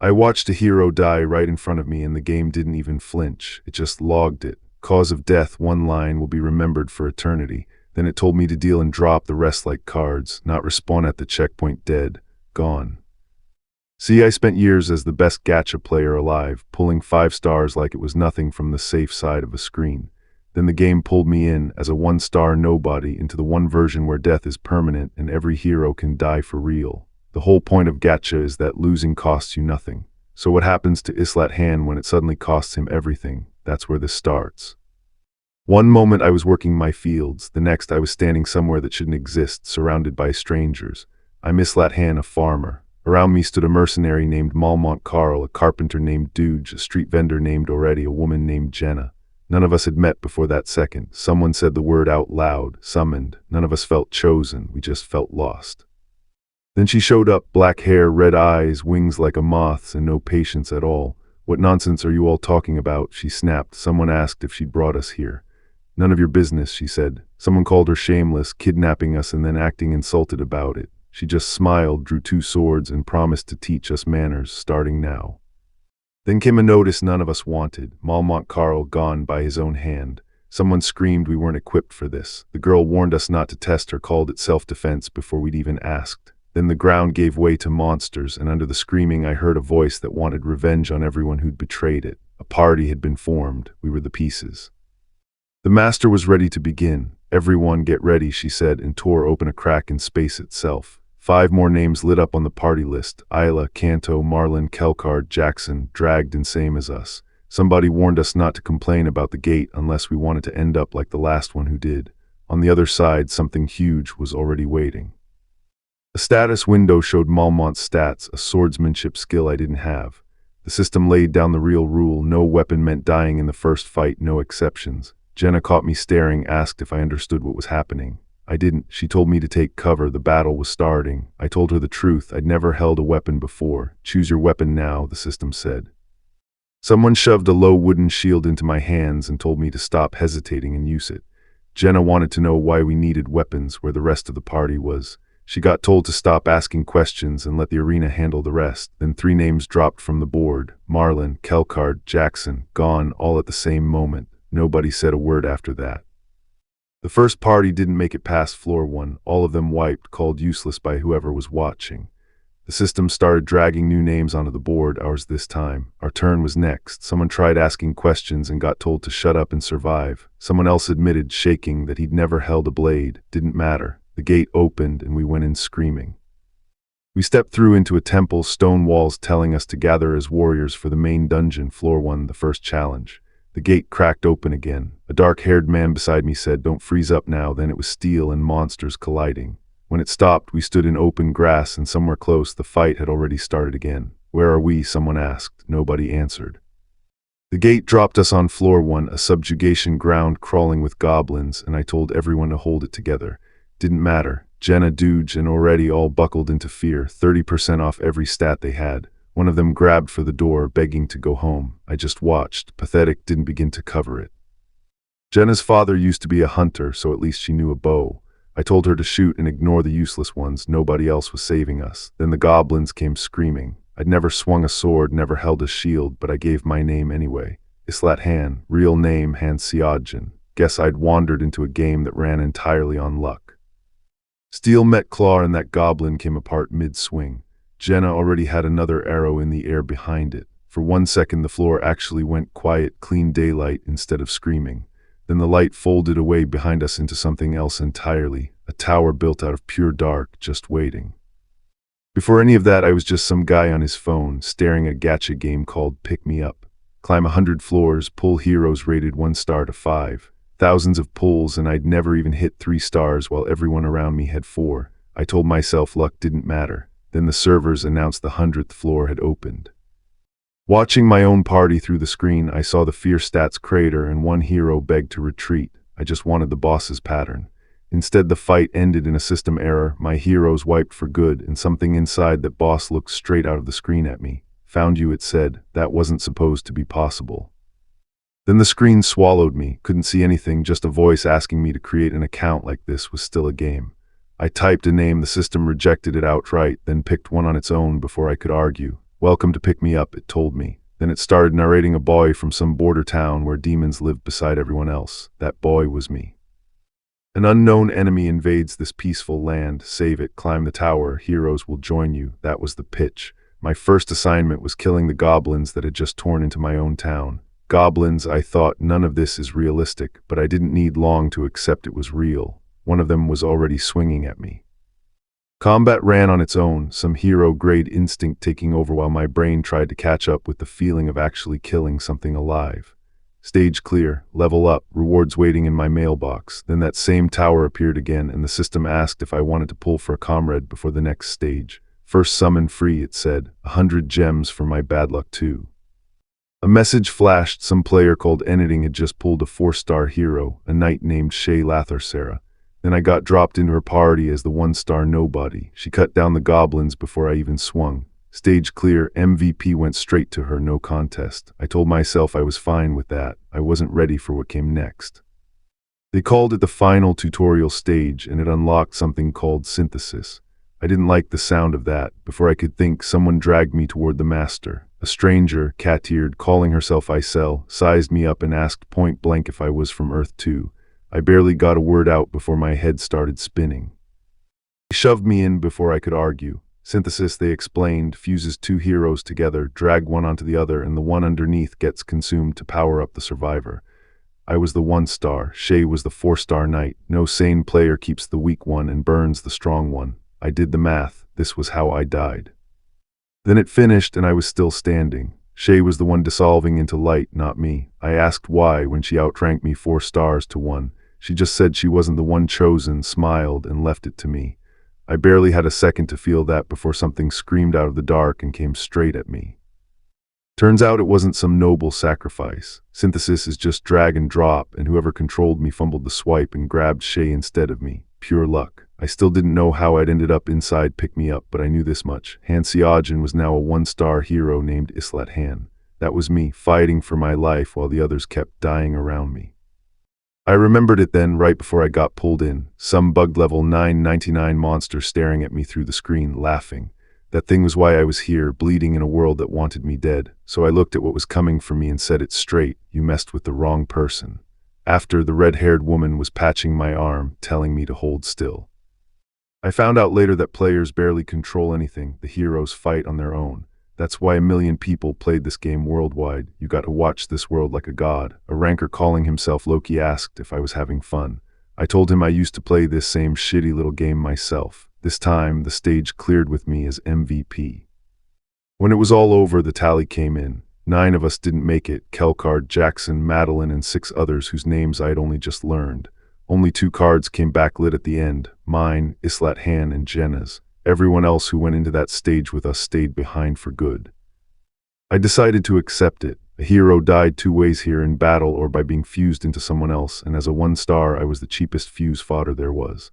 I watched a hero die right in front of me and the game didn't even flinch. It just logged it. Cause of death, one line, will be remembered for eternity. Then it told me to deal and drop the rest like cards, not respawn at the checkpoint dead. Gone. See, I spent years as the best gacha player alive, pulling 5 stars like it was nothing from the safe side of a screen. Then the game pulled me in as a 1-star nobody into the one version where death is permanent and every hero can die for real. The whole point of gacha is that losing costs you nothing. So what happens to Islat Han when it suddenly costs him everything? That's where this starts. One moment I was working my fields, the next I was standing somewhere that shouldn't exist, surrounded by strangers. I'm Islat Han, a farmer. Around me stood a mercenary named Malmont Carl, a carpenter named Duge, a street vendor named Already, a woman named Jenna. None of us had met before that second. Someone said the word out loud, summoned. None of us felt chosen, we just felt lost. Then she showed up, black hair, red eyes, wings like a moth's, and no patience at all. What nonsense are you all talking about? She snapped. Someone asked if she'd brought us here. None of your business, she said. Someone called her shameless, kidnapping us and then acting insulted about it. She just smiled, drew 2 swords, and promised to teach us manners, starting now. Then came a notice none of us wanted. Malmont Carl gone by his own hand. Someone screamed we weren't equipped for this. The girl warned us not to test her, called it self-defense before we'd even asked. Then the ground gave way to monsters, and under the screaming I heard a voice that wanted revenge on everyone who'd betrayed it. A party had been formed. We were the pieces. The master was ready to begin. Everyone get ready, she said, and tore open a crack in space itself. 5 more names lit up on the party list. Isla, Kanto, Marlin, Kelkard, Jackson, dragged and same as us. Somebody warned us not to complain about the gate unless we wanted to end up like the last one who did. On the other side, something huge was already waiting. A status window showed Malmont's stats, a swordsmanship skill I didn't have. The system laid down the real rule: no weapon meant dying in the first fight, no exceptions. Jenna caught me staring, asked if I understood what was happening. I didn't. She told me to take cover, the battle was starting. I told her the truth, I'd never held a weapon before. Choose your weapon now, the system said. Someone shoved a low wooden shield into my hands and told me to stop hesitating and use it. Jenna wanted to know why we needed weapons where the rest of the party was. She got told to stop asking questions and let the arena handle the rest. Then 3 names dropped from the board. Marlin, Kelkard, Jackson, gone, all at the same moment. Nobody said a word after that. The first party didn't make it past floor 1, all of them wiped, called useless by whoever was watching. The system started dragging new names onto the board, ours this time. Our turn was next. Someone tried asking questions and got told to shut up and survive. Someone else admitted, shaking, that he'd never held a blade. Didn't matter. The gate opened and we went in screaming. We stepped through into a temple, stone walls telling us to gather as warriors for the main dungeon, floor 1, the first challenge. The gate cracked open again. A dark-haired man beside me said, "Don't freeze up now." Then it was steel and monsters colliding. When it stopped, we stood in open grass, and somewhere close, the fight had already started again. "Where are we?" someone asked. Nobody answered. The gate dropped us on floor 1, a subjugation ground crawling with goblins, and I told everyone to hold it together. Didn't matter. Jenna, Duge, and Already all buckled into fear, 30% off every stat they had. One of them grabbed for the door, begging to go home. I just watched. Pathetic, didn't begin to cover it. Jenna's father used to be a hunter, so at least she knew a bow. I told her to shoot and ignore the useless ones. Nobody else was saving us. Then the goblins came screaming. I'd never swung a sword, never held a shield, but I gave my name anyway. Islat Han, real name Han Seojin. Guess I'd wandered into a game that ran entirely on luck. Steel met claw and that goblin came apart mid-swing. Jenna already had another arrow in the air behind it. For 1 second the floor actually went quiet, clean daylight instead of screaming. Then the light folded away behind us into something else entirely, a tower built out of pure dark, just waiting. Before any of that, I was just some guy on his phone, staring at a gacha game called Pick Me Up. Climb 100 floors, pull heroes rated 1 star to 5. Thousands of pulls, and I'd never even hit 3 stars while everyone around me had 4. I told myself luck didn't matter. Then the servers announced the 100th floor had opened. Watching my own party through the screen, I saw the fear stats crater and 1 hero begged to retreat. I just wanted the boss's pattern. Instead, the fight ended in a system error. My heroes wiped for good, and something inside that boss looked straight out of the screen at me. "Found you," it said. That wasn't supposed to be possible. Then the screen swallowed me. Couldn't see anything, just a voice asking me to create an account like this was still a game. I typed a name, the system rejected it outright, then picked one on its own before I could argue. "Welcome to pick me up," it told me. Then it started narrating a boy from some border town where demons lived beside everyone else. That boy was me. An unknown enemy invades this peaceful land. Save it, climb the tower, heroes will join you. That was the pitch. My first assignment was killing the goblins that had just torn into my own town. Goblins, I thought, none of this is realistic, but I didn't need long to accept it was real. One of them was already swinging at me. Combat ran on its own, some hero-grade instinct taking over while my brain tried to catch up with the feeling of actually killing something alive. Stage clear, level up, rewards waiting in my mailbox. Then that same tower appeared again, and the system asked if I wanted to pull for a comrade before the next stage. First summon free, it said. 100 gems for my bad luck too. A message flashed. Some player called Editing had just pulled a 4-star hero, a knight named Shay Latharsara. Then I got dropped into her party as the 1-star nobody. She cut down the goblins before I even swung. Stage clear, MVP went straight to her, no contest. I told myself I was fine with that. I wasn't ready for what came next. They called it the final tutorial stage, and it unlocked something called synthesis. I didn't like the sound of that. Before I could think, someone dragged me toward the master. A stranger, cat-eared, calling herself Isel, sized me up and asked point blank if I was from Earth 2. I barely got a word out before my head started spinning. They shoved me in before I could argue. Synthesis, they explained, fuses 2 heroes together, drag one onto the other, and the one underneath gets consumed to power up the survivor. I was the 1-star, Shay was the 4-star knight. No sane player keeps the weak one and burns the strong one. I did the math. This was how I died. Then it finished and I was still standing. Shay was the one dissolving into light, not me. I asked why when she outranked me 4 stars to 1. She just said she wasn't the one chosen, smiled, and left it to me. I barely had a second to feel that before something screamed out of the dark and came straight at me. Turns out it wasn't some noble sacrifice. Synthesis is just drag and drop, and whoever controlled me fumbled the swipe and grabbed Shay instead of me. Pure luck. I still didn't know how I'd ended up inside Pick Me Up, but I knew this much. Han Seojin was now a 1-star hero named Islat Han. That was me, fighting for my life while the others kept dying around me. I remembered it then, right before I got pulled in. Some bugged level 999 monster staring at me through the screen, laughing. That thing was why I was here, bleeding in a world that wanted me dead. So I looked at what was coming for me and said it straight. You messed with the wrong person. After, the red-haired woman was patching my arm, telling me to hold still. I found out later that players barely control anything. The heroes fight on their own. That's why 1 million people played this game worldwide. You got to watch this world like a god. A ranker calling himself Loki asked if I was having fun. I told him I used to play this same shitty little game myself. This time, the stage cleared with me as MVP. When it was all over, the tally came in. 9 of us didn't make it: Kelcard, Jackson, Madeline, and 6 others whose names I had only just learned. Only 2 cards came back lit at the end. Mine, Islat Han, and Jenna's. Everyone else who went into that stage with us stayed behind for good. I decided to accept it. A hero died 2 ways here: in battle or by being fused into someone else, and as a 1-star I was the cheapest fuse fodder there was.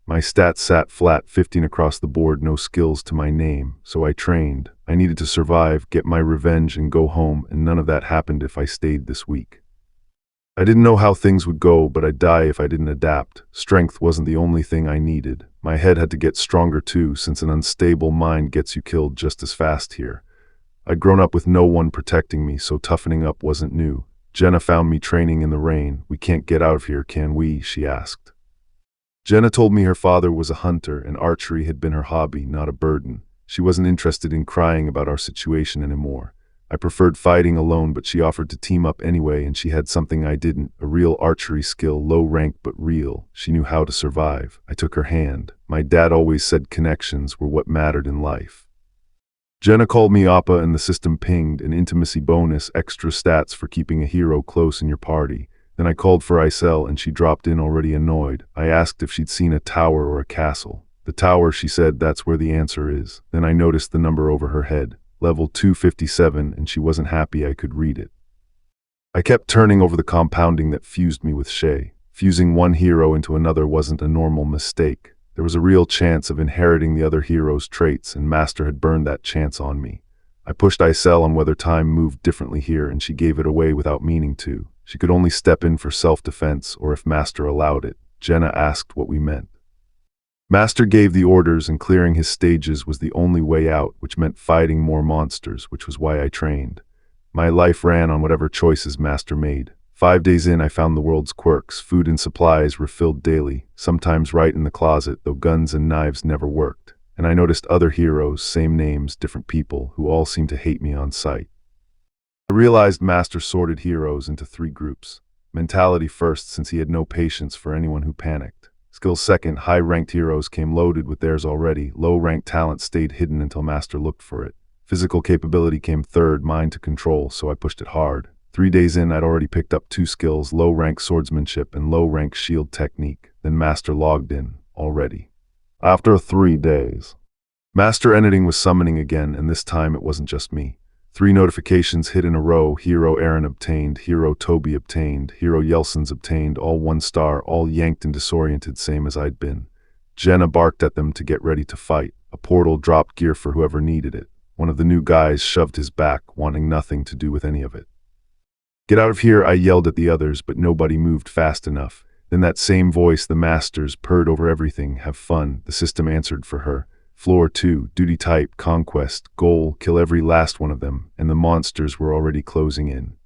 My stats sat flat, 15 across the board, no skills to my name, so I trained. I needed to survive, get my revenge, and go home, and none of that happened if I stayed this week. I didn't know how things would go, but I'd die if I didn't adapt. Strength wasn't the only thing I needed. My head had to get stronger too, since an unstable mind gets you killed just as fast here. I'd grown up with no one protecting me, so toughening up wasn't new. Jenna found me training in the rain. "We can't get out of here, can we?" she asked. Jenna told me her father was a hunter and archery had been her hobby, not a burden. She wasn't interested in crying about our situation anymore. I preferred fighting alone, but she offered to team up anyway, and she had something I didn't: a real archery skill, low rank but real. She knew how to survive. I took her hand. My dad always said connections were what mattered in life. Jenna called me Appa and the system pinged: an intimacy bonus, extra stats for keeping a hero close in your party. Then I called for Isel and she dropped in already annoyed. I asked if she'd seen a tower or a castle. The tower, she said, that's where the answer is. Then I noticed the number over her head. Level 257, and she wasn't happy I could read it. I kept turning over the compounding that fused me with Shay. Fusing one hero into another wasn't a normal mistake. There was a real chance of inheriting the other hero's traits, and Master had burned that chance on me. I pushed Isel on whether time moved differently here, and she gave it away without meaning to. She could only step in for self-defense, or if Master allowed it. Jenna asked what we meant. Master gave the orders, and clearing his stages was the only way out, which meant fighting more monsters, which was why I trained. My life ran on whatever choices Master made. 5 days in, I found the world's quirks. Food and supplies refilled daily, sometimes right in the closet, though guns and knives never worked. And I noticed other heroes, same names, different people, who all seemed to hate me on sight. I realized Master sorted heroes into 3 groups. Mentality first, since he had no patience for anyone who panicked. Skill second, high-ranked heroes came loaded with theirs already. Low-ranked talent stayed hidden until Master looked for it. Physical capability came third, mine to control, so I pushed it hard. 3 days in, I'd already picked up 2 skills, low-rank swordsmanship and low-rank shield technique. Then Master logged in, already. After 3 days. Master editing was summoning again, and this time it wasn't just me. 3 notifications hit in a row: Hero Aaron obtained, Hero Toby obtained, Hero Yelson's obtained, all 1 star, all yanked and disoriented, same as I'd been. Jenna barked at them to get ready to fight. A portal dropped gear for whoever needed it. One of the new guys shoved his back, wanting nothing to do with any of it. Get out of here, I yelled at the others, but nobody moved fast enough. Then that same voice, the Master's, purred over everything. Have fun, the system answered for her. Floor 2, duty type, conquest, goal, kill every last one of them, and the monsters were already closing in.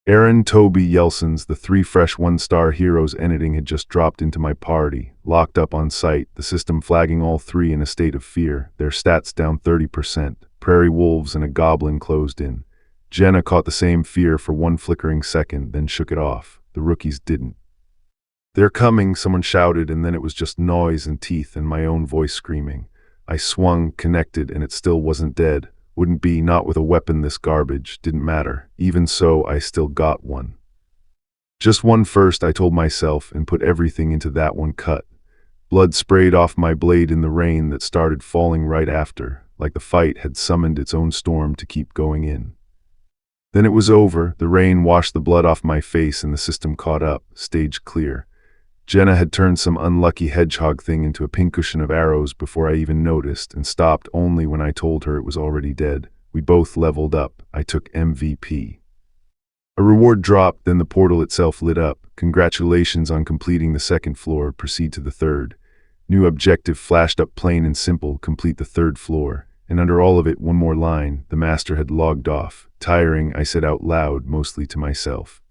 Aaron, Toby, Yelson's, the 3 fresh 1-star heroes editing had just dropped into my party, locked up on sight, the system flagging all 3 in a state of fear, their stats down 30%, prairie wolves and a goblin closed in. Jenna caught the same fear for 1 flickering second, then shook it off. The rookies didn't. They're coming, someone shouted, and then it was just noise and teeth and my own voice screaming. I swung, connected, and it still wasn't dead. Wouldn't be, not with a weapon this garbage. Didn't matter. Even so, I still got one. Just one first, I told myself, and put everything into that one cut. Blood sprayed off my blade in the rain that started falling right after, like the fight had summoned its own storm to keep going in. Then it was over. The rain washed the blood off my face and the system caught up, stage clear. Jenna had turned some unlucky hedgehog thing into a pincushion of arrows before I even noticed, and stopped only when I told her it was already dead. We both leveled up. I took MVP. A reward dropped, then the portal itself lit up. Congratulations on completing the 2nd floor. Proceed to the 3rd. New objective flashed up, plain and simple: complete the 3rd floor. And under all of it, one more line: the Master had logged off. Tiring, I said out loud, mostly to myself.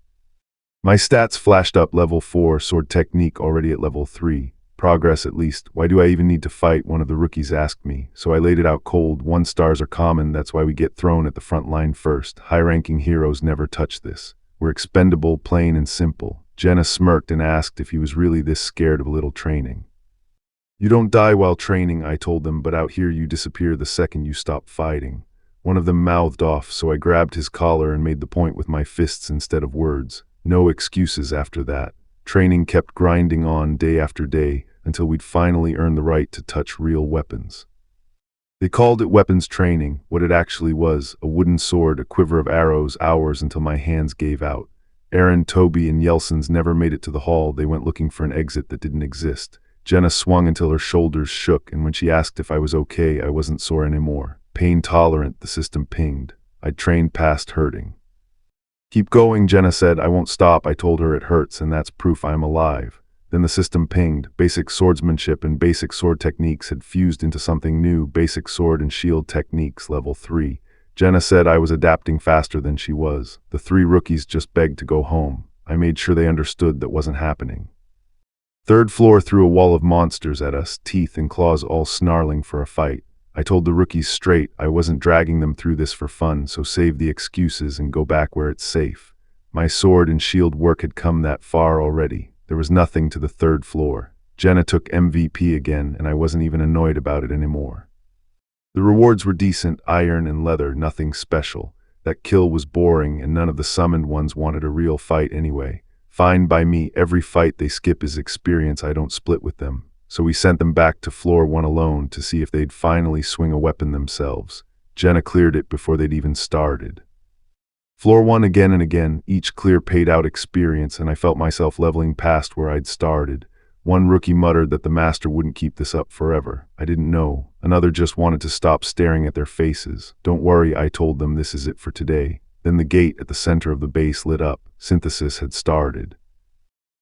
My stats flashed up: level 4, sword technique already at level 3. Progress at least. Why do I even need to fight? One of the rookies asked me. So I laid it out cold. 1 stars are common, that's why we get thrown at the front line first. High-ranking heroes never touch this. We're expendable, plain and simple. Jenna smirked and asked if he was really this scared of a little training. You don't die while training, I told them, but out here you disappear the second you stop fighting. One of them mouthed off, so I grabbed his collar and made the point with my fists instead of words. No excuses after that. Training kept grinding on day after day until we'd finally earned the right to touch real weapons. They called it weapons training. What it actually was: a wooden sword, a quiver of arrows, hours until my hands gave out. Aaron, Toby, and Yelson's never made it to the hall. They went looking for an exit that didn't exist. Jenna swung until her shoulders shook, and when she asked if I was okay, I wasn't sore anymore. Pain tolerant, the system pinged. I'd trained past hurting. Keep going, Jenna said. I won't stop. I told her it hurts, and that's proof I'm alive. Then the system pinged. Basic swordsmanship and basic sword techniques had fused into something new. Basic sword and shield techniques, level 3. Jenna said I was adapting faster than she was. The 3 rookies just begged to go home. I made sure they understood that wasn't happening. 3rd floor threw a wall of monsters at us, teeth and claws all snarling for a fight. I told the rookies straight I wasn't dragging them through this for fun, so save the excuses and go back where it's safe. My sword and shield work had come that far already. There was nothing to the 3rd floor. Jenna took MVP again, and I wasn't even annoyed about it anymore. The rewards were decent: iron and leather, nothing special. That kill was boring, and none of the summoned ones wanted a real fight anyway. Fine by me. Every fight they skip is experience I don't split with them. So we sent them back to floor 1 alone to see if they'd finally swing a weapon themselves. Jenna cleared it before they'd even started. Floor 1 again and again. Each clear paid out experience, and I felt myself leveling past where I'd started. One rookie muttered that the Master wouldn't keep this up forever. I didn't know. Another just wanted to stop staring at their faces. Don't worry, I told them, this is it for today. Then the gate at the center of the base lit up. Synthesis had started.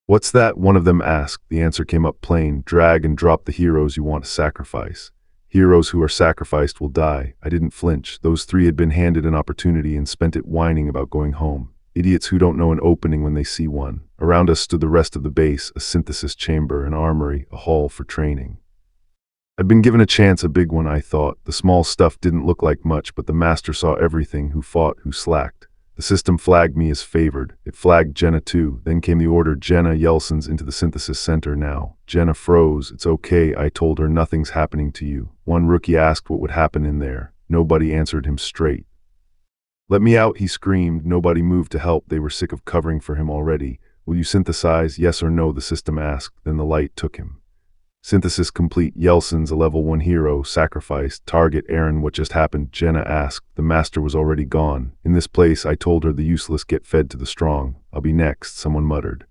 What's that? One of them asked. The answer came up plain. Drag and drop the heroes you want to sacrifice. Heroes who are sacrificed will die. I didn't flinch. Those three had been handed an opportunity and spent it whining about going home. Idiots who don't know an opening when they see one. Around us stood the rest of the base, a synthesis chamber, an armory, a hall for training. I'd been given a chance, a big one, I thought. The small stuff didn't look like much, but the master saw everything, who fought, who slacked. The system flagged me as favored. It flagged Jenna too. Then came the order, Jenna Yelson's into the synthesis center now. Jenna froze. It's okay, I told her, nothing's happening to you. One rookie asked what would happen in there. Nobody answered him straight. Let me out, he screamed. Nobody moved to help. They were sick of covering for him already. Will you synthesize? Yes or no, the system asked. Then the light took him. Synthesis complete. Yelson's a level 1 hero, sacrificed. Target Aaron. What just happened? Jenna asked. The master was already gone. In this place, I told her, the useless get fed to the strong. I'll be next, someone muttered.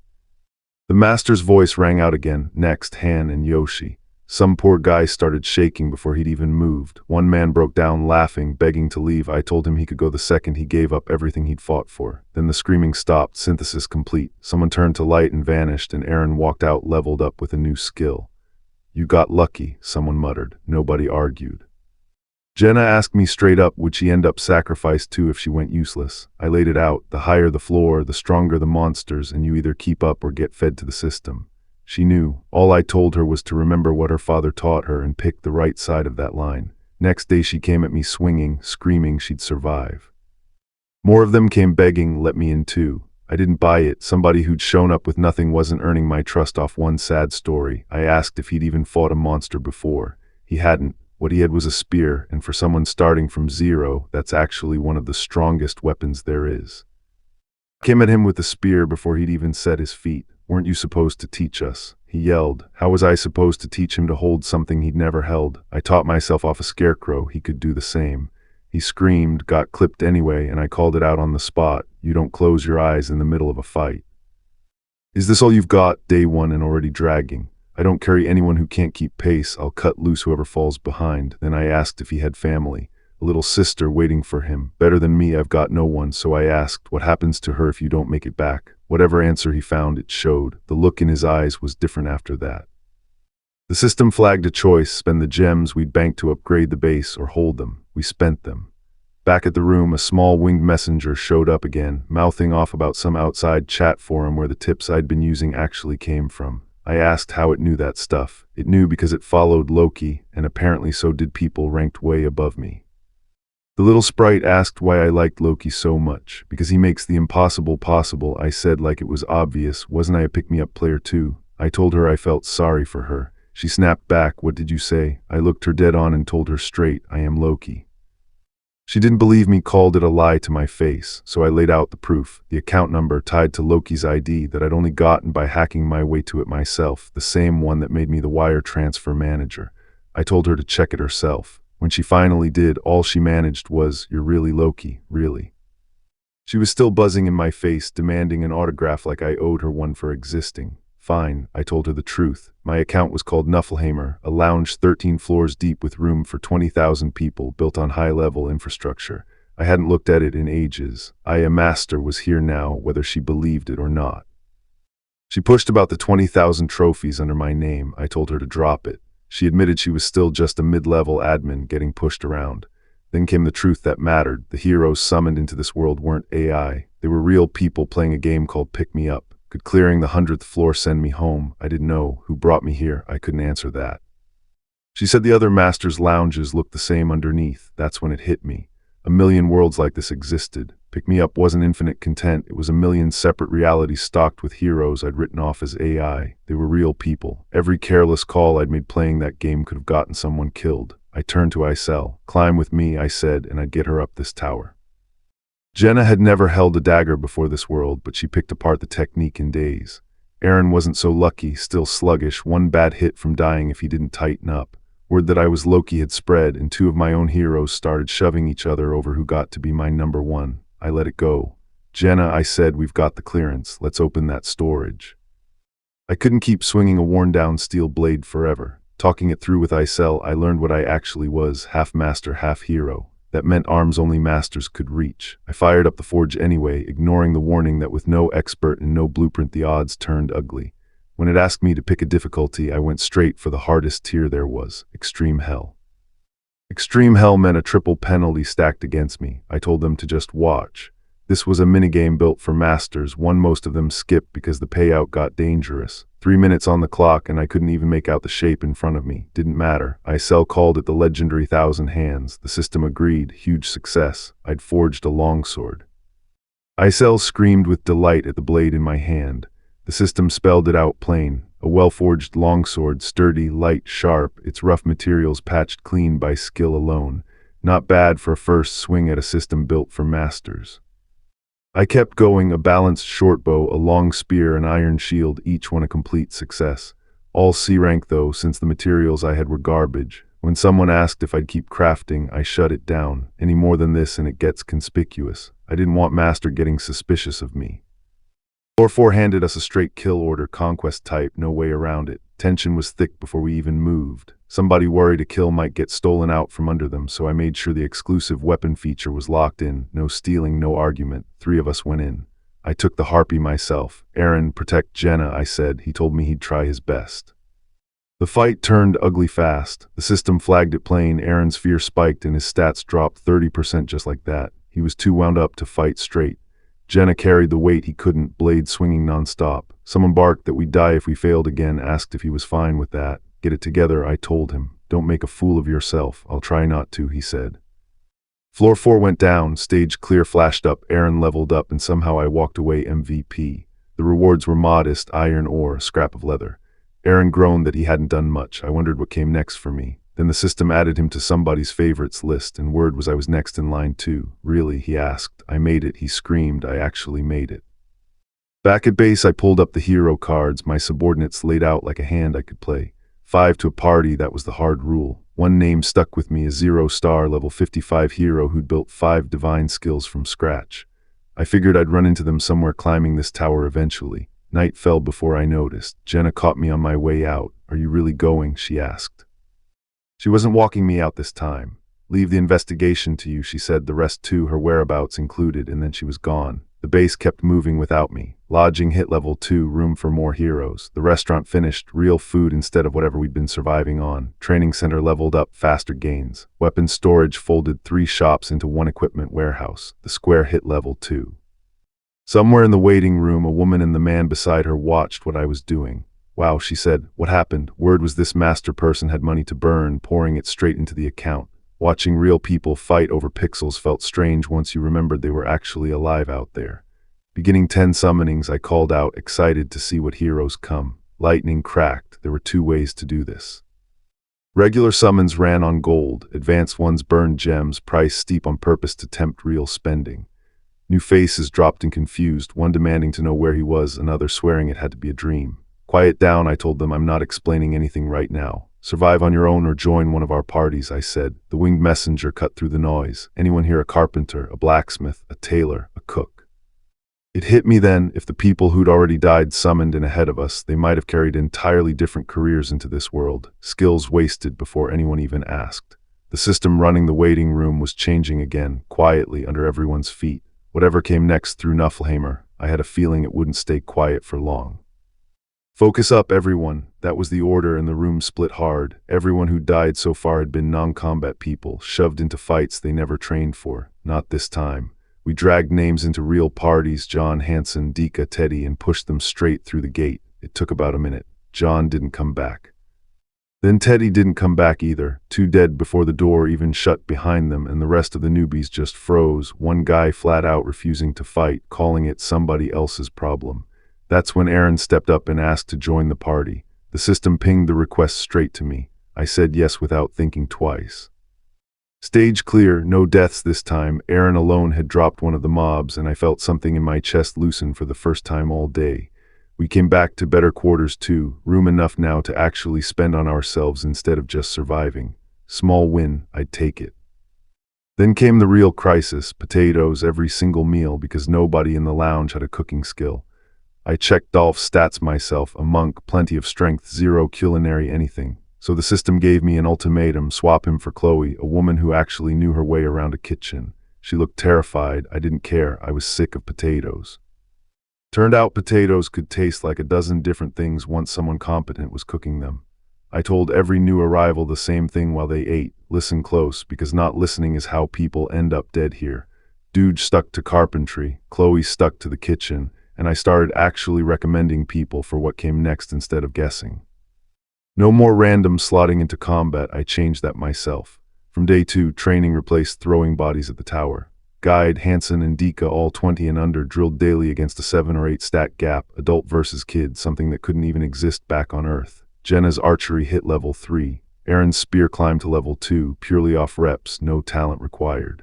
The master's voice rang out again. Next, Han and Yoshi. Some poor guy started shaking before he'd even moved. One man broke down laughing, begging to leave. I told him he could go the second he gave up everything he'd fought for. Then the screaming stopped. Synthesis complete. Someone turned to light and vanished, and Aaron walked out leveled up with a new skill. You got lucky, someone muttered. Nobody argued. Jenna asked me straight up, would she end up sacrificed too if she went useless? I laid it out. The higher the floor, the stronger the monsters, and you either keep up or get fed to the system. She knew. All I told her was to remember what her father taught her and pick the right side of that line. Next day she came at me swinging, screaming she'd survive. More of them came begging, let me in too. I didn't buy it. Somebody who'd shown up with nothing wasn't earning my trust off one sad story. I asked if he'd even fought a monster before. He hadn't. What he had was a spear, and for someone starting from zero, that's actually one of the strongest weapons there is. I came at him with the spear before he'd even set his feet. Weren't you supposed to teach us? He yelled. How was I supposed to teach him to hold something he'd never held? I taught myself off a scarecrow he could do the same. He screamed, got clipped anyway, and I called it out on the spot. You don't close your eyes in the middle of a fight. Is this all you've got? Day one and already dragging. I don't carry anyone who can't keep pace. I'll cut loose whoever falls behind. Then I asked if he had family. A little sister waiting for him. Better than me, I've got no one, so I asked, what happens to her if you don't make it back? Whatever answer he found, it showed. The look in his eyes was different after that. The system flagged a choice, spend the gems we'd banked to upgrade the base or hold them. We spent them. Back at the room, a small winged messenger showed up again, mouthing off about some outside chat forum where the tips I'd been using actually came from. I asked how it knew that stuff. It knew because it followed Loki, and apparently so did people ranked way above me. The little sprite asked why I liked Loki so much. Because he makes the impossible possible, I said like it was obvious. Wasn't I a pick-me-up player too? I told her I felt sorry for her. She snapped back, what did you say? I looked her dead on and told her straight, I am Loki. She didn't believe me, called it a lie to my face, so I laid out the proof, the account number tied to Loki's ID that I'd only gotten by hacking my way to it myself, the same one that made me the wire transfer manager. I told her to check it herself. When she finally did, all she managed was, you're really Loki, really. She was still buzzing in my face, demanding an autograph like I owed her one for existing. Fine, I told her the truth. My account was called Nuffelheimer, a lounge 13 floors deep with room for 20,000 people, built on high-level infrastructure. I hadn't looked at it in ages. I, a master, was here now, whether she believed it or not. She pushed about the 20,000 trophies under my name. I told her to drop it. She admitted she was still just a mid-level admin getting pushed around. Then came the truth that mattered. The heroes summoned into this world weren't AI. They were real people playing a game called Pick Me Up. Could clearing the 100th floor send me home? I didn't know. Who brought me here? I couldn't answer that. She said the other masters' lounges looked the same underneath. That's when it hit me. A million worlds like this existed. Pick Me Up wasn't infinite content. It was a million separate realities stocked with heroes I'd written off as AI. They were real people. Every careless call I'd made playing that game could have gotten someone killed. I turned to Isel. Climb with me, I said, and I'd get her up this tower. Jenna had never held a dagger before this world, but she picked apart the technique in days. Aaron wasn't so lucky, still sluggish, one bad hit from dying if he didn't tighten up. Word that I was Loki had spread, and two of my own heroes started shoving each other over who got to be my number one. I let it go. Jenna, I said, we've got the clearance. Let's open that storage. I couldn't keep swinging a worn-down steel blade forever. Talking it through with Isel, I learned what I actually was, half master, half hero. That meant arms only masters could reach. I fired up the forge anyway, ignoring the warning that with no expert and no blueprint the odds turned ugly. When it asked me to pick a difficulty, I went straight for the hardest tier there was, Extreme Hell. Extreme Hell meant a triple penalty stacked against me. I told them to just watch. This was a minigame built for masters, one most of them skipped because the payout got dangerous. 3 minutes on the clock and I couldn't even make out the shape in front of me. Didn't matter. Isel called it the legendary 1,000 Hands. The system agreed. Huge success. I'd forged a longsword. Isel screamed with delight at the blade in my hand. The system spelled it out plain. A well-forged longsword, sturdy, light, sharp, its rough materials patched clean by skill alone. Not bad for a first swing at a system built for masters. I kept going, a balanced shortbow, a long spear, an iron shield, each one a complete success. All C rank though, since the materials I had were garbage. When someone asked if I'd keep crafting, I shut it down. Any more than this and it gets conspicuous. I didn't want Master getting suspicious of me. Floor 4 handed us a straight kill order, conquest type, no way around it. Tension was thick before we even moved. Somebody worried a kill might get stolen out from under them, so I made sure the exclusive weapon feature was locked in. No stealing, no argument. 3 of us went in. I took the harpy myself. Aaron, protect Jenna, I said. He told me he'd try his best. The fight turned ugly fast. The system flagged it plain. Aaron's fear spiked and his stats dropped 30% just like that. He was too wound up to fight straight. Jenna carried the weight he couldn't, blade swinging nonstop. Someone barked that we'd die if we failed again, asked if he was fine with that. Get it together, I told him. Don't make a fool of yourself. I'll try not to, he said. Floor 4 went down, stage clear flashed up, Aaron leveled up, and somehow I walked away MVP. The rewards were modest, iron ore, a scrap of leather. Aaron groaned that he hadn't done much. I wondered what came next for me. Then the system added him to somebody's favorites list, and word was I was next in line too. Really, he asked. I made it, he screamed. I actually made it. Back at base, I pulled up the hero cards, my subordinates laid out like a hand I could play. 5 to a party, that was the hard rule. One name stuck with me, a 0-star level 55 hero who'd built 5 divine skills from scratch. I figured I'd run into them somewhere climbing this tower eventually. Night fell before I noticed. Jenna caught me on my way out. Are you really going? She asked. She wasn't walking me out this time. Leave the investigation to you, she said, the rest too, her whereabouts included, and then she was gone. The base kept moving without me. Lodging hit level 2, room for more heroes. The restaurant finished, real food instead of whatever we'd been surviving on. Training center leveled up, faster gains. Weapon storage folded 3 shops into 1 equipment warehouse. The square hit level 2. Somewhere in the waiting room, a woman and the man beside her watched what I was doing. Wow, she said. What happened? Word was this master person had money to burn, pouring it straight into the account. Watching real people fight over pixels felt strange once you remembered they were actually alive out there. Beginning 10 summonings, I called out, excited to see what heroes come. Lightning cracked. There were 2 ways to do this. Regular summons ran on gold. Advanced ones burned gems, price steep on purpose to tempt real spending. New faces dropped and confused, one demanding to know where he was, another swearing it had to be a dream. Quiet down, I told them. I'm not explaining anything right now. Survive on your own or join one of our parties, I said. The winged messenger cut through the noise. Anyone here a carpenter, a blacksmith, a tailor, a cook? It hit me then, if the people who'd already died summoned in ahead of us, they might have carried entirely different careers into this world, skills wasted before anyone even asked. The system running the waiting room was changing again, quietly under everyone's feet. Whatever came next through Nuffelheimer, I had a feeling it wouldn't stay quiet for long. Focus up, everyone. That was the order, and the room split hard. Everyone who died so far had been non-combat people, shoved into fights they never trained for. Not this time. We dragged names into real parties, John, Hansen, Dika, Teddy, and pushed them straight through the gate. It took about a minute. John didn't come back. Then Teddy didn't come back either, 2 dead before the door even shut behind them, and the rest of the newbies just froze, one guy flat out refusing to fight, calling it somebody else's problem. That's when Aaron stepped up and asked to join the party. The system pinged the request straight to me. I said yes without thinking twice. Stage clear, no deaths this time. Aaron alone had dropped one of the mobs, and I felt something in my chest loosen for the first time all day. We came back to better quarters too, room enough now to actually spend on ourselves instead of just surviving. Small win, I'd take it. Then came the real crisis, potatoes every single meal because nobody in the lounge had a cooking skill. I checked Dolph's stats myself, a monk, plenty of strength, 0 culinary anything. So the system gave me an ultimatum: swap him for Chloe, a woman who actually knew her way around a kitchen. She looked terrified. I didn't care. I was sick of potatoes. Turned out potatoes could taste like a dozen different things once someone competent was cooking them. I told every new arrival the same thing while they ate: listen close, because not listening is how people end up dead here. Dude stuck to carpentry, Chloe stuck to the kitchen, and I started actually recommending people for what came next instead of guessing. No more random slotting into combat. I changed that myself. From day 2, training replaced throwing bodies at the tower. Guide, Hansen, and Dika, all 20 and under, drilled daily against a 7 or 8 stat gap, adult versus kid, something that couldn't even exist back on Earth. Jenna's archery hit level 3. Aaron's spear climbed to level 2, purely off reps, no talent required.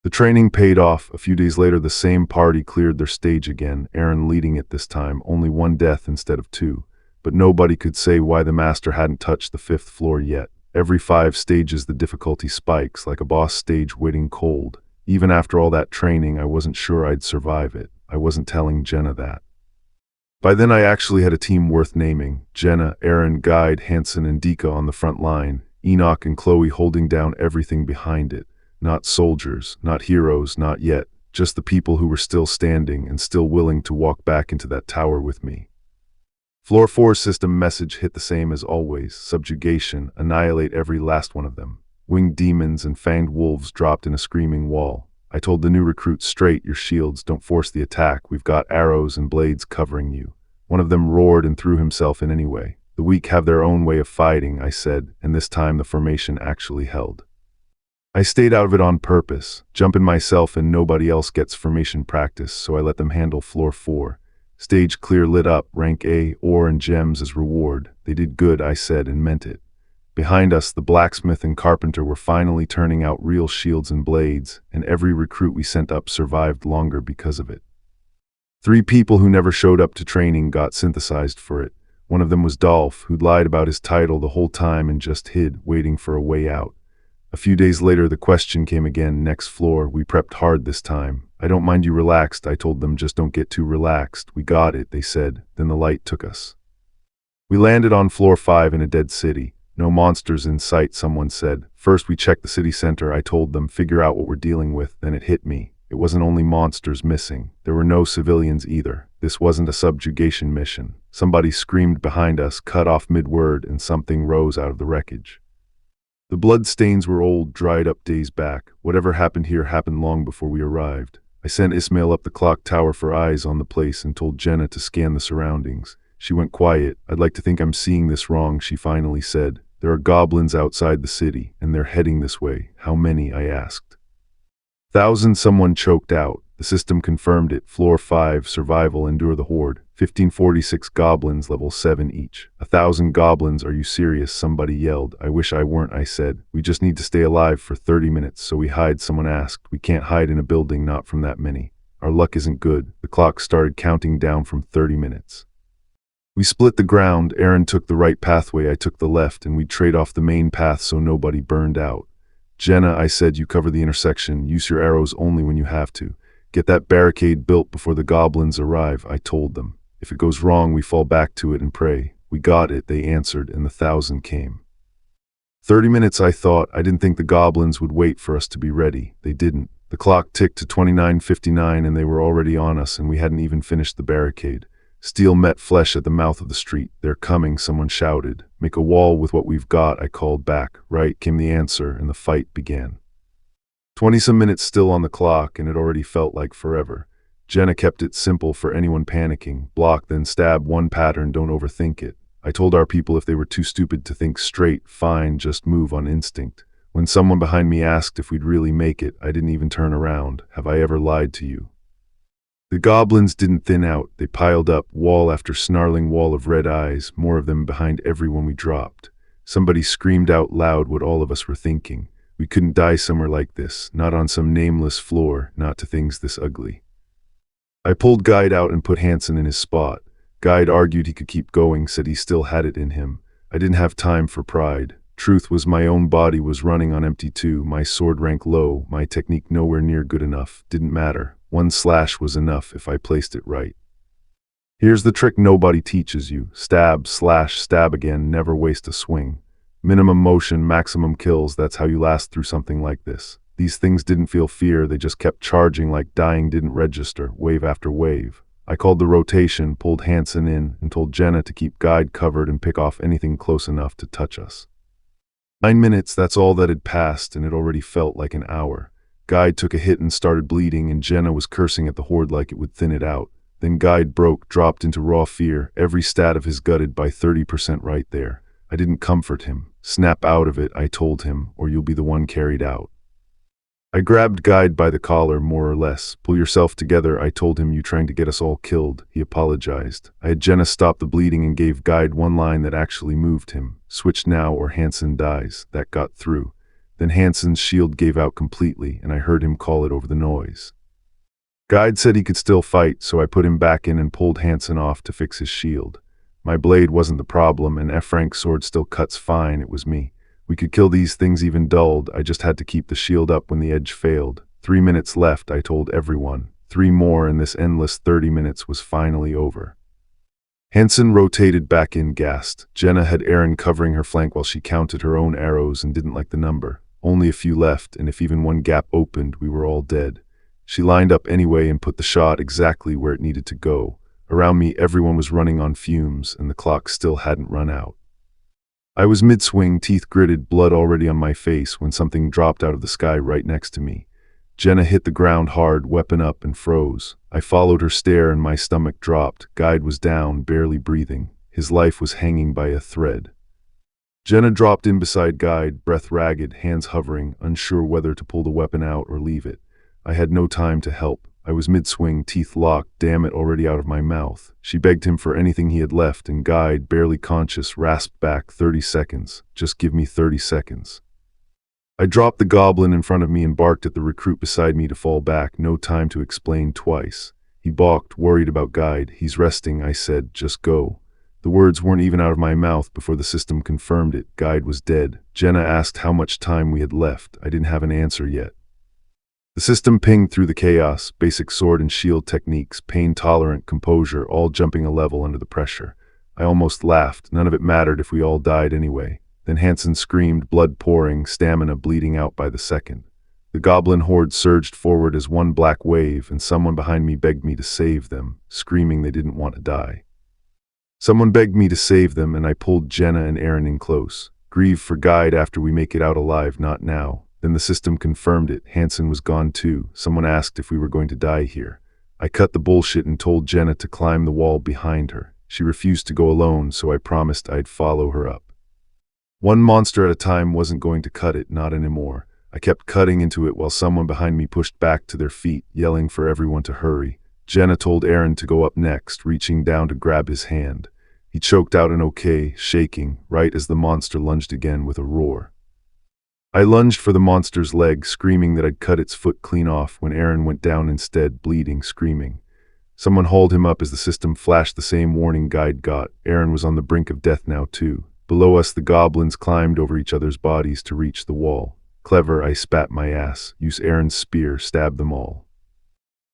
The training paid off. A few days later, the same party cleared their stage again, Aaron leading it this time, only 1 death instead of 2. But nobody could say why the master hadn't touched the 5th floor yet. Every 5 stages the difficulty spikes, like a boss stage waiting cold. Even after all that training, I wasn't sure I'd survive it. I wasn't telling Jenna that. By then I actually had a team worth naming: Jenna, Aaron, Guide, Hansen, and Dika on the front line, Enoch and Chloe holding down everything behind it. Not soldiers, not heroes, not yet, just the people who were still standing and still willing to walk back into that tower with me. Floor 4 system message hit the same as always: subjugation, annihilate every last one of them. Winged demons and fanged wolves dropped in a screaming wall. I told the new recruits straight: your shields, don't force the attack, we've got arrows and blades covering you. One of them roared and threw himself in anyway. The weak have their own way of fighting, I said, and this time the formation actually held. I stayed out of it on purpose, jumping myself and nobody else gets formation practice, so I let them handle floor 4. Stage clear, lit up, rank A, ore and gems as reward. They did good, I said, and meant it. Behind us, the blacksmith and carpenter were finally turning out real shields and blades, and every recruit we sent up survived longer because of it. 3 people who never showed up to training got synthesized for it. One of them was Dolph, who'd lied about his title the whole time and just hid, waiting for a way out. A few days later, the question came again: next floor. We prepped hard this time. I don't mind you relaxed, I told them, just don't get too relaxed. We got it, they said. Then the light took us. We landed on floor 5 in a dead city. No monsters in sight, someone said. First we checked the city center, I told them, figure out what we're dealing with. Then it hit me. It wasn't only monsters missing. There were no civilians either. This wasn't a subjugation mission. Somebody screamed behind us, cut off mid-word, and something rose out of the wreckage. The bloodstains were old, dried up days back. Whatever happened here happened long before we arrived. I sent Ismail up the clock tower for eyes on the place and told Jenna to scan the surroundings. She went quiet. I'd like to think I'm seeing this wrong, she finally said. There are goblins outside the city, and they're heading this way. How many? I asked. 1,000, someone choked out. The system confirmed it. Floor 5, survival, endure the horde. 1546 goblins, level 7 each. 1,000 goblins, are you serious? Somebody yelled. I wish I weren't, I said. We just need to stay alive for 30 minutes, so we hide, someone asked. We can't hide in a building, not from that many. Our luck isn't good. The clock started counting down from 30 minutes. We split the ground. Aaron took the right pathway, I took the left, and we'd trade off the main path so nobody burned out. Jenna, I said, you cover the intersection. Use your arrows only when you have to. Get that barricade built before the goblins arrive, I told them. If it goes wrong, we fall back to it and pray. We got it, they answered, and the 1,000 came. 30 minutes, I thought. I didn't think the goblins would wait for us to be ready. They didn't. The clock ticked to 29:59 and they were already on us, and we hadn't even finished the barricade. Steel met flesh at the mouth of the street. They're coming, someone shouted. Make a wall with what we've got, I called back. Right, came the answer, and the fight began. 20-some minutes still on the clock, and it already felt like forever. Jenna kept it simple for anyone panicking. Block, then stab, one pattern, don't overthink it. I told our people if they were too stupid to think straight, fine, just move on instinct. When someone behind me asked if we'd really make it, I didn't even turn around. Have I ever lied to you? The goblins didn't thin out. They piled up, wall after snarling wall of red eyes, more of them behind everyone we dropped. Somebody screamed out loud what all of us were thinking. We couldn't die somewhere like this, not on some nameless floor, not to things this ugly. I pulled Guide out and put Hansen in his spot. Guide argued he could keep going, said he still had it in him. I didn't have time for pride. Truth was my own body was running on empty too, my sword rank low, my technique nowhere near good enough. Didn't matter. 1 slash was enough if I placed it right. Here's the trick nobody teaches you. Stab, slash, stab again, never waste a swing. Minimum motion, maximum kills, that's how you last through something like this. These things didn't feel fear, they just kept charging like dying didn't register, wave after wave. I called the rotation, pulled Hansen in, and told Jenna to keep Guide covered and pick off anything close enough to touch us. 9 minutes, that's all that had passed, and it already felt like an hour. Guide took a hit and started bleeding, and Jenna was cursing at the horde like it would thin it out. Then Guide broke, dropped into raw fear, every stat of his gutted by 30% right there. I didn't comfort him. Snap out of it, I told him, or you'll be the one carried out. I grabbed Guide by the collar, more or less. Pull yourself together, I told him, you trying to get us all killed. He apologized. I had Jenna stop the bleeding and gave Guide one line that actually moved him. Switch now or Hansen dies. That got through. Then Hansen's shield gave out completely, and I heard him call it over the noise. Guide said he could still fight, so I put him back in and pulled Hansen off to fix his shield. My blade wasn't the problem, and F. Frank's sword still cuts fine, it was me. We could kill these things even dulled, I just had to keep the shield up when the edge failed. 3 minutes left, I told everyone. 3 more, and this endless 30 minutes was finally over. Hansen rotated back in, gassed. Jenna had Aaron covering her flank while she counted her own arrows and didn't like the number. Only a few left, and if even one gap opened, we were all dead. She lined up anyway and put the shot exactly where it needed to go. Around me, everyone was running on fumes, and the clock still hadn't run out. I was mid-swing, teeth gritted, blood already on my face, when something dropped out of the sky right next to me. Jenna hit the ground hard, weapon up, and froze. I followed her stare and my stomach dropped. Guide was down, barely breathing. His life was hanging by a thread. Jenna dropped in beside Guide, breath ragged, hands hovering, unsure whether to pull the weapon out or leave it. I had no time to help. I was mid-swing, teeth locked, damn it, already out of my mouth. She begged him for anything he had left, and Guide, barely conscious, rasped back, 30 seconds. Just give me 30 seconds. I dropped the goblin in front of me and barked at the recruit beside me to fall back, no time to explain twice. He balked, worried about Guide. He's resting, I said, just go. The words weren't even out of my mouth before the system confirmed it. Guide was dead. Jenna asked how much time we had left. I didn't have an answer yet. The system pinged through the chaos, basic sword and shield techniques, pain-tolerant, composure, all jumping a level under the pressure. I almost laughed. None of it mattered if we all died anyway. Then Hansen screamed, blood pouring, stamina bleeding out by the second. The goblin horde surged forward as one black wave, and someone behind me begged me to save them, screaming they didn't want to die. Someone begged me to save them, and I pulled Jenna and Aaron in close. Grieve for Guide after we make it out alive, not now. Then the system confirmed it. Hansen was gone too. Someone asked if we were going to die here. I cut the bullshit and told Jenna to climb the wall behind her. She refused to go alone, so I promised I'd follow her up. One monster at a time wasn't going to cut it, not anymore. I kept cutting into it while someone behind me pushed back to their feet, yelling for everyone to hurry. Jenna told Aaron to go up next, reaching down to grab his hand. He choked out an okay, shaking, right as the monster lunged again with a roar. I lunged for the monster's leg, screaming that I'd cut its foot clean off, when Aaron went down instead, bleeding, screaming. Someone hauled him up as the system flashed the same warning Guide got. Aaron was on the brink of death now too. Below us, the goblins climbed over each other's bodies to reach the wall. Clever, I spat my ass. Use Aaron's spear, stab them all.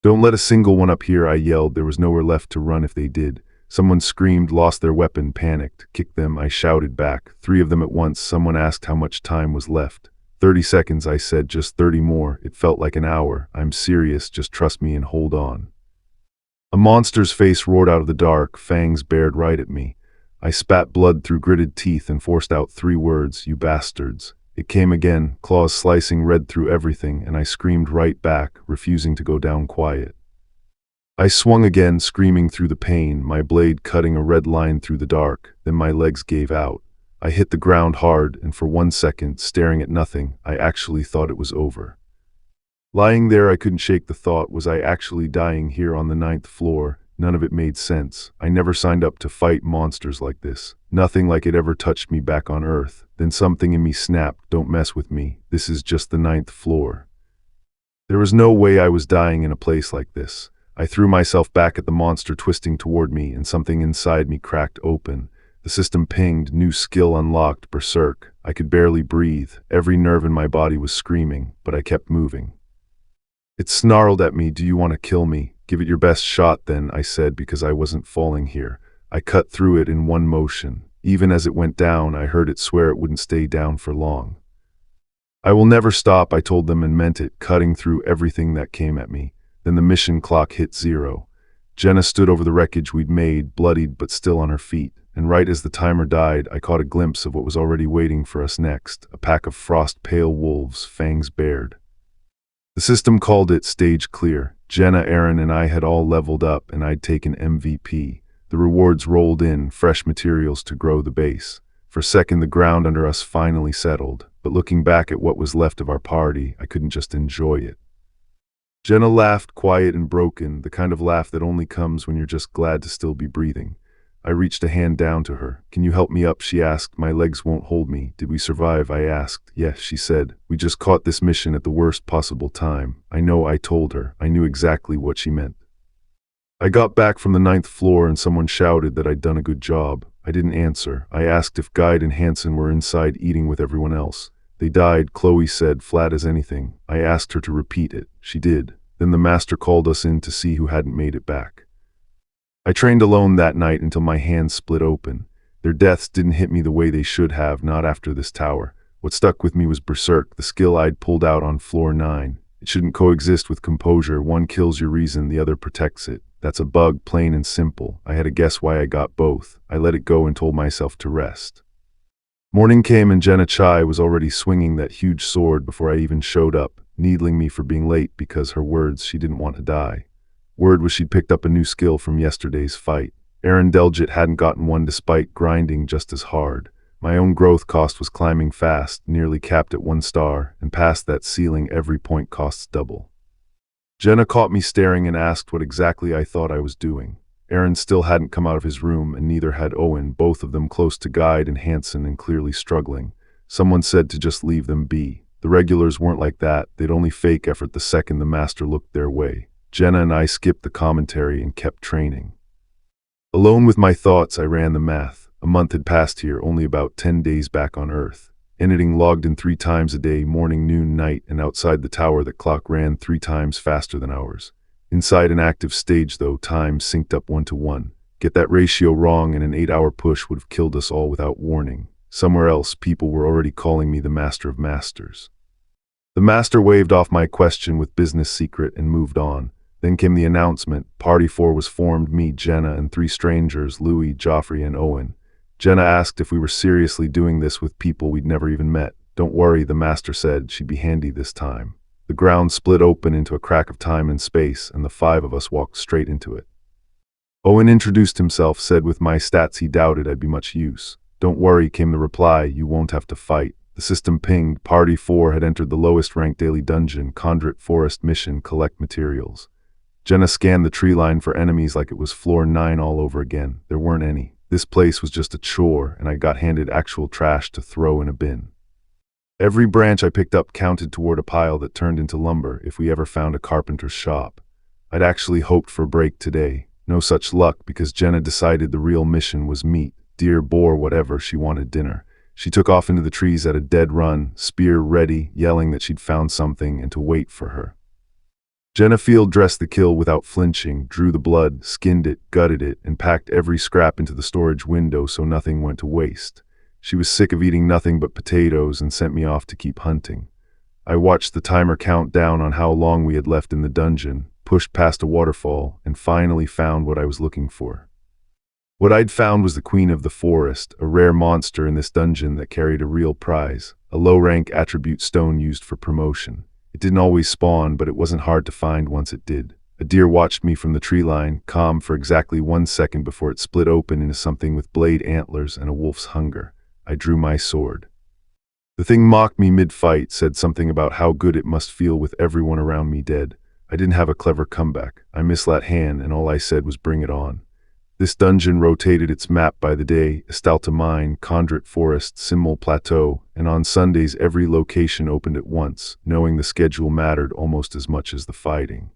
Don't let a single one up here, I yelled. There was nowhere left to run if they did. Someone screamed, lost their weapon, panicked. Kick them, I shouted back. 3 of them at once. Someone asked how much time was left. 30 seconds, I said, just 30 more. It felt like an hour. I'm serious, just trust me and hold on. A monster's face roared out of the dark, fangs bared right at me. I spat blood through gritted teeth and forced out 3 words, you bastards. It came again, claws slicing red through everything, and I screamed right back, refusing to go down quiet. I swung again, screaming through the pain, my blade cutting a red line through the dark. Then my legs gave out. I hit the ground hard, and for 1 second, staring at nothing, I actually thought it was over. Lying there, I couldn't shake the thought, was I actually dying here on the 9th floor? None of it made sense. I never signed up to fight monsters like this. Nothing like it ever touched me back on Earth. Then something in me snapped, don't mess with me. This is just the 9th floor. There was no way I was dying in a place like this. I threw myself back at the monster twisting toward me, and something inside me cracked open. The system pinged, new skill unlocked, berserk. I could barely breathe. Every nerve in my body was screaming, but I kept moving. It snarled at me, do you want to kill me? Give it your best shot then, I said, because I wasn't falling here. I cut through it in one motion. Even as it went down, I heard it swear it wouldn't stay down for long. I will never stop, I told them, and meant it, cutting through everything that came at me. Then the mission clock hit 0. Jenna stood over the wreckage we'd made, bloodied but still on her feet. And right as the timer died, I caught a glimpse of what was already waiting for us next, a pack of frost-pale wolves, fangs bared. The system called it stage clear. Jenna, Aaron, and I had all leveled up, and I'd taken MVP. The rewards rolled in, fresh materials to grow the base. For a second, the ground under us finally settled, but looking back at what was left of our party, I couldn't just enjoy it. Jenna laughed, quiet and broken, the kind of laugh that only comes when you're just glad to still be breathing. I reached a hand down to her. "Can you help me up?" she asked. "My legs won't hold me." "Did we survive?" I asked. "Yes," she said. "We just caught this mission at the worst possible time." I know, I told her. I knew exactly what she meant. I got back from the 9th floor and someone shouted that I'd done a good job. I didn't answer. I asked if Guide and Hansen were inside eating with everyone else. "They died," Chloe said, flat as anything. I asked her to repeat it. She did. Then the master called us in to see who hadn't made it back. I trained alone that night until my hands split open. Their deaths didn't hit me the way they should have, not after this tower. What stuck with me was Berserk, the skill I'd pulled out on floor 9. It shouldn't coexist with composure. One kills your reason, the other protects it. That's a bug, plain and simple. I had to guess why I got both. I let it go and told myself to rest. Morning came and Jenna Chai was already swinging that huge sword before I even showed up, needling me for being late because her words, she didn't want to die. Word was she'd picked up a new skill from yesterday's fight. Aaron Delgit hadn't gotten one despite grinding just as hard. My own growth cost was climbing fast, nearly capped at 1 star, and past that ceiling every point costs double. Jenna caught me staring and asked what exactly I thought I was doing. Aaron still hadn't come out of his room, and neither had Owen, both of them close to Guide and Hansen and clearly struggling. Someone said to just leave them be. The regulars weren't like that. They'd only fake effort the second the master looked their way. Jenna and I skipped the commentary and kept training. Alone with my thoughts, I ran the math. A month had passed here, only about 10 days back on Earth. Editing logged in 3 times a day, morning, noon, night, and outside the tower the clock ran 3 times faster than ours. Inside an active stage, though, time synced up 1 to 1. Get that ratio wrong and an 8-hour push would have killed us all without warning. Somewhere else, people were already calling me the Master of Masters. The master waved off my question with business secret and moved on. Then came the announcement. Party 4 was formed, me, Jenna, and 3 strangers, Louis, Joffrey, and Owen. Jenna asked if we were seriously doing this with people we'd never even met. "Don't worry," the master said. "She'd be handy this time." The ground split open into a crack of time and space, and the 5 of us walked straight into it. Owen introduced himself, said with my stats he doubted I'd be much use. "Don't worry," came the reply. "You won't have to fight." The system pinged. Party 4 had entered the lowest ranked daily dungeon, Condrit Forest mission, collect materials. Jenna scanned the tree line for enemies like it was floor 9 all over again. There weren't any. This place was just a chore, and I got handed actual trash to throw in a bin. Every branch I picked up counted toward a pile that turned into lumber if we ever found a carpenter's shop. I'd actually hoped for a break today. No such luck, because Jenna decided the real mission was meat, deer, boar, whatever. She wanted dinner. She took off into the trees at a dead run, spear ready, yelling that she'd found something and to wait for her. Jenna field dressed the kill without flinching, drew the blood, skinned it, gutted it, and packed every scrap into the storage window so nothing went to waste. She was sick of eating nothing but potatoes and sent me off to keep hunting. I watched the timer count down on how long we had left in the dungeon, pushed past a waterfall, and finally found what I was looking for. What I'd found was the Queen of the Forest, a rare monster in this dungeon that carried a real prize, a low-rank attribute stone used for promotion. It didn't always spawn, but it wasn't hard to find once it did. A deer watched me from the tree line, calm for exactly 1 second before it split open into something with blade antlers and a wolf's hunger. I drew my sword. The thing mocked me mid-fight, said something about how good it must feel with everyone around me dead. I didn't have a clever comeback. I mislet hand, and all I said was bring it on. This dungeon rotated its map by the day, Estalta Mine, Condrit Forest, Simmel Plateau, and on Sundays every location opened at once, knowing the schedule mattered almost as much as the fighting.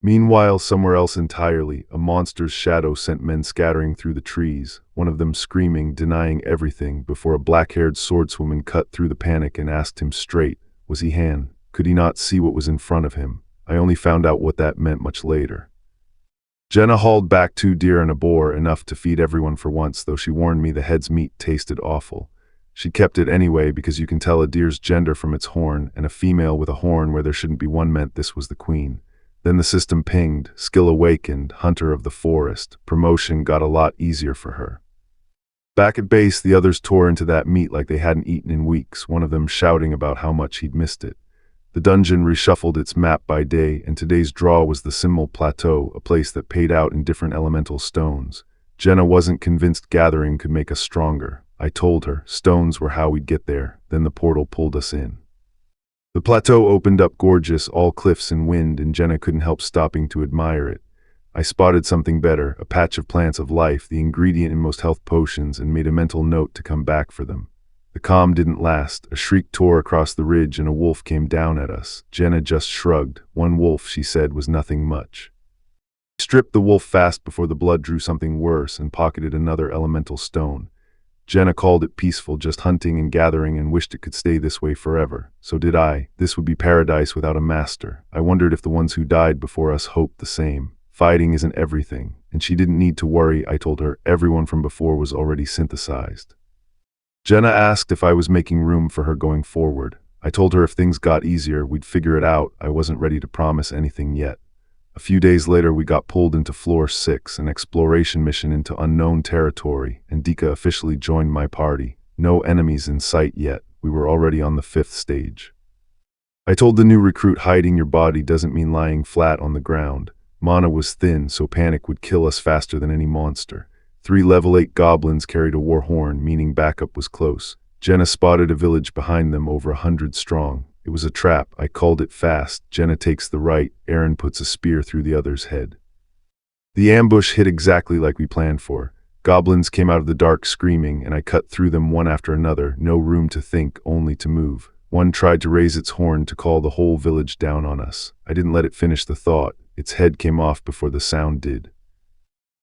Meanwhile, somewhere else entirely, a monster's shadow sent men scattering through the trees, one of them screaming, denying everything, before a black-haired swordswoman cut through the panic and asked him straight, was he Han? Could he not see what was in front of him? I only found out what that meant much later. Jenna hauled back 2 deer and a boar, enough to feed everyone for once, though she warned me the head's meat tasted awful. She kept it anyway because you can tell a deer's gender from its horn, and a female with a horn where there shouldn't be one meant this was the queen. Then the system pinged, skill awakened, hunter of the forest. Promotion got a lot easier for her. Back at base, the others tore into that meat like they hadn't eaten in weeks, one of them shouting about how much he'd missed it. The dungeon reshuffled its map by day, and today's draw was the Symbol Plateau, a place that paid out in different elemental stones. Jenna wasn't convinced gathering could make us stronger. I told her stones were how we'd get there, then the portal pulled us in. The plateau opened up gorgeous, all cliffs and wind, and Jenna couldn't help stopping to admire it. I spotted something better, a patch of plants of life, the ingredient in most health potions, and made a mental note to come back for them. The calm didn't last. A shriek tore across the ridge and a wolf came down at us. Jenna just shrugged. One wolf, she said, was nothing much. I stripped the wolf fast before the blood drew something worse and pocketed another elemental stone. Jenna called it peaceful, just hunting and gathering, and wished it could stay this way forever. So did I. This would be paradise without a master. I wondered if the ones who died before us hoped the same. Fighting isn't everything, and she didn't need to worry, I told her. Everyone from before was already synthesized. Jenna asked if I was making room for her going forward. I told her if things got easier, we'd figure it out. I wasn't ready to promise anything yet. A few days later, we got pulled into Floor 6, an exploration mission into unknown territory, and Dika officially joined my party. No enemies in sight yet. We were already on the 5th stage. I told the new recruit hiding your body doesn't mean lying flat on the ground. Mana was thin, so panic would kill us faster than any monster. 3 level 8 goblins carried a war horn, meaning backup was close. Jenna spotted a village behind them, over 100 strong. It was a trap. I called it fast. Jenna takes the right. Aaron puts a spear through the other's head. The ambush hit exactly like we planned for. Goblins came out of the dark screaming, and I cut through them one after another. No room to think, only to move. One tried to raise its horn to call the whole village down on us. I didn't let it finish the thought. Its head came off before the sound did.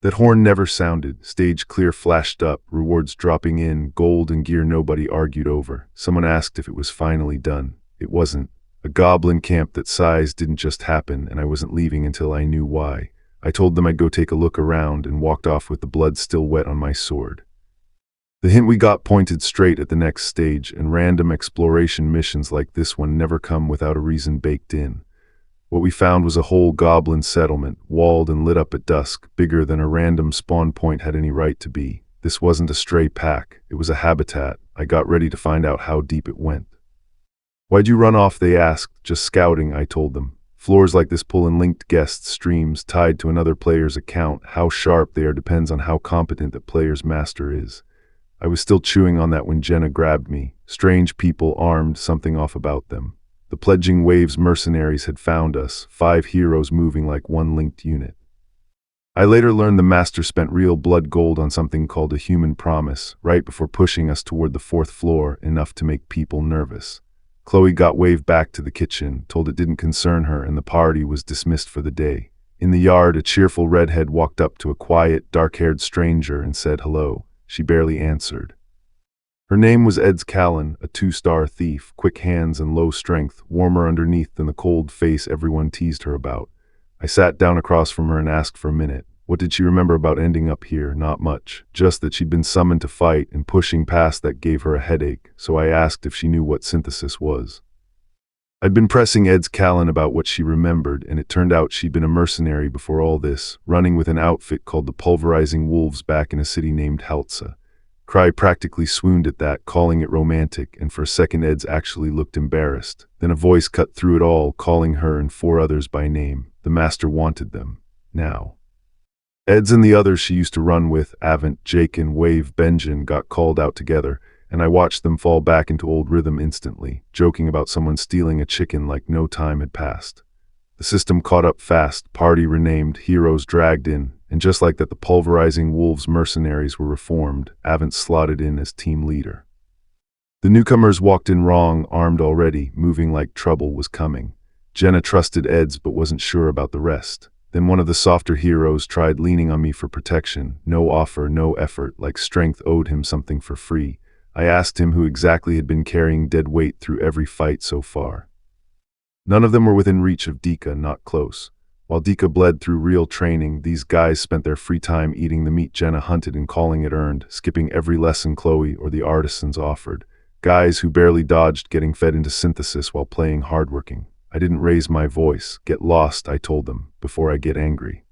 That horn never sounded. Stage clear flashed up, rewards dropping in, gold and gear nobody argued over. Someone asked if it was finally done. It wasn't. A goblin camp that size didn't just happen, and I wasn't leaving until I knew why. I told them I'd go take a look around and walked off with the blood still wet on my sword. The hint we got pointed straight at the next stage, and random exploration missions like this one never come without a reason baked in. What we found was a whole goblin settlement, walled and lit up at dusk, bigger than a random spawn point had any right to be. This wasn't a stray pack, it was a habitat. I got ready to find out how deep it went. Why'd you run off, they asked. Just scouting, I told them. Floors like this pull in linked guest streams tied to another player's account. How sharp they are depends on how competent the player's master is. I was still chewing on that when Jenna grabbed me. Strange people armed, something off about them. The pledging waves mercenaries had found us, 5 heroes moving like one linked unit. I later learned the master spent real blood gold on something called a human promise, right before pushing us toward the 4th floor, enough to make people nervous. Chloe got waved back to the kitchen, told it didn't concern her, and the party was dismissed for the day. In the yard, a cheerful redhead walked up to a quiet, dark-haired stranger and said hello. She barely answered. Her name was Eds Callan, a 2-star thief, quick hands and low strength, warmer underneath than the cold face everyone teased her about. I sat down across from her and asked for a minute. What did she remember about ending up here? Not much. Just that she'd been summoned to fight, and pushing past that gave her a headache, so I asked if she knew what synthesis was. I'd been pressing Eds Callan about what she remembered, and it turned out she'd been a mercenary before all this, running with an outfit called the Pulverizing Wolves back in a city named Haltza. Cry practically swooned at that, calling it romantic, and for a second Eds actually looked embarrassed. Then a voice cut through it all, calling her and 4 others by name. The master wanted them. Now. Eds and the others she used to run with, Avent, Jake, and Wave Benjin, got called out together, and I watched them fall back into old rhythm instantly, joking about someone stealing a chicken like no time had passed. The system caught up fast, party renamed, heroes dragged in, and just like that the Pulverizing Wolves mercenaries were reformed, Avent slotted in as team leader. The newcomers walked in wrong, armed already, moving like trouble was coming. Jenna trusted Eds but wasn't sure about the rest. Then one of the softer heroes tried leaning on me for protection. No offer, no effort, like strength owed him something for free. I asked him who exactly had been carrying dead weight through every fight so far. None of them were within reach of Dika, not close. While Dika bled through real training, these guys spent their free time eating the meat Jenna hunted and calling it earned, skipping every lesson Chloe or the artisans offered. Guys who barely dodged getting fed into synthesis while playing hardworking. I didn't raise my voice. Get lost, I told them, before I get angry.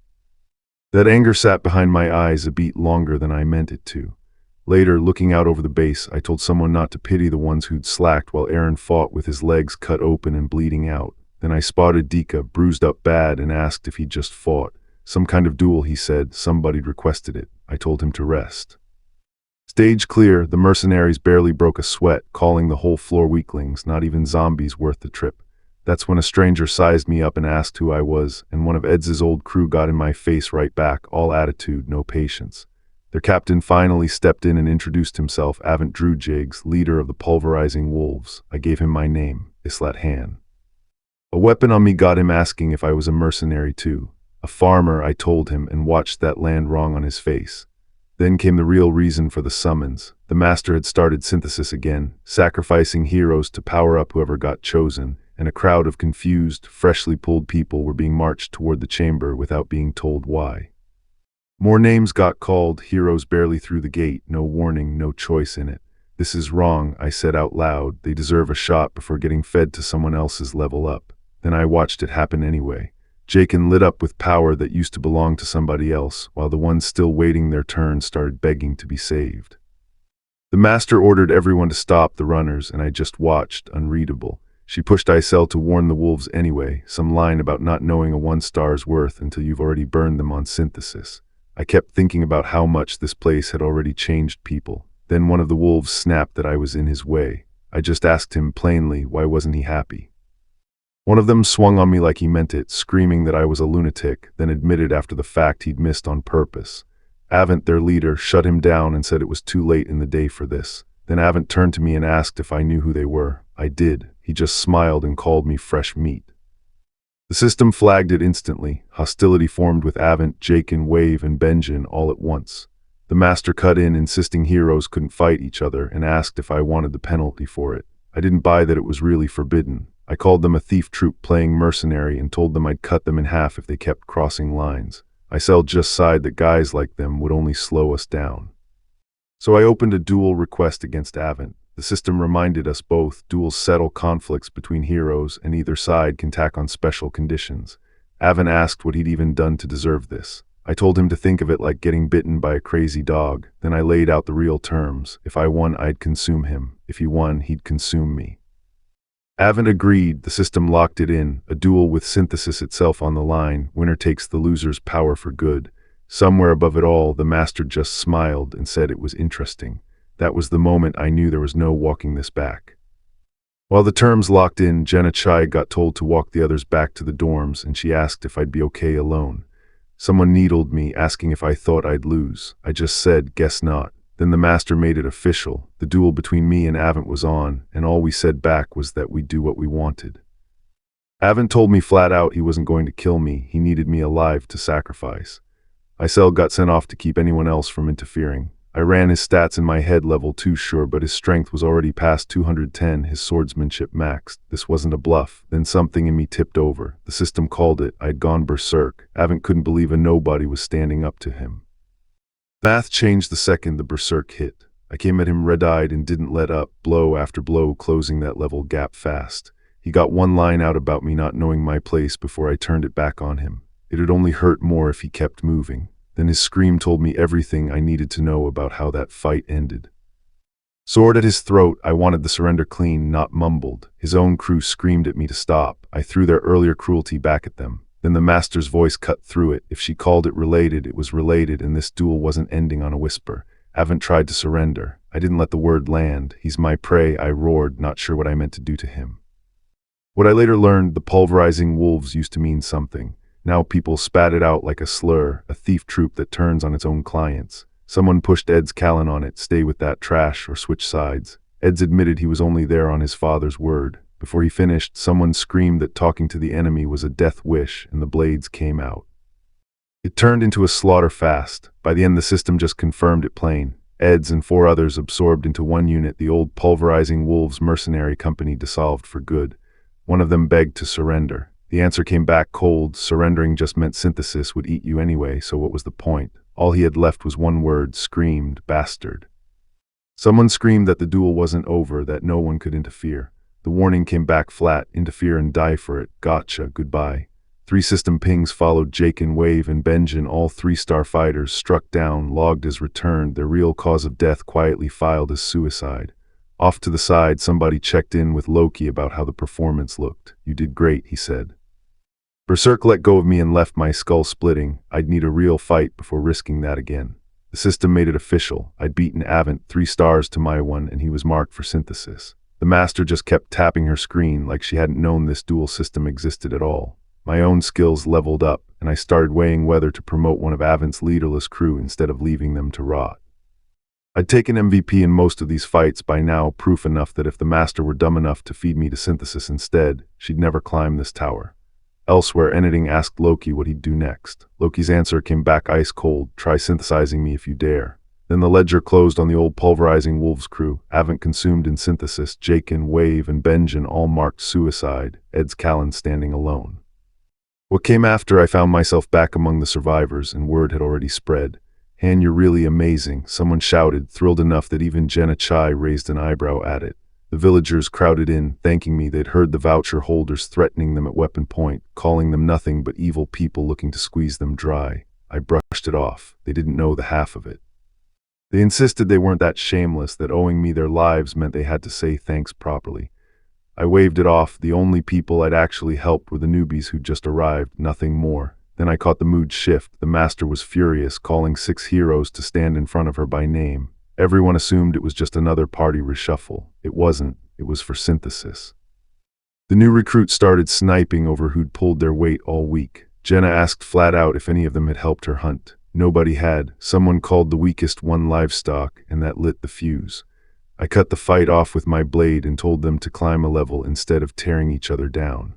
That anger sat behind my eyes a beat longer than I meant it to. Later, looking out over the base, I told someone not to pity the ones who'd slacked while Aaron fought with his legs cut open and bleeding out. Then I spotted Dika, bruised up bad, and asked if he'd just fought. Some kind of duel, he said. Somebody'd requested it. I told him to rest. Stage clear, the mercenaries barely broke a sweat, calling the whole floor weaklings, not even zombies worth the trip. That's when a stranger sized me up and asked who I was, and one of Ed's old crew got in my face right back, all attitude, no patience. Their captain finally stepped in and introduced himself, Avent Drewjigs, leader of the pulverizing wolves. I gave him my name, Islat Han. A weapon on me got him asking if I was a mercenary too. A farmer, I told him, and watched that land wrong on his face. Then came the real reason for the summons. The master had started synthesis again, sacrificing heroes to power up whoever got chosen, and a crowd of confused, freshly pulled people were being marched toward the chamber without being told why. More names got called, heroes barely through the gate, no warning, no choice in it. This is wrong, I said out loud. They deserve a shot before getting fed to someone else's level up. Then I watched it happen anyway. Jakin lit up with power that used to belong to somebody else, while the ones still waiting their turn started begging to be saved. The master ordered everyone to stop the runners, and I just watched, unreadable. She pushed Isel to warn the wolves anyway, some line about not knowing a 1-star's worth until you've already burned them on synthesis. I kept thinking about how much this place had already changed people. Then one of the wolves snapped that I was in his way. I just asked him plainly, why wasn't he happy? One of them swung on me like he meant it, screaming that I was a lunatic, then admitted after the fact he'd missed on purpose. Avent, their leader, shut him down and said it was too late in the day for this. Then Avent turned to me and asked if I knew who they were. I did. He just smiled and called me fresh meat. The system flagged it instantly. Hostility formed with Avent, Jakin, Wave, and Benjin all at once. The master cut in, insisting heroes couldn't fight each other, and asked if I wanted the penalty for it. I didn't buy that it was really forbidden. I called them a thief troop playing mercenary and told them I'd cut them in half if they kept crossing lines. Isel just sighed that guys like them would only slow us down. So I opened a duel request against Avent. The system reminded us both, duels settle conflicts between heroes and either side can tack on special conditions. Avent asked what he'd even done to deserve this. I told him to think of it like getting bitten by a crazy dog. Then I laid out the real terms. If I won, I'd consume him. If he won, he'd consume me. Avent agreed. The system locked it in, a duel with synthesis itself on the line. Winner takes the loser's power for good. Somewhere above it all, the master just smiled and said it was interesting. That was the moment I knew there was no walking this back. While the terms locked in, Jenna Chai got told to walk the others back to the dorms, and she asked if I'd be okay alone. Someone needled me, asking if I thought I'd lose. I just said, guess not. Then the master made it official. The duel between me and Avent was on, and all we said back was that we'd do what we wanted. Avent told me flat out he wasn't going to kill me. He needed me alive to sacrifice. Isel got sent off to keep anyone else from interfering. I ran his stats in my head, level 2 sure, but his strength was already past 210, his swordsmanship maxed. This wasn't a bluff. Then something in me tipped over. The system called it. I'd gone berserk. Avent couldn't believe a nobody was standing up to him. Math changed the second the berserk hit. I came at him red-eyed and didn't let up, blow after blow, closing that level gap fast. He got one line out about me not knowing my place before I turned it back on him. It'd only hurt more if he kept moving. Then his scream told me everything I needed to know about how that fight ended. Sword at his throat, I wanted the surrender clean, not mumbled. His own crew screamed at me to stop. I threw their earlier cruelty back at them. Then the master's voice cut through it. If she called it related, it was related, and this duel wasn't ending on a whisper. Avent tried to surrender. I didn't let the word land. He's my prey, I roared, not sure what I meant to do to him. What I later learned, the pulverizing wolves used to mean something. Now people spat it out like a slur, a thief troop that turns on its own clients. Someone pushed Ed's Callan on it, stay with that trash or switch sides. Ed's admitted he was only there on his father's word. Before he finished, someone screamed that talking to the enemy was a death wish, and the blades came out. It turned into a slaughter fast. By the end, the system just confirmed it plain. Ed's and 4 others absorbed into one unit. The old pulverizing wolves mercenary company dissolved for good. One of them begged to surrender. The answer came back cold. Surrendering just meant synthesis would eat you anyway, so what was the point? All he had left was one word, screamed, bastard. Someone screamed that the duel wasn't over, that no one could interfere. The warning came back flat, interfere and die for it, gotcha, goodbye. 3 system pings followed Jaken, Wave, and Benjin. All 3-star fighters struck down, logged as returned, their real cause of death quietly filed as suicide. Off to the side, somebody checked in with Loki about how the performance looked. You did great, he said. Berserk let go of me and left my skull splitting. I'd need a real fight before risking that again. The system made it official. I'd beaten Avent 3 stars to my 1, and he was marked for synthesis. The master just kept tapping her screen like she hadn't known this dual system existed at all. My own skills leveled up, and I started weighing whether to promote one of Avent's leaderless crew instead of leaving them to rot. I'd taken MVP in most of these fights by now, proof enough that if the master were dumb enough to feed me to synthesis instead, she'd never climb this tower. Elsewhere, Eniding asked Loki what he'd do next. Loki's answer came back ice cold, try synthesizing me if you dare. Then the ledger closed on the old pulverizing wolves crew. Avent consumed in synthesis, Jaken, Wave, and Benjin all marked suicide, Ed's Callan standing alone. What came after, I found myself back among the survivors, and word had already spread. Han, you're really amazing, someone shouted, thrilled enough that even Jenna Chai raised an eyebrow at it. The villagers crowded in, thanking me. They'd heard the voucher holders threatening them at weapon point, calling them nothing but evil people looking to squeeze them dry. I brushed it off. They didn't know the half of it. They insisted they weren't that shameless, that owing me their lives meant they had to say thanks properly. I waved it off. The only people I'd actually helped were the newbies who'd just arrived, nothing more. Then I caught the mood shift. The master was furious, calling 6 heroes to stand in front of her by name. Everyone assumed it was just another party reshuffle. It wasn't. It was for synthesis. The new recruits started sniping over who'd pulled their weight all week. Jenna asked flat out if any of them had helped her hunt. Nobody had. Someone called the weakest one livestock, and that lit the fuse. I cut the fight off with my blade and told them to climb a level instead of tearing each other down.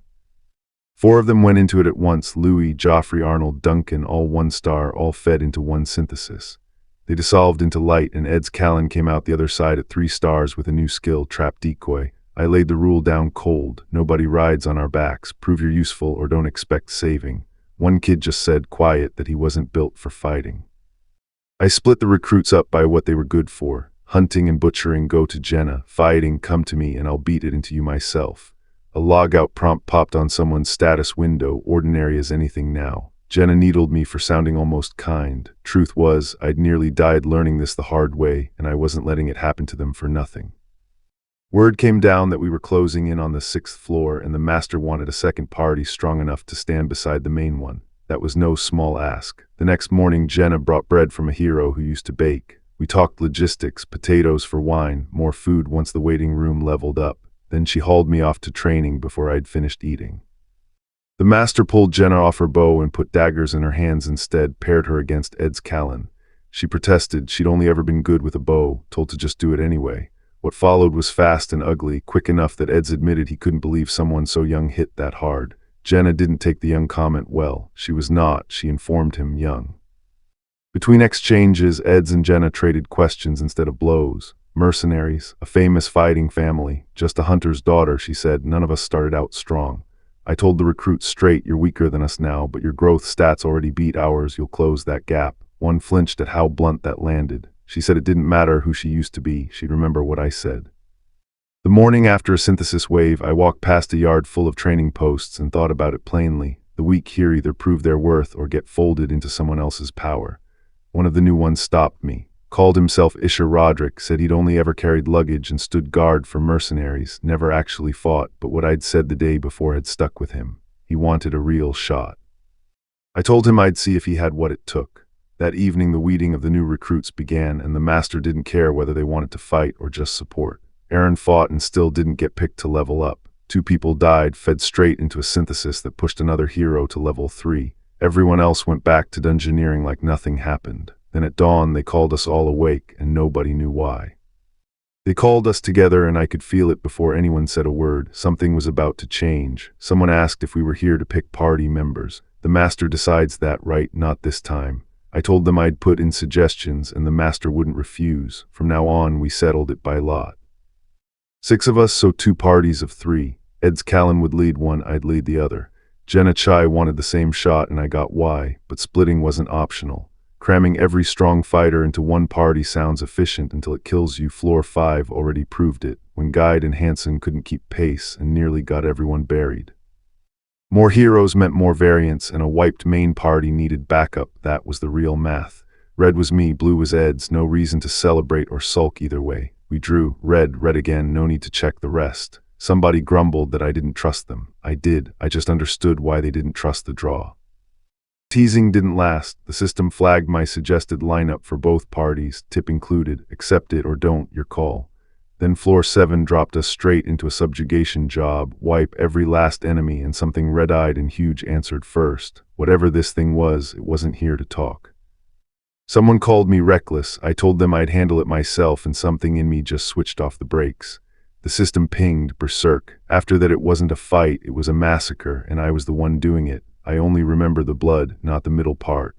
4 of them went into it at once, Louis, Joffrey, Arnold, Duncan, all 1 star, all fed into one synthesis. They dissolved into light, and Ed's Callan came out the other side at 3 stars with a new skill, Trap Decoy. I laid the rule down cold. Nobody rides on our backs. Prove you're useful or don't expect saving. One kid just said, quiet, that he wasn't built for fighting. I split the recruits up by what they were good for. Hunting and butchering, go to Jenna. Fighting, come to me and I'll beat it into you myself. A logout prompt popped on someone's status window, ordinary as anything now. Jenna needled me for sounding almost kind. Truth was, I'd nearly died learning this the hard way, and I wasn't letting it happen to them for nothing. Word came down that we were closing in on the 6th floor, and the master wanted a second party strong enough to stand beside the main one. That was no small ask. The next morning, Jenna brought bread from a hero who used to bake. We talked logistics, potatoes for wine, more food once the waiting room leveled up. Then she hauled me off to training before I'd finished eating. The master pulled Jenna off her bow and put daggers in her hands instead, paired her against Ed's Callan. She protested. She'd only ever been good with a bow, told to just do it anyway. What followed was fast and ugly, quick enough that Ed's admitted he couldn't believe someone so young hit that hard. Jenna didn't take the young comment well. She was not, she informed him, young. Between exchanges, Ed's and Jenna traded questions instead of blows. Mercenaries, a famous fighting family, just a hunter's daughter, she said. None of us started out strong. I told the recruits straight, you're weaker than us now, but your growth stats already beat ours, you'll close that gap. One flinched at how blunt that landed. She said it didn't matter who she used to be, she'd remember what I said. The morning after a synthesis wave, I walked past a yard full of training posts and thought about it plainly. The weak here either prove their worth or get folded into someone else's power. One of the new ones stopped me. Called himself Isher Roderick, said he'd only ever carried luggage and stood guard for mercenaries, never actually fought, but what I'd said the day before had stuck with him. He wanted a real shot. I told him I'd see if he had what it took. That evening the weeding of the new recruits began, and the master didn't care whether they wanted to fight or just support. Aaron fought and still didn't get picked to level up. 2 people died, fed straight into a synthesis that pushed another hero to level 3. Everyone else went back to dungeoneering like nothing happened. Then at dawn they called us all awake, and nobody knew why. They called us together, and I could feel it before anyone said a word. Something was about to change. Someone asked if we were here to pick party members. The master decides that, right? Not this time. I told them I'd put in suggestions, and the master wouldn't refuse. From now on, we settled it by lot. 6 of us, so 2 parties of 3. Ed's Callan would lead one, I'd lead the other. Jenna Chai wanted the same shot and I got why, but splitting wasn't optional. Cramming every strong fighter into one party sounds efficient until it kills you. Floor 5 already proved it, when Guide and Hansen couldn't keep pace and nearly got everyone buried. More heroes meant more variants, and a wiped main party needed backup. That was the real math. Red was me, blue was Ed's, no reason to celebrate or sulk either way. We drew, red again, no need to check the rest. Somebody grumbled that I didn't trust them. I did, I just understood why they didn't trust the draw. Teasing didn't last. The system flagged my suggested lineup for both parties, tip included, accept it or don't, your call. Then floor 7 dropped us straight into a subjugation job, wipe every last enemy, and something red-eyed and huge answered first. Whatever this thing was, it wasn't here to talk. Someone called me reckless. I told them I'd handle it myself, and something in me just switched off the brakes. The system pinged, berserk. After that, it wasn't a fight, it was a massacre, and I was the one doing it. I only remember the blood, not the middle part.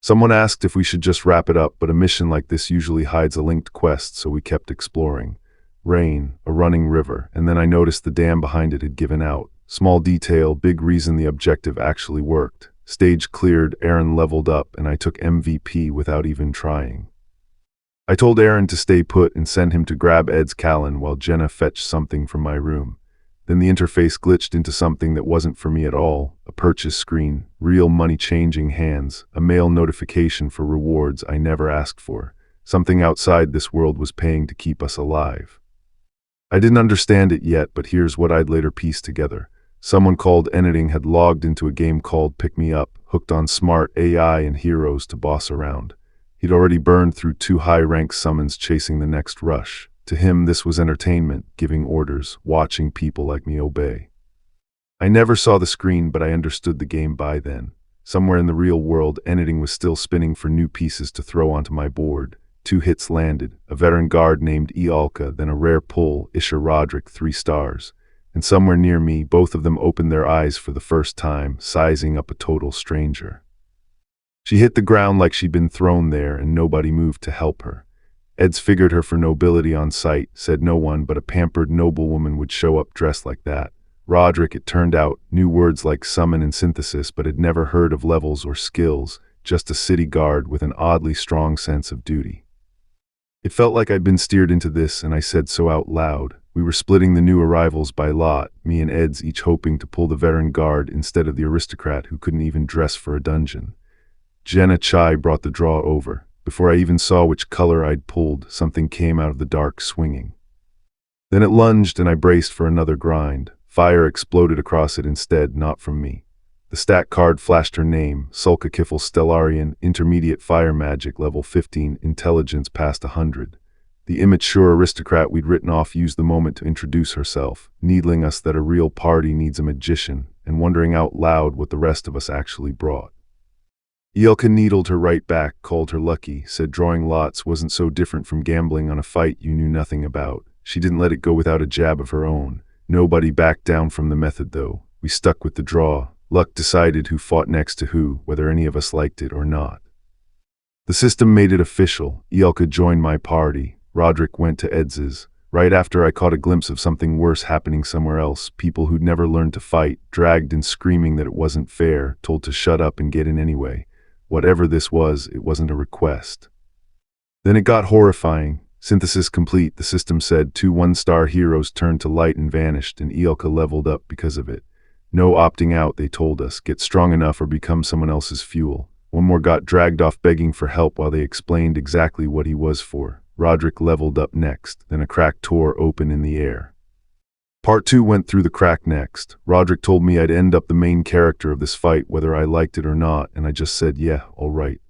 Someone asked if we should just wrap it up, but a mission like this usually hides a linked quest, so we kept exploring. Rain, a running river, and then I noticed the dam behind it had given out. Small detail, big reason the objective actually worked. Stage cleared, Aaron leveled up, and I took MVP without even trying. I told Aaron to stay put and send him to grab Ed's Callan while Jenna fetched something from my room. Then the interface glitched into something that wasn't for me at all, a purchase screen, real money changing hands, a mail notification for rewards I never asked for. Something outside this world was paying to keep us alive. I didn't understand it yet, but here's what I'd later piece together. Someone called Editing had logged into a game called Pick Me Up, hooked on smart AI and heroes to boss around. He'd already burned through 2 high-rank summons chasing the next rush. To him, this was entertainment, giving orders, watching people like me obey. I never saw the screen, but I understood the game by then. Somewhere in the real world, Editing was still spinning for new pieces to throw onto my board. 2 hits landed, a veteran guard named Ialka, then a rare pull, Isha Roderick, 3 stars. And somewhere near me, both of them opened their eyes for the first time, sizing up a total stranger. She hit the ground like she'd been thrown there, and nobody moved to help her. Ed's figured her for nobility on sight, said no one but a pampered noblewoman would show up dressed like that. Roderick, it turned out, knew words like summon and synthesis, but had never heard of levels or skills, just a city guard with an oddly strong sense of duty. It felt like I'd been steered into this, and I said so out loud. We were splitting the new arrivals by lot, me and Ed's each hoping to pull the veteran guard instead of the aristocrat who couldn't even dress for a dungeon. Jenna Chai brought the draw over. Before I even saw which color I'd pulled, something came out of the dark swinging. Then it lunged and I braced for another grind. Fire exploded across it instead, not from me. The stat card flashed her name, Sulka Kiffle Stellarian, intermediate fire magic, level 15, intelligence past 100. The immature aristocrat we'd written off used the moment to introduce herself, needling us that a real party needs a magician, and wondering out loud what the rest of us actually brought. Ielka needled her right back, called her lucky, said drawing lots wasn't so different from gambling on a fight you knew nothing about. She didn't let it go without a jab of her own. Nobody backed down from the method, though. We stuck with the draw. Luck decided who fought next to who, whether any of us liked it or not. The system made it official. Ielka joined my party. Roderick went to Eds's. Right after I caught a glimpse of something worse happening somewhere else, people who'd never learned to fight, dragged and screaming that it wasn't fair, told to shut up and get in anyway. Whatever this was, it wasn't a request. Then it got horrifying. Synthesis complete, the system said. 2 one-star heroes turned to light and vanished, and Ielka leveled up because of it. No opting out, they told us. Get strong enough or become someone else's fuel. One more got dragged off begging for help while they explained exactly what he was for. Roderick leveled up next, then a crack tore open in the air. Part 2 went through the crack next. Roderick told me I'd end up the main character of this fight whether I liked it or not, and I just said, yeah, all right.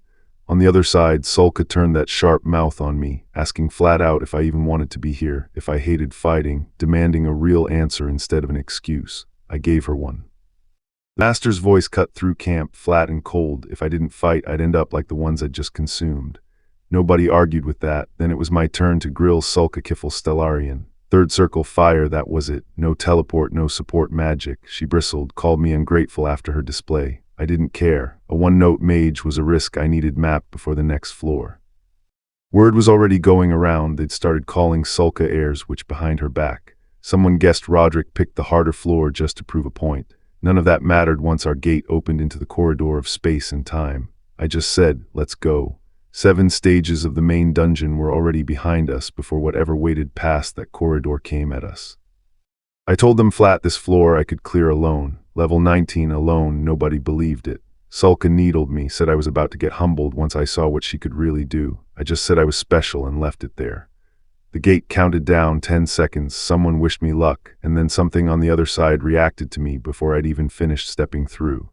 On the other side, Sulka turned that sharp mouth on me, asking flat out if I even wanted to be here, if I hated fighting, demanding a real answer instead of an excuse. I gave her one. The master's voice cut through camp, flat and cold. If I didn't fight, I'd end up like the ones I'd just consumed. Nobody argued with that. Then it was my turn to grill Sulka Kiffle Stellarian. 3rd circle fire, that was it. No teleport, no support magic. She bristled, called me ungrateful after her display. I didn't care. A 1-note mage was a risk I needed mapped before the next floor. Word was already going around. They'd started calling Sulka heirs, which behind her back. Someone guessed Roderick picked the harder floor just to prove a point. None of that mattered once our gate opened into the corridor of space and time. I just said, let's go. 7 stages of the main dungeon were already behind us before whatever waited past that corridor came at us. I told them flat this floor I could clear alone. Level 19 alone, nobody believed it. Sulka needled me, said I was about to get humbled once I saw what she could really do. I just said I was special and left it there. The gate counted down 10 seconds, someone wished me luck, and then something on the other side reacted to me before I'd even finished stepping through.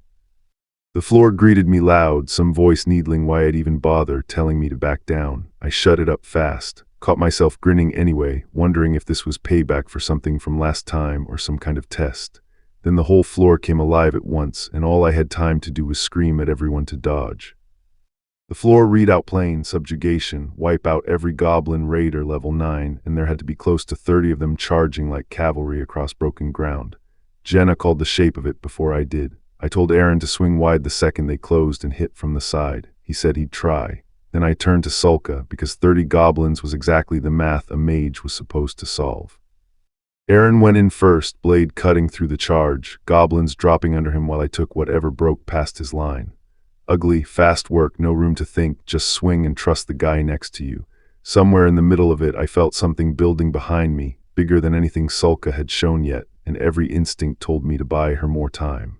The floor greeted me loud, some voice needling why I'd even bother, telling me to back down. I shut it up fast, caught myself grinning anyway, wondering if this was payback for something from last time or some kind of test. Then the whole floor came alive at once, and all I had time to do was scream at everyone to dodge. The floor read out plain subjugation, wipe out every goblin raider level 9, and there had to be close to 30 of them charging like cavalry across broken ground. Jenna called the shape of it before I did. I told Aaron to swing wide the second they closed and hit from the side. He said he'd try. Then I turned to Sulka, because 30 goblins was exactly the math a mage was supposed to solve. Aaron went in first, blade cutting through the charge, goblins dropping under him while I took whatever broke past his line. Ugly, fast work, no room to think, just swing and trust the guy next to you. Somewhere in the middle of it, I felt something building behind me, bigger than anything Sulka had shown yet, and every instinct told me to buy her more time.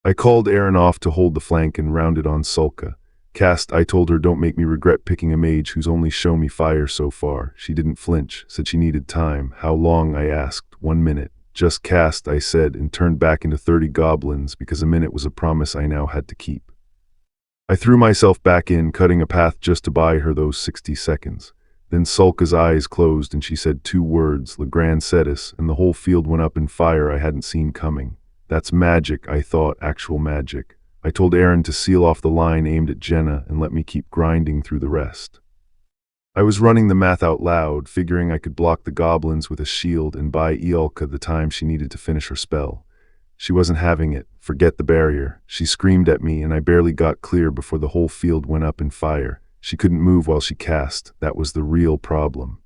I called Aaron off to hold the flank and rounded on Sulka. Cast, I told her don't make me regret picking a mage who's only shown me fire so far. She didn't flinch, said she needed time. How long, I asked. 1 minute. Just cast, I said, and turned back into 30 goblins because a minute was a promise I now had to keep. I threw myself back in, cutting a path just to buy her those 60 seconds. Then Sulka's eyes closed and she said 2 words, Legrand Cetus, and the whole field went up in fire I hadn't seen coming. That's magic, I thought, actual magic. I told Aaron to seal off the line aimed at Jenna and let me keep grinding through the rest. I was running the math out loud, figuring I could block the goblins with a shield and buy Iolka the time she needed to finish her spell. She wasn't having it. Forget the barrier. She screamed at me and I barely got clear before the whole field went up in fire. She couldn't move while she cast. That was the real problem.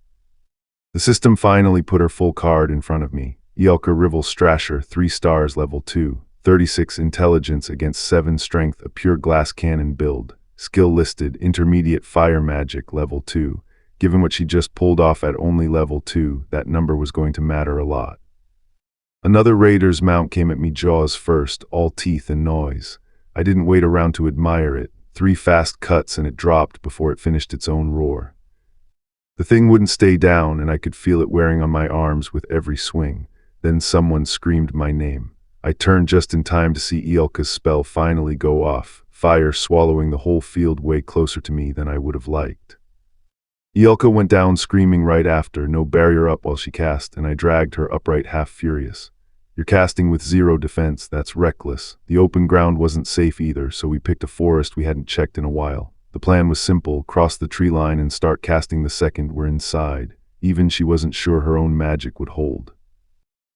The system finally put her full card in front of me. Iolka Rivel Strasher, 3 stars level 2. 36 intelligence against 7 strength, a pure glass cannon build. Skill listed, intermediate fire magic, level 2. Given what she just pulled off at only level 2, that number was going to matter a lot. Another raider's mount came at me jaws first, all teeth and noise. I didn't wait around to admire it. 3 fast cuts and it dropped before it finished its own roar. The thing wouldn't stay down and I could feel it wearing on my arms with every swing. Then someone screamed my name. I turned just in time to see Iolka's spell finally go off, fire swallowing the whole field way closer to me than I would have liked. Iolka went down screaming right after, no barrier up while she cast, and I dragged her upright half furious. You're casting with 0 defense, that's reckless. The open ground wasn't safe either, so we picked a forest we hadn't checked in a while. The plan was simple, cross the tree line and start casting the second we're inside. Even she wasn't sure her own magic would hold.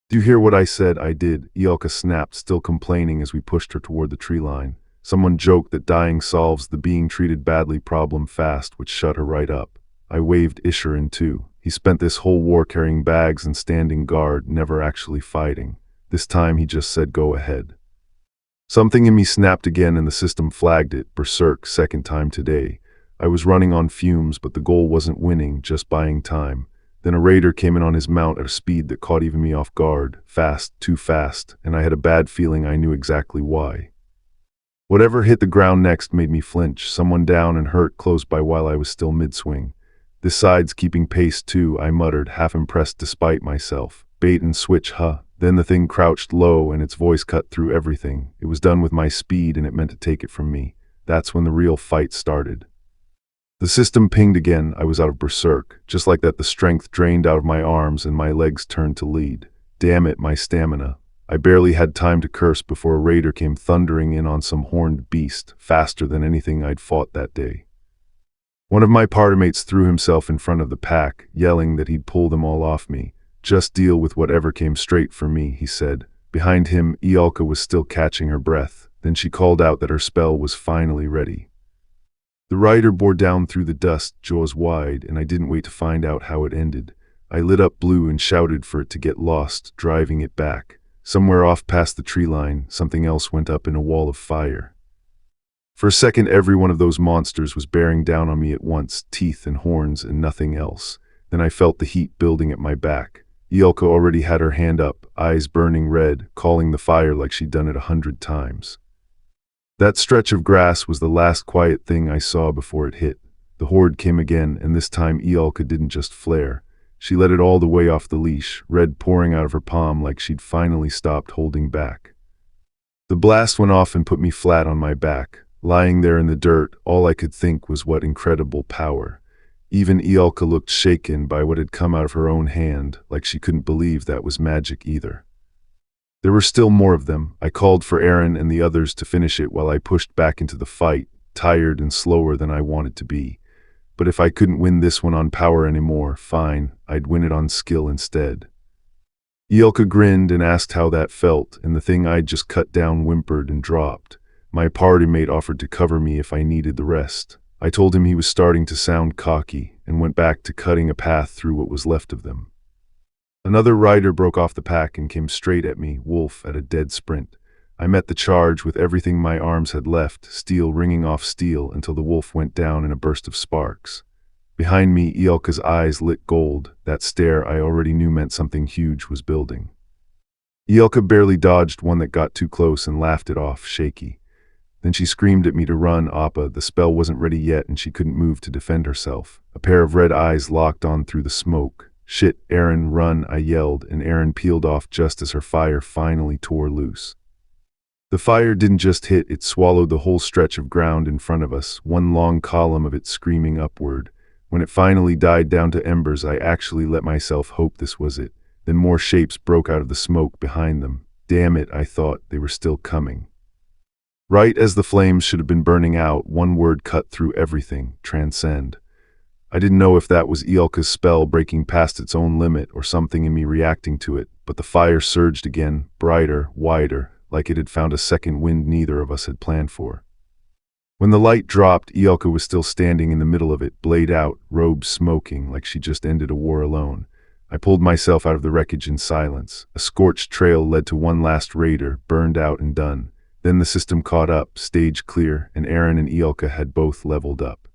Do you hear what I said? I did. Iolka snapped, still complaining as we pushed her toward the tree line. Someone joked that dying solves the being treated badly problem fast, which shut her right up. I waved Isher in too. He spent this whole war carrying bags and standing guard, never actually fighting. This time he just said go ahead. Something in me snapped again and the system flagged it, berserk, second time today. I was running on fumes, but the goal wasn't winning, just buying time. Then a raider came in on his mount at a speed that caught even me off guard, fast, too fast, and I had a bad feeling I knew exactly why. Whatever hit the ground next made me flinch, someone down and hurt close by while I was still mid-swing. This side's keeping pace too, I muttered, half impressed despite myself. Bait and switch, huh? Then the thing crouched low and its voice cut through everything. It was done with my speed and it meant to take it from me. That's when the real fight started. The system pinged again. I was out of berserk. Just like that, the strength drained out of my arms and my legs turned to lead. Damn it, my stamina. I barely had time to curse before a raider came thundering in on some horned beast, faster than anything I'd fought that day. One of my partymates threw himself in front of the pack, yelling that he'd pull them all off me. Just deal with whatever came straight for me, he said. Behind him, Iolka was still catching her breath. Then she called out that her spell was finally ready. The rider bore down through the dust, jaws wide, and I didn't wait to find out how it ended. I lit up blue and shouted for it to get lost, driving it back. Somewhere off past the tree line, something else went up in a wall of fire. For a second, every one of those monsters was bearing down on me at once, teeth and horns and nothing else. Then I felt the heat building at my back. Iolka already had her hand up, eyes burning red, calling the fire like she'd done it 100 times. That stretch of grass was the last quiet thing I saw before it hit. The horde came again, and this time Iolka didn't just flare. She let it all the way off the leash, red pouring out of her palm like she'd finally stopped holding back. The blast went off and put me flat on my back. Lying there in the dirt, all I could think was what incredible power. Even Iolka looked shaken by what had come out of her own hand, like she couldn't believe that was magic either. There were still more of them. I called for Aaron and the others to finish it while I pushed back into the fight, tired and slower than I wanted to be. But if I couldn't win this one on power anymore, fine, I'd win it on skill instead. Iolka grinned and asked how that felt, and the thing I'd just cut down whimpered and dropped. My party mate offered to cover me if I needed the rest. I told him he was starting to sound cocky, and went back to cutting a path through what was left of them. Another rider broke off the pack and came straight at me, wolf at a dead sprint. I met the charge with everything my arms had left, steel ringing off steel until the wolf went down in a burst of sparks. Behind me, Iolka's eyes lit gold. That stare I already knew meant something huge was building. Iolka barely dodged one that got too close and laughed it off, shaky. Then she screamed at me to run, Appa. The spell wasn't ready yet and she couldn't move to defend herself. A pair of red eyes locked on through the smoke. Shit, Aaron, run, I yelled, and Aaron peeled off just as her fire finally tore loose. The fire didn't just hit, it swallowed the whole stretch of ground in front of us, one long column of it screaming upward. When it finally died down to embers, I actually let myself hope this was it. Then more shapes broke out of the smoke behind them. Damn it, I thought, they were still coming. Right as the flames should have been burning out, one word cut through everything: transcend. I didn't know if that was Iolka's spell breaking past its own limit or something in me reacting to it, but the fire surged again, brighter, wider, like it had found a second wind neither of us had planned for. When the light dropped, Iolka was still standing in the middle of it, blade out, robe smoking, like she just ended a war alone. I pulled myself out of the wreckage in silence. A scorched trail led to one last raider, burned out and done. Then the system caught up, stage clear, and Aaron and Iolka had both leveled up.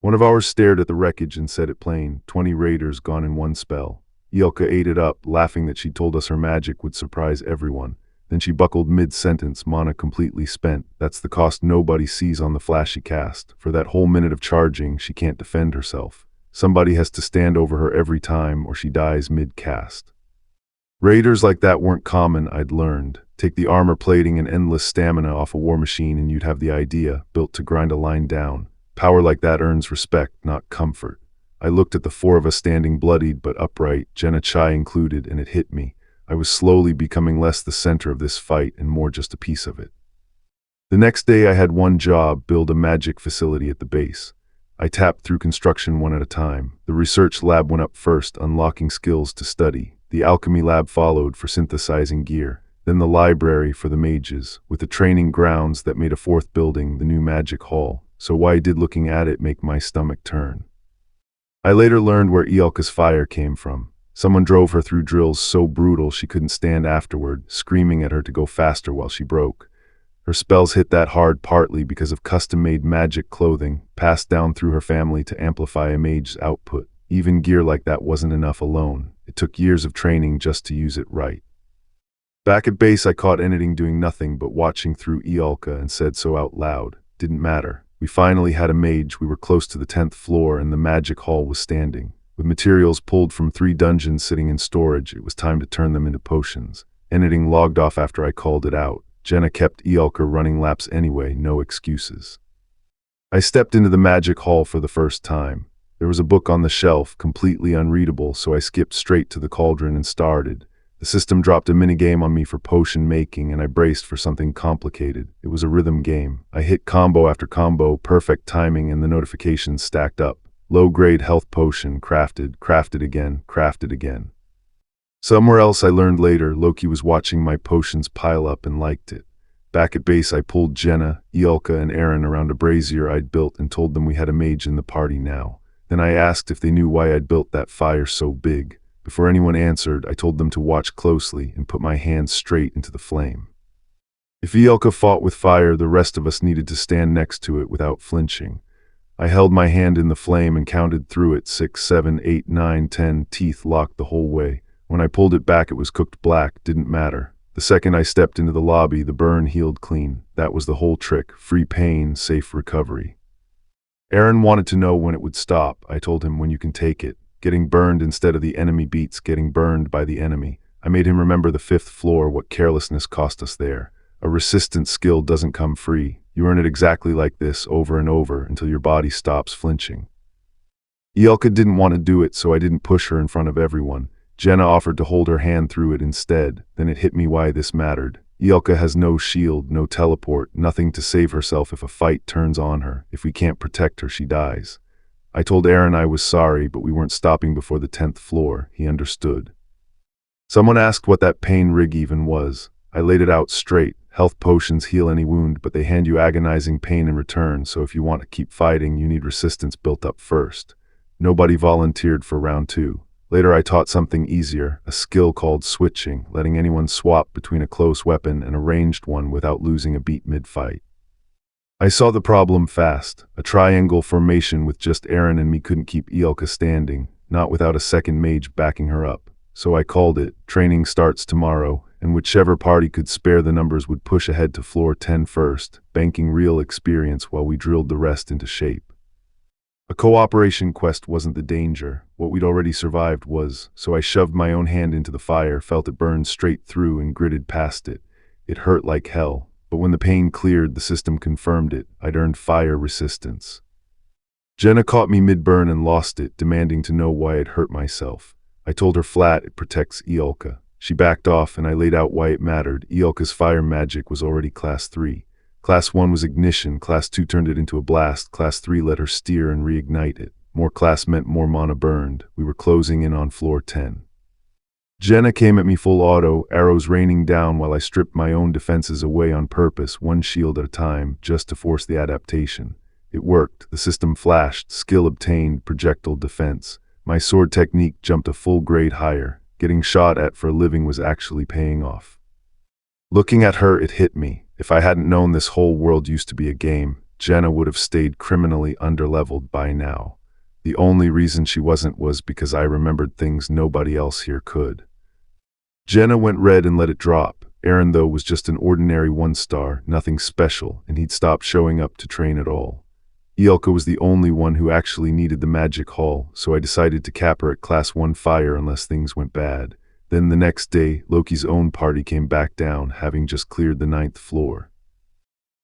One of ours stared at the wreckage and said it plain, 20 raiders gone in one spell. Iolka ate it up, laughing that she told us her magic would surprise everyone. Then she buckled mid-sentence, mana completely spent. That's the cost nobody sees on the flashy cast. For that whole minute of charging, she can't defend herself. Somebody has to stand over her every time or she dies mid-cast. Raiders like that weren't common, I'd learned. Take the armor plating and endless stamina off a war machine and you'd have the idea, built to grind a line down. Power like that earns respect, not comfort. I looked at the four of us standing bloodied but upright, Jenna Chai included, and it hit me. I was slowly becoming less the center of this fight and more just a piece of it. The next day I had one job, build a magic facility at the base. I tapped through construction one at a time. The research lab went up first, unlocking skills to study. The alchemy lab followed for synthesizing gear. Then the library for the mages, with the training grounds that made a fourth building, the new magic hall. So why did looking at it make my stomach turn? I later learned where Iolka's fire came from. Someone drove her through drills so brutal she couldn't stand afterward, screaming at her to go faster while she broke. Her spells hit that hard partly because of custom-made magic clothing, passed down through her family to amplify a mage's output. Even gear like that wasn't enough alone. It took years of training just to use it right. Back at base I caught Eniding doing nothing but watching through Iolka and said so out loud. Didn't matter. We finally had a mage, we were close to the 10th floor and the magic hall was standing. With materials pulled from 3 dungeons sitting in storage, it was time to turn them into potions. Eniding logged off after I called it out. Jenna kept Iolka running laps anyway, no excuses. I stepped into the magic hall for the first time. There was a book on the shelf, completely unreadable, so I skipped straight to the cauldron and started. The system dropped a minigame on me for potion making and I braced for something complicated. It was a rhythm game. I hit combo after combo, perfect timing, and the notifications stacked up. Low-grade health potion, crafted, crafted again, crafted again. Somewhere else I learned later, Loki was watching my potions pile up and liked it. Back at base I pulled Jenna, Iolka, and Aaron around a brazier I'd built and told them we had a mage in the party now. Then I asked if they knew why I'd built that fire so big. Before anyone answered, I told them to watch closely and put my hand straight into the flame. If Ielka fought with fire, the rest of us needed to stand next to it without flinching. I held my hand in the flame and counted through it 6, 7, 8, 9, 10, teeth locked the whole way. When I pulled it back, it was cooked black, didn't matter. The second I stepped into the lobby, the burn healed clean. That was the whole trick: free pain, safe recovery. Aaron wanted to know when it would stop. I told him when you can take it. Getting burned instead of the enemy beats getting burned by the enemy. I made him remember the 5th floor, what carelessness cost us there. A resistance skill doesn't come free. You earn it exactly like this, over and over, until your body stops flinching. Ielka didn't want to do it, so I didn't push her in front of everyone. Jenna offered to hold her hand through it instead. Then it hit me why this mattered. Ielka has no shield, no teleport, nothing to save herself if a fight turns on her. If we can't protect her, she dies. I told Aaron I was sorry, but we weren't stopping before the 10th floor. He understood. Someone asked what that pain rig even was. I laid it out straight. Health potions heal any wound, but they hand you agonizing pain in return, so if you want to keep fighting, you need resistance built up first. Nobody volunteered for round 2. Later I taught something easier, a skill called switching, letting anyone swap between a close weapon and a ranged one without losing a beat mid-fight. I saw the problem fast. A triangle formation with just Aaron and me couldn't keep Ielka standing, not without a second mage backing her up. So I called it. Training starts tomorrow, and whichever party could spare the numbers would push ahead to floor 10 first, banking real experience while we drilled the rest into shape. A cooperation quest wasn't the danger. What we'd already survived was, so I shoved my own hand into the fire, felt it burn straight through and gritted past it. It hurt like hell, but when the pain cleared, the system confirmed it. I'd earned fire resistance. Jenna caught me mid-burn and lost it, demanding to know why I'd hurt myself. I told her flat it protects Ielka. She backed off and I laid out why it mattered. Ielka's fire magic was already class 3. Class 1 was ignition, class 2 turned it into a blast, class 3 let her steer and reignite it. More class meant more mana burned. We were closing in on floor 10. Jenna came at me full auto, arrows raining down while I stripped my own defenses away on purpose, one shield at a time, just to force the adaptation. It worked. The system flashed, skill obtained, projectile defense. My sword technique jumped a full grade higher. Getting shot at for a living was actually paying off. Looking at her, it hit me. If I hadn't known this whole world used to be a game, Jenna would have stayed criminally underleveled by now. The only reason she wasn't was because I remembered things nobody else here could. Jenna went red and let it drop. Aaron, though, was just an ordinary 1-star, nothing special, and he'd stopped showing up to train at all. Ielka was the only one who actually needed the magic haul, so I decided to cap her at class 1 fire unless things went bad. Then the next day, Loki's own party came back down, having just cleared the 9th floor.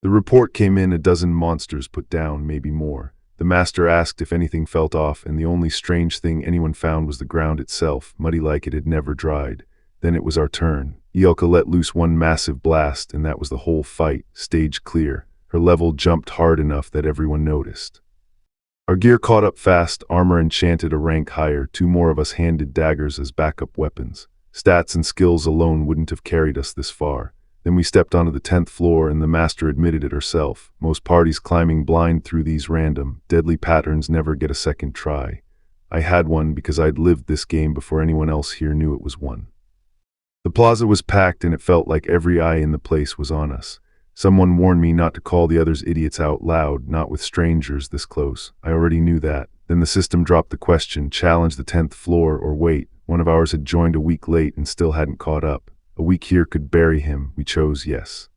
The report came in, a dozen monsters put down, maybe more. The master asked if anything felt off, and the only strange thing anyone found was the ground itself, muddy like it had never dried. Then it was our turn. Ielka let loose one massive blast, and that was the whole fight. Stage clear. Her level jumped hard enough that everyone noticed. Our gear caught up fast, armor enchanted a rank higher, 2 more of us handed daggers as backup weapons. Stats and skills alone wouldn't have carried us this far. Then we stepped onto the 10th floor and the master admitted it herself. Most parties climbing blind through these random, deadly patterns never get a second try. I had one because I'd lived this game before anyone else here knew it was one. The plaza was packed and it felt like every eye in the place was on us. Someone warned me not to call the others idiots out loud, not with strangers this close. I already knew that. Then the system dropped the question, challenge the 10th floor or wait. One of ours had joined a week late and still hadn't caught up. A week here could bury him. We chose yes.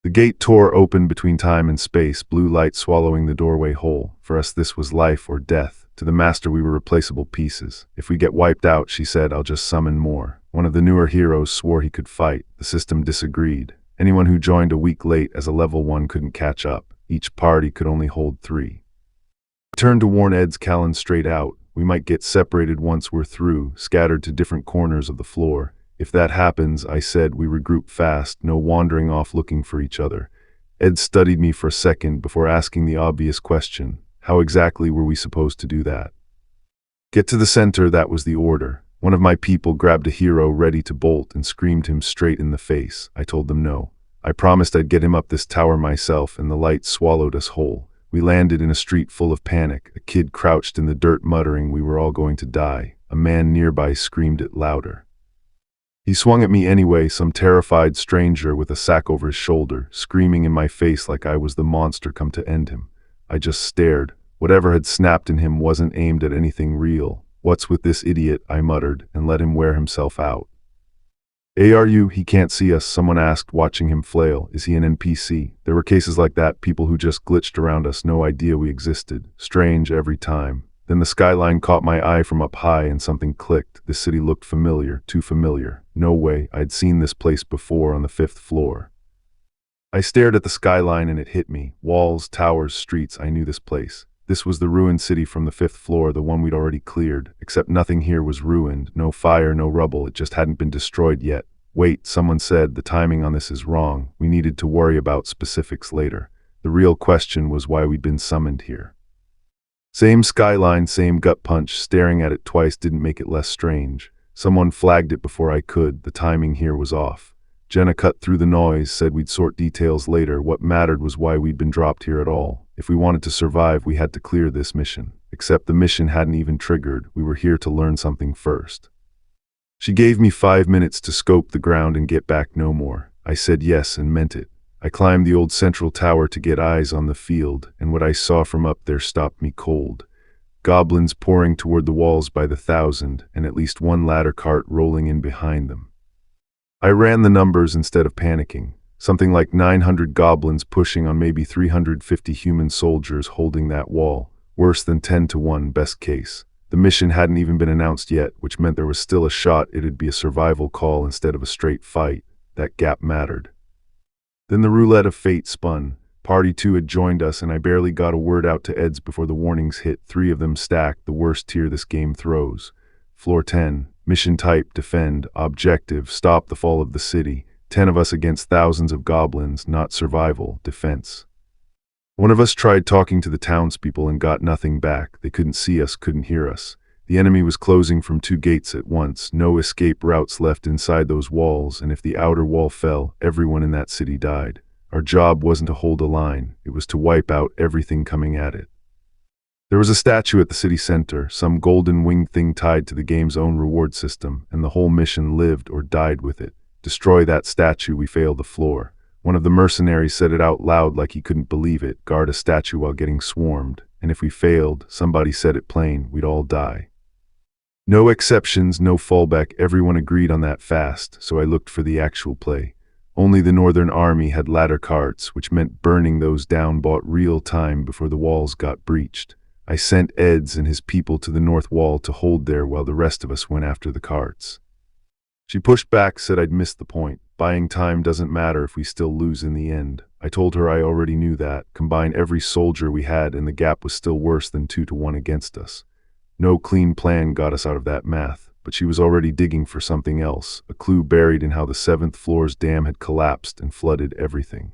The gate tore open between time and space, blue light swallowing the doorway whole. For us this was life or death. To the master we were replaceable pieces. If we get wiped out, she said, I'll just summon more. One of the newer heroes swore he could fight. The system disagreed. Anyone who joined a week late as a level 1 couldn't catch up. Each party could only hold 3. I turned to warn Ed's Callan straight out. We might get separated once we're through, scattered to different corners of the floor. If that happens, I said, we regroup fast, no wandering off looking for each other. Ed studied me for a second before asking the obvious question. How exactly were we supposed to do that? Get to the center, that was the order. One of my people grabbed a hero ready to bolt and screamed him straight in the face. I told them no. I promised I'd get him up this tower myself, and the light swallowed us whole. We landed in a street full of panic, a kid crouched in the dirt muttering we were all going to die. A man nearby screamed it louder. He swung at me anyway, some terrified stranger with a sack over his shoulder, screaming in my face like I was the monster come to end him. I just stared. Whatever had snapped in him wasn't aimed at anything real. "What's with this idiot?" I muttered, and let him wear himself out. "Are you? He can't see us," someone asked, watching him flail. "Is he an NPC?" There were cases like that, people who just glitched around us, no idea we existed. Strange every time. Then the skyline caught my eye from up high and something clicked. The city looked familiar, too familiar. No way, I'd seen this place before on the 5th floor. I stared at the skyline and it hit me. Walls, towers, streets, I knew this place. This was the ruined city from the 5th floor, the one we'd already cleared. Except nothing here was ruined. No fire, no rubble, it just hadn't been destroyed yet. "Wait," someone said, "the timing on this is wrong. We needed to worry about specifics later." The real question was why we'd been summoned here. Same skyline, same gut punch. Staring at it twice didn't make it less strange. Someone flagged it before I could. The timing here was off. Jenna cut through the noise, said we'd sort details later. What mattered was why we'd been dropped here at all. If we wanted to survive, we had to clear this mission. Except the mission hadn't even triggered. We were here to learn something first. She gave me 5 minutes to scope the ground and get back no more. I said yes and meant it. I climbed the old central tower to get eyes on the field, and what I saw from up there stopped me cold. Goblins pouring toward the walls by the thousand, and at least one ladder cart rolling in behind them. I ran the numbers instead of panicking. Something like 900 goblins pushing on maybe 350 human soldiers holding that wall. Worse than 10 to 1, best case. The mission hadn't even been announced yet, which meant there was still a shot it'd be a survival call instead of a straight fight. That gap mattered. Then the roulette of fate spun. Party 2 had joined us, and I barely got a word out to Eds before the warnings hit. 3 of them stacked, the worst tier this game throws. Floor 10, mission type, defend, objective, stop the fall of the city. 10 of us against thousands of goblins, not survival, defense. One of us tried talking to the townspeople and got nothing back. They couldn't see us, couldn't hear us. The enemy was closing from 2 gates at once, no escape routes left inside those walls, and if the outer wall fell, everyone in that city died. Our job wasn't to hold a line, it was to wipe out everything coming at it. There was a statue at the city center, some golden winged thing tied to the game's own reward system, and the whole mission lived or died with it. Destroy that statue, we failed the floor. One of the mercenaries said it out loud like he couldn't believe it. Guard a statue while getting swarmed, and if we failed, somebody said it plain, we'd all die. No exceptions, no fallback, everyone agreed on that fast, so I looked for the actual play. Only the Northern Army had ladder carts, which meant burning those down bought real time before the walls got breached. I sent Eds and his people to the north wall to hold there while the rest of us went after the carts. She pushed back, said I'd missed the point. Buying time doesn't matter if we still lose in the end. I told her I already knew that. Combine every soldier we had and the gap was still worse than 2 to 1 against us. No clean plan got us out of that math, but she was already digging for something else, a clue buried in how the 7th floor's dam had collapsed and flooded everything.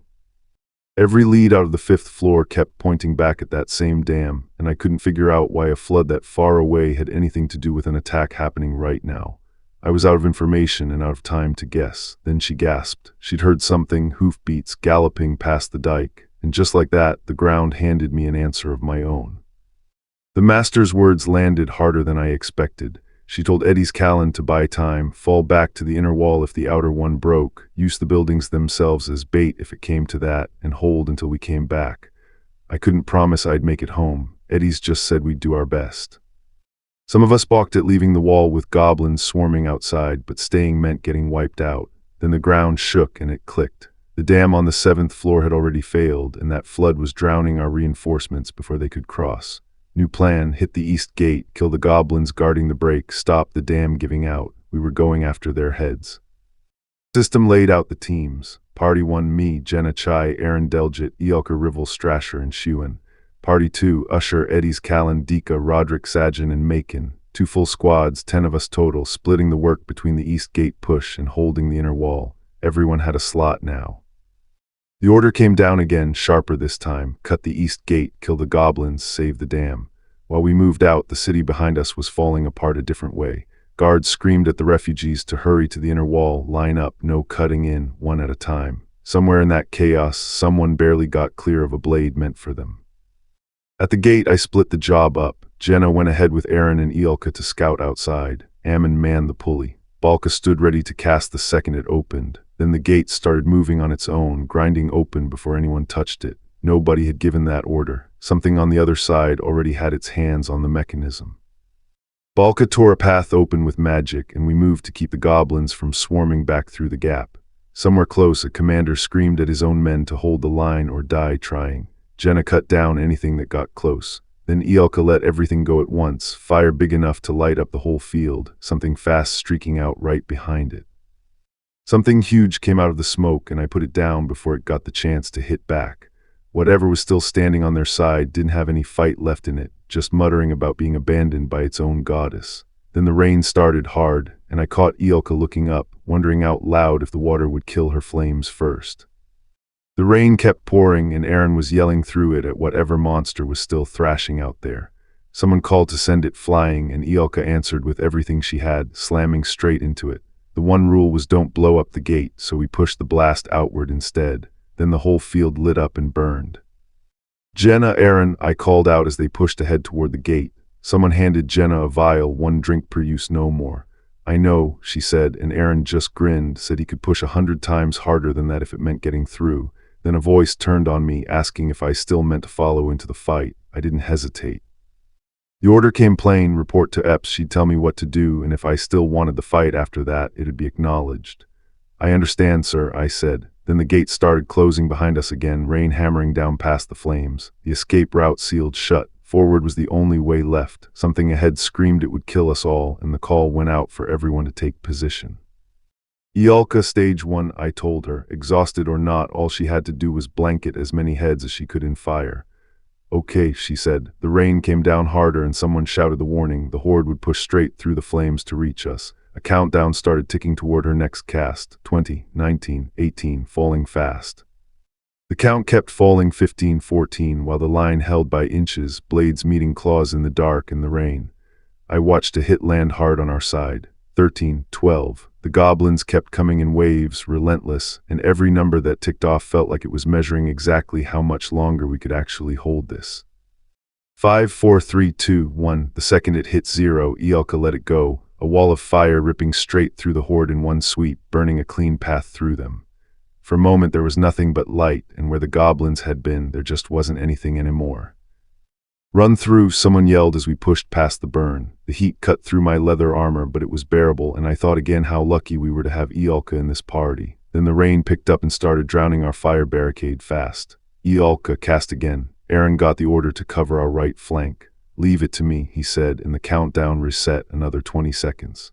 Every lead out of the 5th floor kept pointing back at that same dam, and I couldn't figure out why a flood that far away had anything to do with an attack happening right now. I was out of information and out of time to guess. Then she gasped. She'd heard something, hoofbeats, galloping past the dike, and just like that, the ground handed me an answer of my own. The master's words landed harder than I expected. She told Eddie's Callan to buy time, fall back to the inner wall if the outer one broke, use the buildings themselves as bait if it came to that, and hold until we came back. I couldn't promise I'd make it home. Eddie's just said we'd do our best. Some of us balked at leaving the wall with goblins swarming outside, but staying meant getting wiped out. Then the ground shook and it clicked. The dam on the 7th floor had already failed, and that flood was drowning our reinforcements before they could cross. New plan, hit the east gate, kill the goblins guarding the break, stop the dam giving out. We were going after their heads. System laid out the teams. Party 1, me, Jenna Chai, Aaron Delgit, Eolka Rivel, Strasher, and Shuan. Party 2, Usher, Eddie's Callan, Dika, Roderick, Sajan, and Macon. 2 full squads, 10 of us total, splitting the work between the east gate push and holding the inner wall. Everyone had a slot now. The order came down again, sharper this time. Cut the east gate, kill the goblins, save the dam. While we moved out, the city behind us was falling apart a different way. Guards screamed at the refugees to hurry to the inner wall, line up, no cutting in, one at a time. Somewhere in that chaos, someone barely got clear of a blade meant for them. At the gate, I split the job up. Jenna went ahead with Aaron and Eelka to scout outside. Ammon manned the pulley. Balka stood ready to cast the second it opened. Then the gate started moving on its own, grinding open before anyone touched it. Nobody had given that order. Something on the other side already had its hands on the mechanism. Balka tore a path open with magic, and we moved to keep the goblins from swarming back through the gap. Somewhere close, a commander screamed at his own men to hold the line or die trying. Jenna cut down anything that got close. Then Eelka let everything go at once, fire big enough to light up the whole field, something fast streaking out right behind it. Something huge came out of the smoke, and I put it down before it got the chance to hit back. Whatever was still standing on their side didn't have any fight left in it, just muttering about being abandoned by its own goddess. Then the rain started hard, and I caught Eelka looking up, wondering out loud if the water would kill her flames first. The rain kept pouring, and Aaron was yelling through it at whatever monster was still thrashing out there. Someone called to send it flying, and Eelka answered with everything she had, slamming straight into it. The one rule was don't blow up the gate, so we pushed the blast outward instead. Then the whole field lit up and burned. "Jenna, Aaron," I called out as they pushed ahead toward the gate. Someone handed Jenna a vial, 1 drink per use, no more. "I know," she said, and Aaron just grinned, said he could push 100 times harder than that if it meant getting through. Then a voice turned on me, asking if I still meant to follow into the fight. I didn't hesitate. The order came plain: report to Epps. She'd tell me what to do, and if I still wanted the fight after that, it'd be acknowledged. "I understand, sir," I said. Then the gate started closing behind us again, rain hammering down past the flames. The escape route sealed shut. Forward was the only way left. Something ahead screamed it would kill us all, and the call went out for everyone to take position. "Eelka, stage 1, I told her. Exhausted or not, all she had to do was blanket as many heads as she could in fire. "Okay," she said. The rain came down harder, and someone shouted the warning. The horde would push straight through the flames to reach us. A countdown started ticking toward her next cast. 20, 19, 18, falling fast. The count kept falling. 15, 14, while the line held by inches, blades meeting claws in the dark and the rain. I watched a hit land hard on our side. 13, 12. The goblins kept coming in waves, relentless, and every number that ticked off felt like it was measuring exactly how much longer we could actually hold this. 5, 4, 3, 2, 1. The second it hit 0, Eelka let it go. A wall of fire ripping straight through the horde in one sweep, burning a clean path through them. For a moment there was nothing but light, and where the goblins had been, there just wasn't anything anymore. "Run through," someone yelled as we pushed past the burn. The heat cut through my leather armor, but it was bearable, and I thought again how lucky we were to have Eelka in this party. Then the rain picked up and started drowning our fire barricade fast. Eelka cast again. Aaron got the order to cover our right flank. "Leave it to me," he said, and the countdown reset another 20 seconds.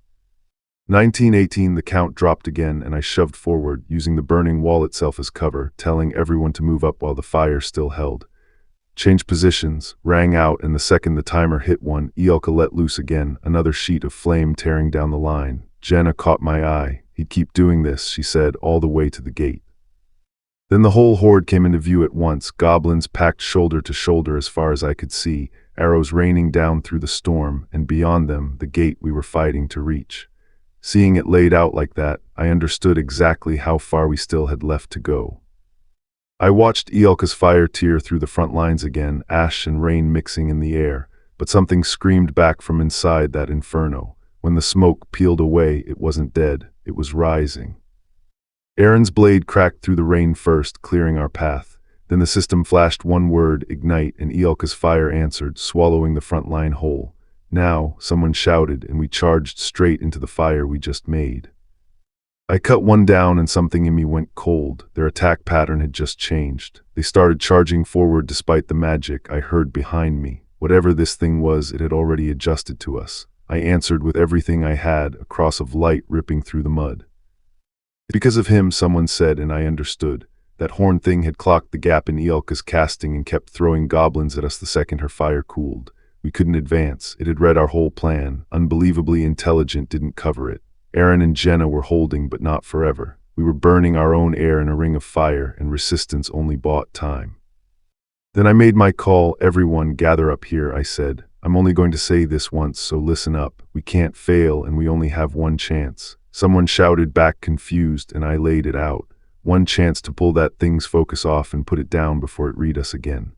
19, 18, the count dropped again, and I shoved forward, using the burning wall itself as cover, telling everyone to move up while the fire still held. "Change positions," rang out, and the second the timer hit 1, Eelka let loose again, another sheet of flame tearing down the line. Jenna caught my eye. "He'd keep doing this," she said, all the way to the gate. Then the whole horde came into view at once, goblins packed shoulder to shoulder as far as I could see, arrows raining down through the storm, and beyond them, the gate we were fighting to reach. Seeing it laid out like that, I understood exactly how far we still had left to go. I watched Eelka's fire tear through the front lines again, ash and rain mixing in the air, but something screamed back from inside that inferno. When the smoke peeled away, it wasn't dead, it was rising. Aaron's blade cracked through the rain first, clearing our path. Then the system flashed one word, ignite, and Eelka's fire answered, swallowing the front line whole. "Now," someone shouted, and we charged straight into the fire we just made. I cut one down, and something in me went cold. Their attack pattern had just changed. They started charging forward despite the magic I heard behind me. Whatever this thing was, it had already adjusted to us. I answered with everything I had, a cross of light ripping through the mud. "Because of him," someone said, and I understood. That horn thing had clocked the gap in Eelka's casting and kept throwing goblins at us the second her fire cooled. We couldn't advance. It had read our whole plan. Unbelievably intelligent, didn't cover it. Aaron and Jenna were holding, but not forever. We were burning our own air in a ring of fire, and resistance only bought time. Then I made my call. "Everyone, gather up here," I said. "I'm only going to say this once, so listen up. We can't fail, and we only have one chance." Someone shouted back, confused, and I laid it out. One chance to pull that thing's focus off and put it down before it read us again.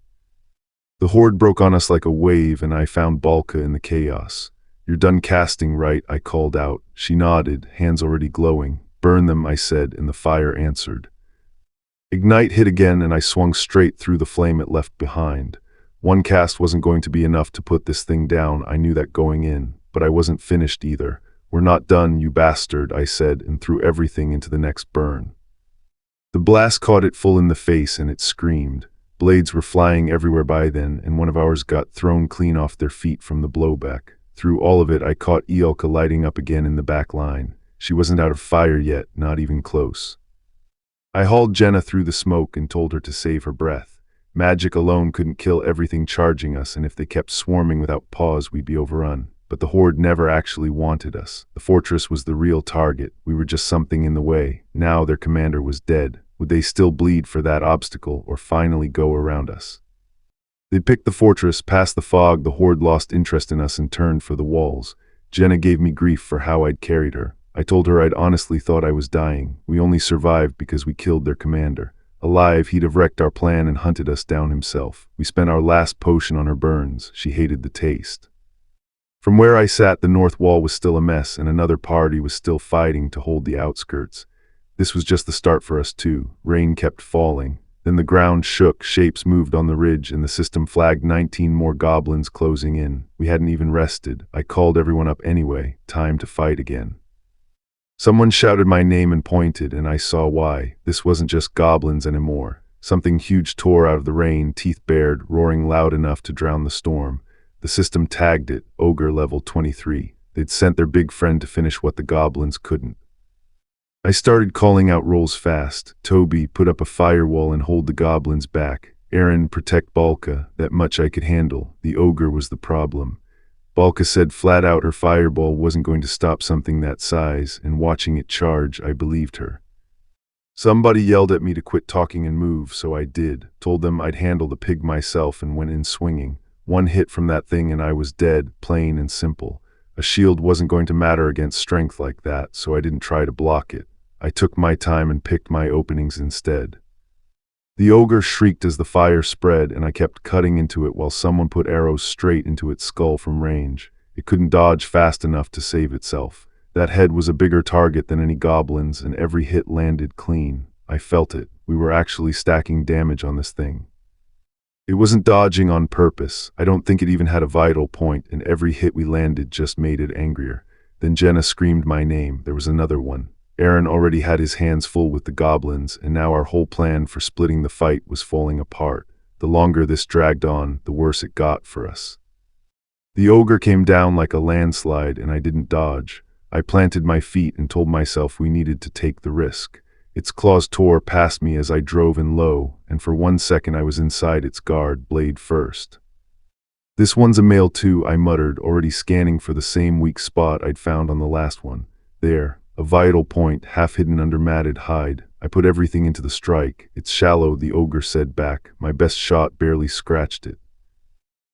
The horde broke on us like a wave, and I found Balka in the chaos. "You're done casting, right?" I called out. She nodded, hands already glowing. "Burn them," I said, and the fire answered. Ignite hit again, and I swung straight through the flame it left behind. One cast wasn't going to be enough to put this thing down, I knew that going in, but I wasn't finished either. "We're not done, you bastard," I said, and threw everything into the next burn. The blast caught it full in the face, and it screamed. Blades were flying everywhere by then, and one of ours got thrown clean off their feet from the blowback. Through all of it, I caught Iolka lighting up again in the back line. She wasn't out of fire yet, not even close. I hauled Jenna through the smoke and told her to save her breath. Magic alone couldn't kill everything charging us, and if they kept swarming without pause, we'd be overrun. But the horde never actually wanted us. The fortress was the real target. We were just something in the way. Now their commander was dead. Would they still bleed for that obstacle, or finally go around us? They'd picked the fortress, past the fog. The horde lost interest in us and turned for the walls. Jenna gave me grief for how I'd carried her. I told her I'd honestly thought I was dying. We only survived because we killed their commander. Alive, he'd have wrecked our plan and hunted us down himself. We spent our last potion on her burns. She hated the taste. From where I sat, the north wall was still a mess, and another party was still fighting to hold the outskirts. This was just the start for us too. Rain kept falling. Then the ground shook, shapes moved on the ridge, and the system flagged 19 more goblins closing in. We hadn't even rested. I called everyone up anyway. Time to fight again. Someone shouted my name and pointed, and I saw why. This wasn't just goblins anymore. Something huge tore out of the rain, teeth bared, roaring loud enough to drown the storm. The system tagged it, Ogre level 23. They'd sent their big friend to finish what the goblins couldn't. I started calling out roles fast. Toby, put up a firewall and hold the goblins back. Aaron, protect Balka. That much I could handle. The ogre was the problem. Balka said flat out her fireball wasn't going to stop something that size, and watching it charge, I believed her. Somebody yelled at me to quit talking and move, so I did. Told them I'd handle the pig myself and went in swinging. One hit from that thing and I was dead, plain and simple. A shield wasn't going to matter against strength like that, so I didn't try to block it. I took my time and picked my openings instead. The ogre shrieked as the fire spread, and I kept cutting into it while someone put arrows straight into its skull from range. It couldn't dodge fast enough to save itself. That head was a bigger target than any goblins, and every hit landed clean. I felt it. We were actually stacking damage on this thing. It wasn't dodging on purpose. I don't think it even had a vital point, and every hit we landed just made it angrier. Then Jenna screamed my name. There was another one. Aaron already had his hands full with the goblins, and now our whole plan for splitting the fight was falling apart. The longer this dragged on, the worse it got for us. The ogre came down like a landslide, and I didn't dodge. I planted my feet and told myself we needed to take the risk. Its claws tore past me as I drove in low, and for 1 second I was inside its guard, blade first. "This one's a male too," I muttered, already scanning for the same weak spot I'd found on the last one. There. A vital point, half hidden under matted hide. I put everything into the strike. "It's shallow," the ogre said back. My best shot barely scratched it.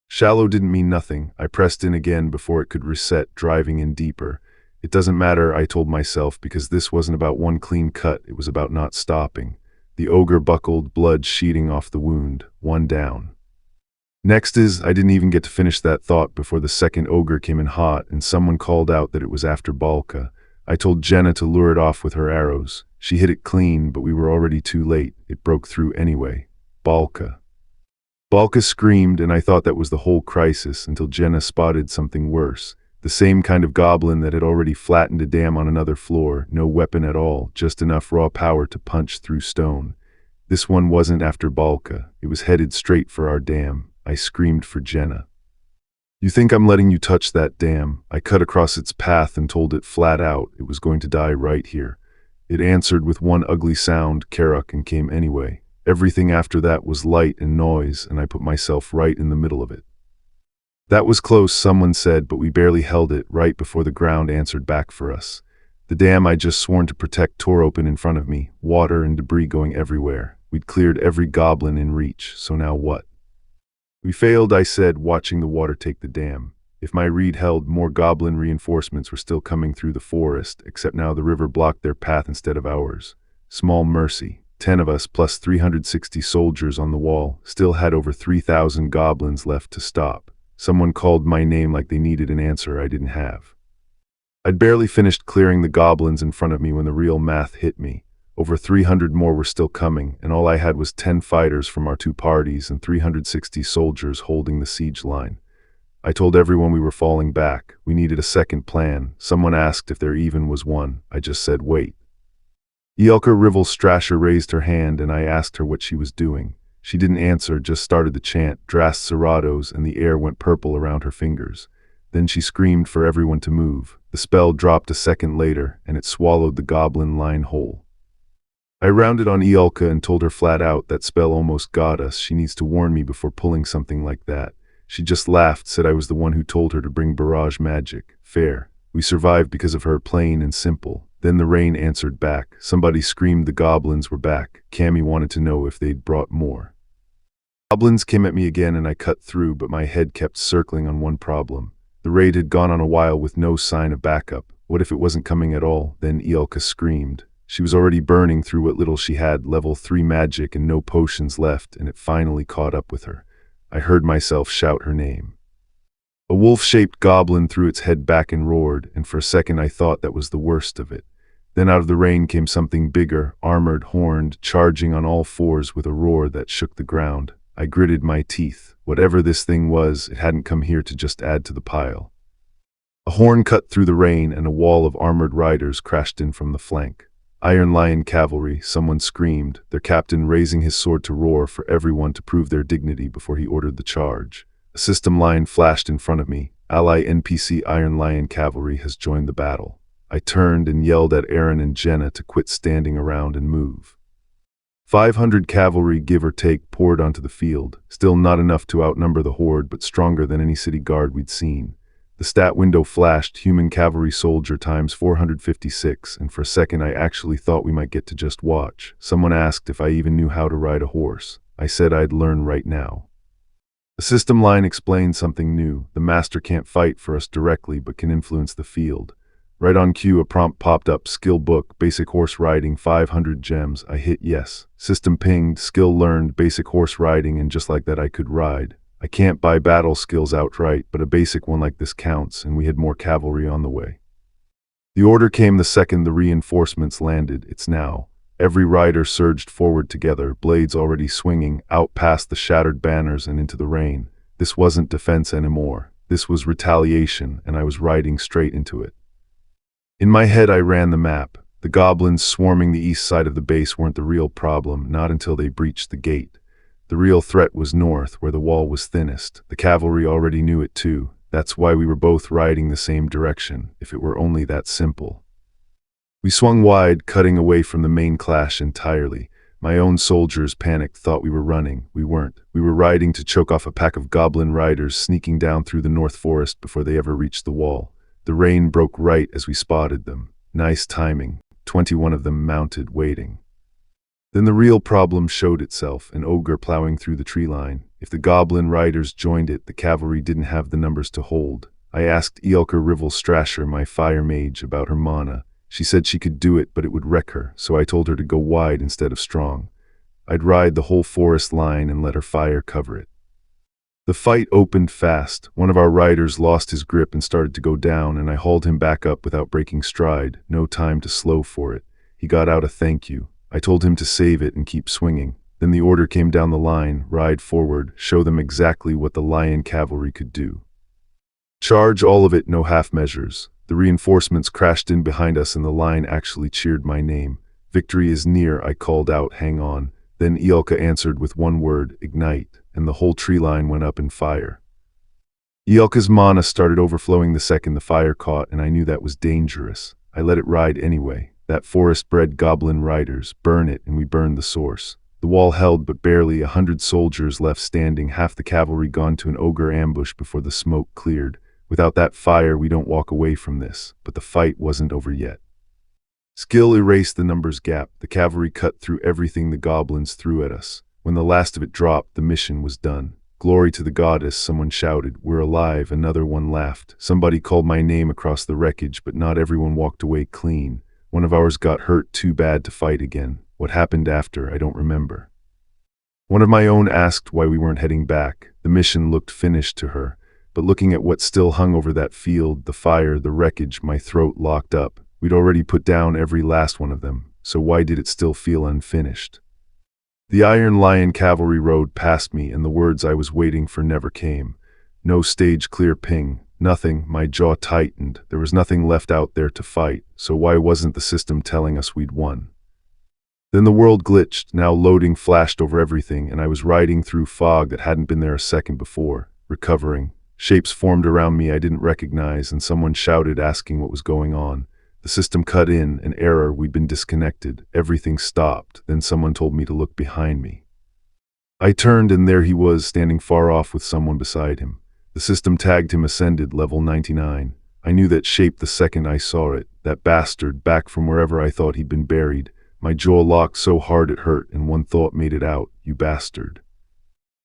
Shallow didn't mean nothing. I pressed in again before it could reset, driving in deeper. It doesn't matter, I told myself, because this wasn't about one clean cut, it was about not stopping. The ogre buckled, blood sheeting off the wound. One down. Next I didn't even get to finish that thought before the second ogre came in hot, and someone called out that it was after Balka. I told Jenna to lure it off with her arrows. She hit it clean, but we were already too late. It broke through anyway. Balka. Balka screamed, and I thought that was the whole crisis until Jenna spotted something worse. The same kind of goblin that had already flattened a dam on another floor. No weapon at all, just enough raw power to punch through stone. This one wasn't after Balka. It was headed straight for our dam. I screamed for Jenna. "You think I'm letting you touch that dam?" I cut across its path and told it flat out it was going to die right here. It answered with one ugly sound, Karuk, and came anyway. Everything after that was light and noise, and I put myself right in the middle of it. "That was close," someone said, but we barely held it right before the ground answered back for us. The dam I'd just sworn to protect tore open in front of me, water and debris going everywhere. We'd cleared every goblin in reach, so now what? "We failed," I said, watching the water take the dam. If my read held, more goblin reinforcements were still coming through the forest, except now the river blocked their path instead of ours. Small mercy. 10 of us plus 360 soldiers on the wall, still had over 3,000 goblins left to stop. Someone called my name like they needed an answer I didn't have. I'd barely finished clearing the goblins in front of me when the real math hit me. Over 300 more were still coming, and all I had was 10 fighters from our two parties and 360 soldiers holding the siege line. I told everyone we were falling back. We needed a second plan. Someone asked if there even was one. I just said, wait. Ielka Rivel Strasher raised her hand, and I asked her what she was doing. She didn't answer, just started the chant, Drast Seratos, and the air went purple around her fingers. Then she screamed for everyone to move. The spell dropped a second later, and it swallowed the goblin line whole. I rounded on Ielka and told her flat out that spell almost got us. She needs to warn me before pulling something like that. She just laughed, said I was the one who told her to bring barrage magic. Fair. We survived because of her, plain and simple. Then the rain answered back. Somebody screamed the goblins were back. Cammy wanted to know if they'd brought more. Goblins came at me again and I cut through, but my head kept circling on one problem. The raid had gone on a while with no sign of backup. What if it wasn't coming at all? Then Ielka screamed. She was already burning through what little she had, level 3 magic and no potions left, and it finally caught up with her. I heard myself shout her name. A wolf-shaped goblin threw its head back and roared, and for a second I thought that was the worst of it. Then out of the rain came something bigger, armored, horned, charging on all fours with a roar that shook the ground. I gritted my teeth. Whatever this thing was, it hadn't come here to just add to the pile. A horn cut through the rain and a wall of armored riders crashed in from the flank. Iron Lion Cavalry, someone screamed, their captain raising his sword to roar for everyone to prove their dignity before he ordered the charge. A system line flashed in front of me. Ally NPC Iron Lion Cavalry has joined the battle. I turned and yelled at Aaron and Jenna to quit standing around and move. 500 cavalry, give or take, poured onto the field, still not enough to outnumber the horde, but stronger than any city guard we'd seen. The stat window flashed, human cavalry soldier times 456, and for a second I actually thought we might get to just watch. Someone asked if I even knew how to ride a horse. I said I'd learn right now. The system line explained something new. The master can't fight for us directly, but can influence the field. Right on cue, a prompt popped up, skill book, basic horse riding, 500 gems. I hit yes. System pinged, skill learned, basic horse riding, and just like that I could ride. I can't buy battle skills outright, but a basic one like this counts, and we had more cavalry on the way. The order came the second the reinforcements landed. It's now. Every rider surged forward together, blades already swinging, out past the shattered banners and into the rain. This wasn't defense anymore. This was retaliation, and I was riding straight into it. In my head I ran the map. The goblins swarming the east side of the base weren't the real problem, not until they breached the gate. The real threat was north, where the wall was thinnest. The cavalry already knew it too. That's why we were both riding the same direction, if it were only that simple. We swung wide, cutting away from the main clash entirely. My own soldiers, panicked, thought we were running. We weren't. We were riding to choke off a pack of goblin riders sneaking down through the north forest before they ever reached the wall. The rain broke right as we spotted them. Nice timing. 21 of them mounted, waiting. Then the real problem showed itself, an ogre plowing through the tree line. If the goblin riders joined it, the cavalry didn't have the numbers to hold. I asked Ielka Rivel Strasher, my fire mage, about her mana. She said she could do it, but it would wreck her, so I told her to go wide instead of strong. I'd ride the whole forest line and let her fire cover it. The fight opened fast. One of our riders lost his grip and started to go down, and I hauled him back up without breaking stride. No time to slow for it. He got out a thank you. I told him to save it and keep swinging. Then the order came down the line, ride forward, show them exactly what the lion cavalry could do. Charge all of it, no half measures. The reinforcements crashed in behind us and the line actually cheered my name. Victory is near, I called out, hang on. Then Ielka answered with one word, ignite, and the whole tree line went up in fire. Ielka's mana started overflowing the second the fire caught, and I knew that was dangerous. I let it ride anyway. That forest-bred goblin riders, burn it, and we burned the source. The wall held, but barely. 100 soldiers left standing, half the cavalry gone to an ogre ambush before the smoke cleared. Without that fire, we don't walk away from this. But the fight wasn't over yet. Skill erased the numbers gap. The cavalry cut through everything the goblins threw at us. When the last of it dropped, the mission was done. Glory to the goddess, someone shouted. We're alive, another one laughed. Somebody called my name across the wreckage, but not everyone walked away clean. One of ours got hurt too bad to fight again. What happened after, I don't remember. One of my own asked why we weren't heading back. The mission looked finished to her, but looking at what still hung over that field, the fire, the wreckage, my throat locked up. We'd already put down every last one of them, so why did it still feel unfinished? The Iron Lion cavalry rode past me, and the words I was waiting for never came. No stage clear ping, nothing. My jaw tightened. There was nothing left out there to fight, so why wasn't the system telling us we'd won? Then the world glitched. Now loading flashed over everything, and I was riding through fog that hadn't been there a second before, recovering. Shapes formed around me I didn't recognize, and someone shouted asking what was going on. The system cut in, an error, we'd been disconnected. Everything stopped. Then someone told me to look behind me. I turned, and there he was, standing far off with someone beside him. The system tagged him ascended, level 99. I knew that shape the second I saw it, that bastard, back from wherever I thought he'd been buried. My jaw locked so hard it hurt, and one thought made it out, you bastard.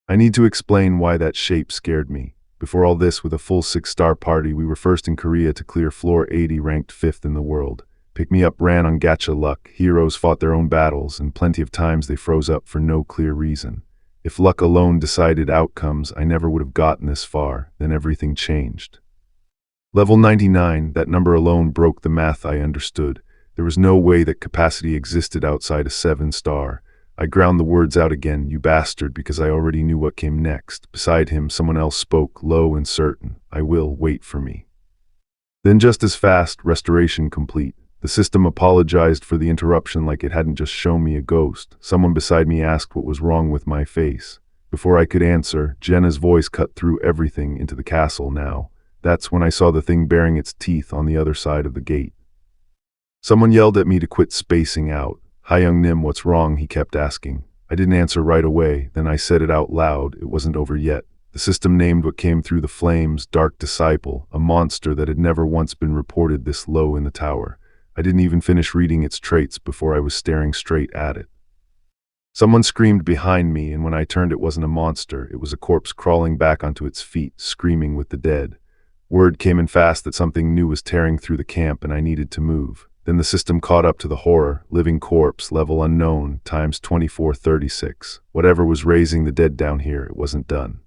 I need to explain why that shape scared me. Before all this, with a full 6-star party, we were first in Korea to clear floor 80, ranked 5th in the world. Pick Me Up ran on gacha luck. Heroes fought their own battles, and plenty of times they froze up for no clear reason. If luck alone decided outcomes, I never would have gotten this far. Then everything changed. Level 99, that number alone broke the math I understood. There was no way that capacity existed outside a 7-star. I ground the words out again, you bastard, because I already knew what came next. Beside him, someone else spoke, low and certain. I will wait for me. Then just as fast, restoration complete. The system apologized for the interruption like it hadn't just shown me a ghost. Someone beside me asked what was wrong with my face. Before I could answer, Jenna's voice cut through everything into the castle now. That's when I saw the thing baring its teeth on the other side of the gate. Someone yelled at me to quit spacing out. Hi Young Nim, what's wrong? He kept asking. I didn't answer right away, then I said it out loud. It wasn't over yet. The system named what came through the flames, Dark Disciple, a monster that had never once been reported this low in the tower. I didn't even finish reading its traits before I was staring straight at it. Someone screamed behind me, and when I turned, it wasn't a monster. It was a corpse crawling back onto its feet, screaming with the dead. Word came in fast that something new was tearing through the camp, and I needed to move. Then the system caught up to the horror. Living corpse, level unknown, times 2436. Whatever was raising the dead down here, it wasn't done.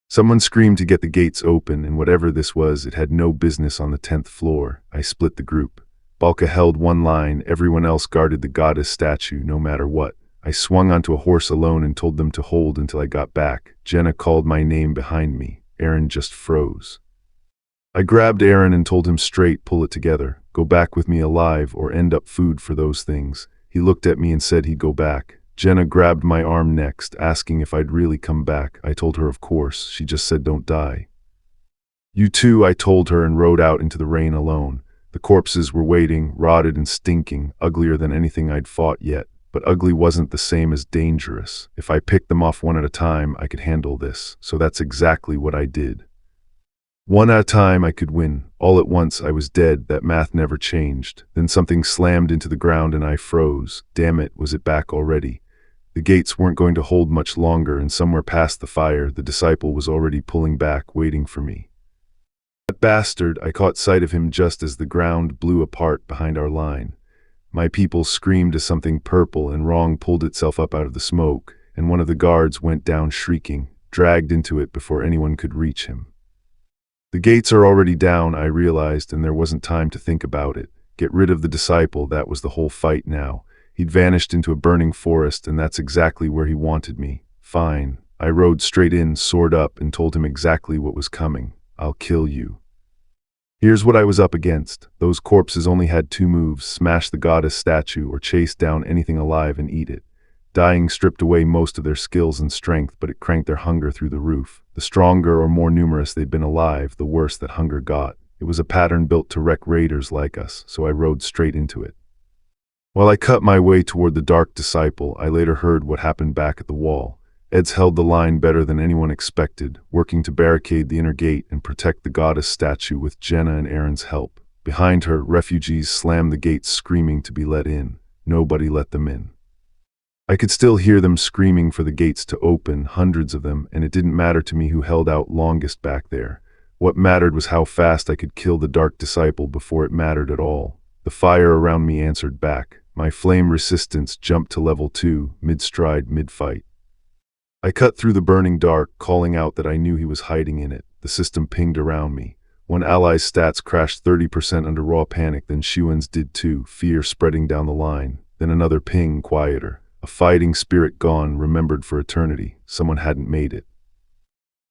Someone screamed to get the gates open, and whatever this was, it had no business on the 10th floor. I split the group. Balka held one line, everyone else guarded the goddess statue, no matter what. I swung onto a horse alone and told them to hold until I got back. Jenna called my name behind me. Aaron just froze. I grabbed Aaron and told him straight, pull it together. Go back with me alive or end up food for those things. He looked at me and said he'd go back. Jenna grabbed my arm next, asking if I'd really come back. I told her of course. She just said don't die. You too, I told her, and rode out into the rain alone. The corpses were waiting, rotted and stinking, uglier than anything I'd fought yet. But ugly wasn't the same as dangerous. If I picked them off one at a time, I could handle this. So that's exactly what I did. One at a time I could win. All at once I was dead. That math never changed. Then something slammed into the ground and I froze. Damn it, was it back already? The gates weren't going to hold much longer, and somewhere past the fire, the disciple was already pulling back, waiting for me. That bastard, I caught sight of him just as the ground blew apart behind our line. My people screamed as something purple and wrong pulled itself up out of the smoke, and one of the guards went down shrieking, dragged into it before anyone could reach him. The gates are already down, I realized, and there wasn't time to think about it. Get rid of the disciple, that was the whole fight now. He'd vanished into a burning forest, and that's exactly where he wanted me. Fine. I rode straight in, sword up, and told him exactly what was coming. I'll kill you. Here's what I was up against. Those corpses only had 2 moves: smash the goddess statue or chase down anything alive and eat it. Dying stripped away most of their skills and strength, but it cranked their hunger through the roof. The stronger or more numerous they'd been alive, the worse that hunger got. It was a pattern built to wreck raiders like us, so I rode straight into it. While I cut my way toward the Dark Disciple, I later heard what happened back at the wall. Eds held the line better than anyone expected, working to barricade the inner gate and protect the goddess statue with Jenna and Aaron's help. Behind her, refugees slammed the gates, screaming to be let in. Nobody let them in. I could still hear them screaming for the gates to open, hundreds of them, and it didn't matter to me who held out longest back there. What mattered was how fast I could kill the Dark Disciple before it mattered at all. The fire around me answered back. My flame resistance jumped to level 2, mid-stride, mid-fight. I cut through the burning dark, calling out that I knew he was hiding in it. The system pinged around me. One ally's stats crashed 30% under raw panic, then Shuen's did too, fear spreading down the line. Then another ping, quieter. A fighting spirit gone, remembered for eternity. Someone hadn't made it.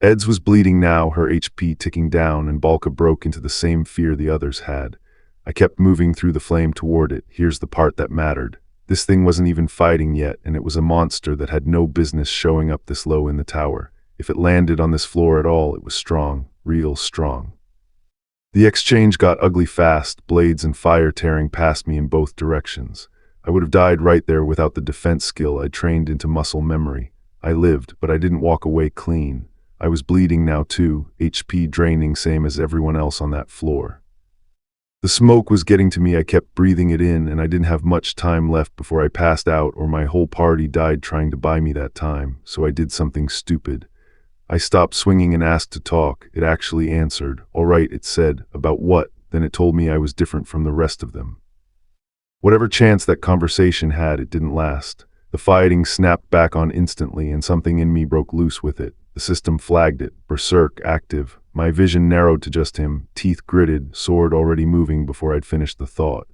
Eds was bleeding now, her HP ticking down, and Balka broke into the same fear the others had. I kept moving through the flame toward it. Here's the part that mattered. This thing wasn't even fighting yet, and it was a monster that had no business showing up this low in the tower. If it landed on this floor at all, it was strong, real strong. The exchange got ugly fast, blades and fire tearing past me in both directions. I would have died right there without the defense skill I'd trained into muscle memory. I lived, but I didn't walk away clean. I was bleeding now too, HP draining same as everyone else on that floor. The smoke was getting to me. I kept breathing it in, and I didn't have much time left before I passed out, or my whole party died trying to buy me that time, so I did something stupid. I stopped swinging and asked to talk. It actually answered. All right, it said. About what? Then it told me I was different from the rest of them. Whatever chance that conversation had, it didn't last. The fighting snapped back on instantly, and something in me broke loose with it. The system flagged it. Berserk active. My vision narrowed to just him, teeth gritted, sword already moving before I'd finished the thought.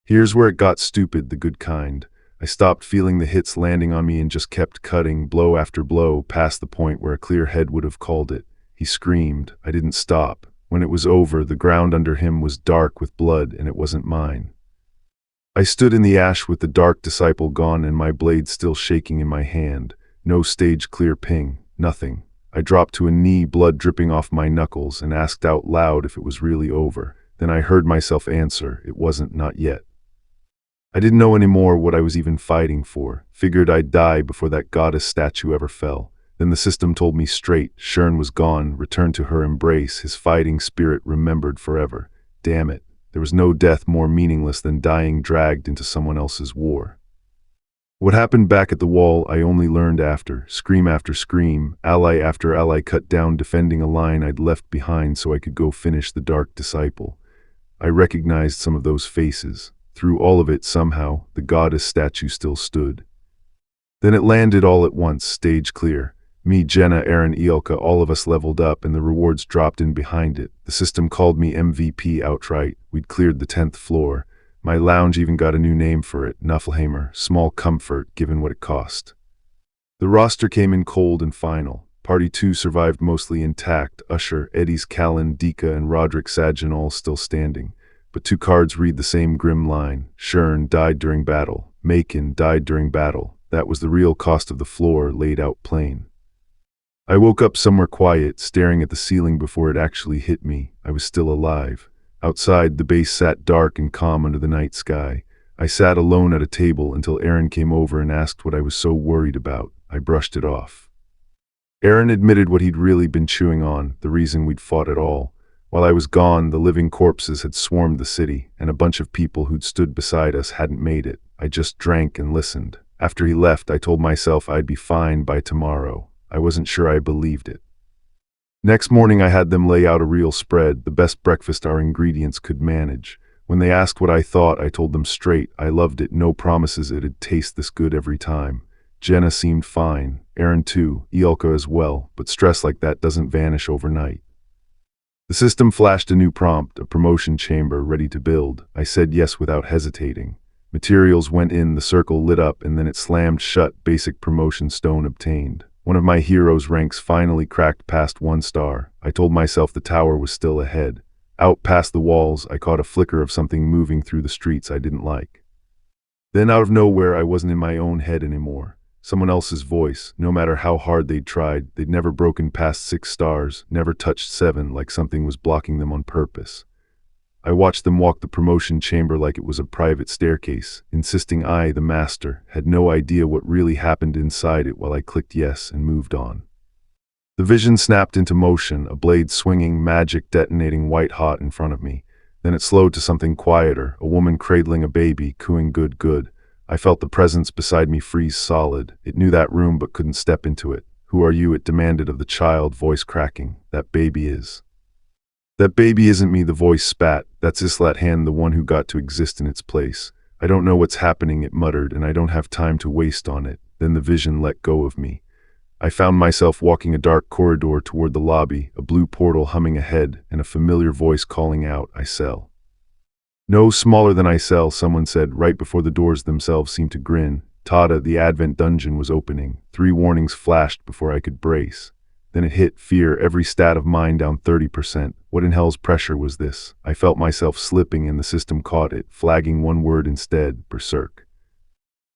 Here's where it got stupid, the good kind. I stopped feeling the hits landing on me and just kept cutting, blow after blow, past the point where a clear head would have called it. He screamed. I didn't stop. When it was over, the ground under him was dark with blood, and it wasn't mine. I stood in the ash with the dark disciple gone and my blade still shaking in my hand. No stage clear ping. Nothing. I dropped to a knee, blood dripping off my knuckles, and asked out loud if it was really over. Then I heard myself answer, it wasn't, not yet. I didn't know anymore what I was even fighting for. Figured I'd die before that goddess statue ever fell. Then the system told me straight, Shern was gone, returned to her embrace, his fighting spirit remembered forever. Damn it, there was no death more meaningless than dying dragged into someone else's war. What happened back at the wall I only learned after scream, ally after ally cut down defending a line I'd left behind so I could go finish the Dark Disciple. I recognized some of those faces. Through all of it, somehow, the goddess statue still stood. Then it landed all at once, stage clear. Me, Jenna, Aaron, Ielka, all of us leveled up and the rewards dropped in behind it. The system called me MVP outright. We'd cleared the 10th floor. My lounge even got a new name for it, Nuffelheimer, small comfort given what it cost. The roster came in cold and final. Party 2 survived mostly intact, Usher, Eddie's Callan, Dika, and Roderick Sadjan all still standing. But 2 cards read the same grim line. Shern died during battle. Macon died during battle. That was the real cost of the floor, laid out plain. I woke up somewhere quiet, staring at the ceiling before it actually hit me. I was still alive. Outside, the base sat dark and calm under the night sky. I sat alone at a table until Aaron came over and asked what I was so worried about. I brushed it off. Aaron admitted what he'd really been chewing on, the reason we'd fought at all. While I was gone, the living corpses had swarmed the city, and a bunch of people who'd stood beside us hadn't made it. I just drank and listened. After he left, I told myself I'd be fine by tomorrow. I wasn't sure I believed it. Next morning I had them lay out a real spread, the best breakfast our ingredients could manage. When they asked what I thought, I told them straight. I loved it, no promises it'd taste this good every time. Jenna seemed fine, Aaron too, Ielka as well, but stress like that doesn't vanish overnight. The system flashed a new prompt, a promotion chamber ready to build. I said yes without hesitating. Materials went in, the circle lit up, and then it slammed shut, basic promotion stone obtained. One of my hero's ranks finally cracked past 1 star. I told myself the tower was still ahead. Out past the walls, I caught a flicker of something moving through the streets I didn't like. Then out of nowhere, I wasn't in my own head anymore. Someone else's voice. No matter how hard they'd tried, they'd never broken past 6 stars, never touched 7 like something was blocking them on purpose. I watched them walk the promotion chamber like it was a private staircase, insisting I, the master, had no idea what really happened inside it while I clicked yes and moved on. The vision snapped into motion, a blade swinging, magic detonating white hot in front of me. Then it slowed to something quieter, a woman cradling a baby, cooing good, good. I felt the presence beside me freeze solid. It knew that room but couldn't step into it. Who are you? It demanded of the child, voice cracking. That baby is. That baby isn't me, the voice spat. That's Islat Hand, the one who got to exist in its place. "I don't know what's happening," it muttered, "and I don't have time to waste on it." Then the vision let go of me. I found myself walking a dark corridor toward the lobby, a blue portal humming ahead, and a familiar voice calling out, "I sell." "No smaller than I sell," someone said, right before the doors themselves seemed to grin. Tada, the Advent dungeon was opening. 3 warnings flashed before I could brace. Then it hit, fear, every stat of mine down 30%. What in hell's pressure was this? I felt myself slipping and the system caught it, flagging one word instead, berserk.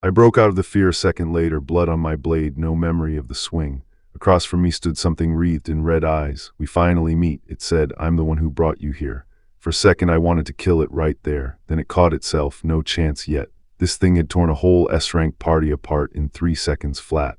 I broke out of the fear a second later, blood on my blade, no memory of the swing. Across from me stood something wreathed in red eyes. "We finally meet," it said. "I'm the one who brought you here." For a second I wanted to kill it right there. Then it caught itself. No chance yet. This thing had torn a whole S-rank party apart in 3 seconds flat.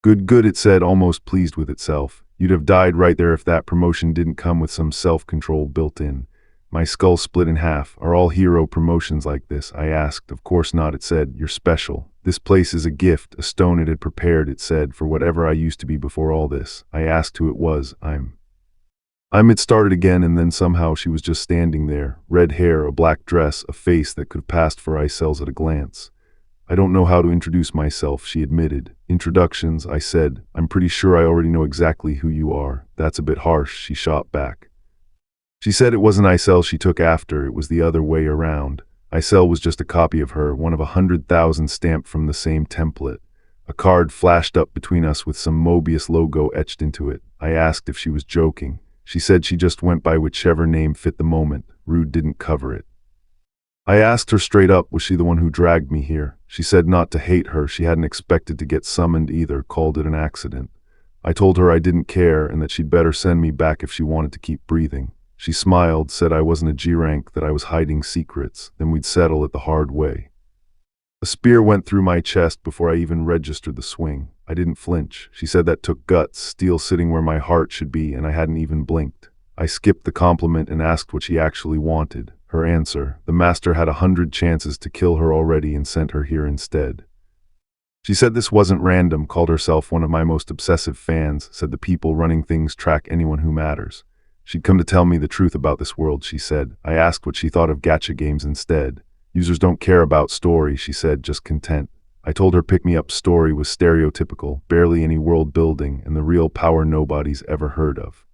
"Good, good," it said, almost pleased with itself. "You'd have died right there if that promotion didn't come with some self-control built in." My skull split in half. "Are all hero promotions like this?" I asked. "Of course not," it said. "You're special. This place is a gift, a stone it had prepared," it said, "for whatever I used to be before all this." I asked who it was. I'm it started again, and then somehow she was just standing there. Red hair, a black dress, a face that could have passed for Icel's at a glance. "I don't know how to introduce myself," she admitted. "Introductions," I said. "I'm pretty sure I already know exactly who you are." "That's a bit harsh," she shot back. She said it wasn't Icel she took after, it was the other way around. Icel was just a copy of her, one of 100,000 stamped from the same template. A card flashed up between us with some Mobius logo etched into it. I asked if she was joking. She said she just went by whichever name fit the moment. Rude didn't cover it. I asked her straight up, was she the one who dragged me here? She said not to hate her, she hadn't expected to get summoned either, called it an accident. I told her I didn't care and that she'd better send me back if she wanted to keep breathing. She smiled, said I wasn't a G-rank, that I was hiding secrets, then we'd settle it the hard way. A spear went through my chest before I even registered the swing. I didn't flinch. She said that took guts, steel sitting where my heart should be, and I hadn't even blinked. I skipped the compliment and asked what she actually wanted. Her answer: the master had 100 chances to kill her already and sent her here instead. She said this wasn't random, called herself one of my most obsessive fans, said the people running things track anyone who matters. She'd come to tell me the truth about this world, she said. I asked what she thought of gacha games instead. Users don't care about story, she said, just content. I told her pick-me-up story was stereotypical, barely any world building, and the real power nobody's ever heard of.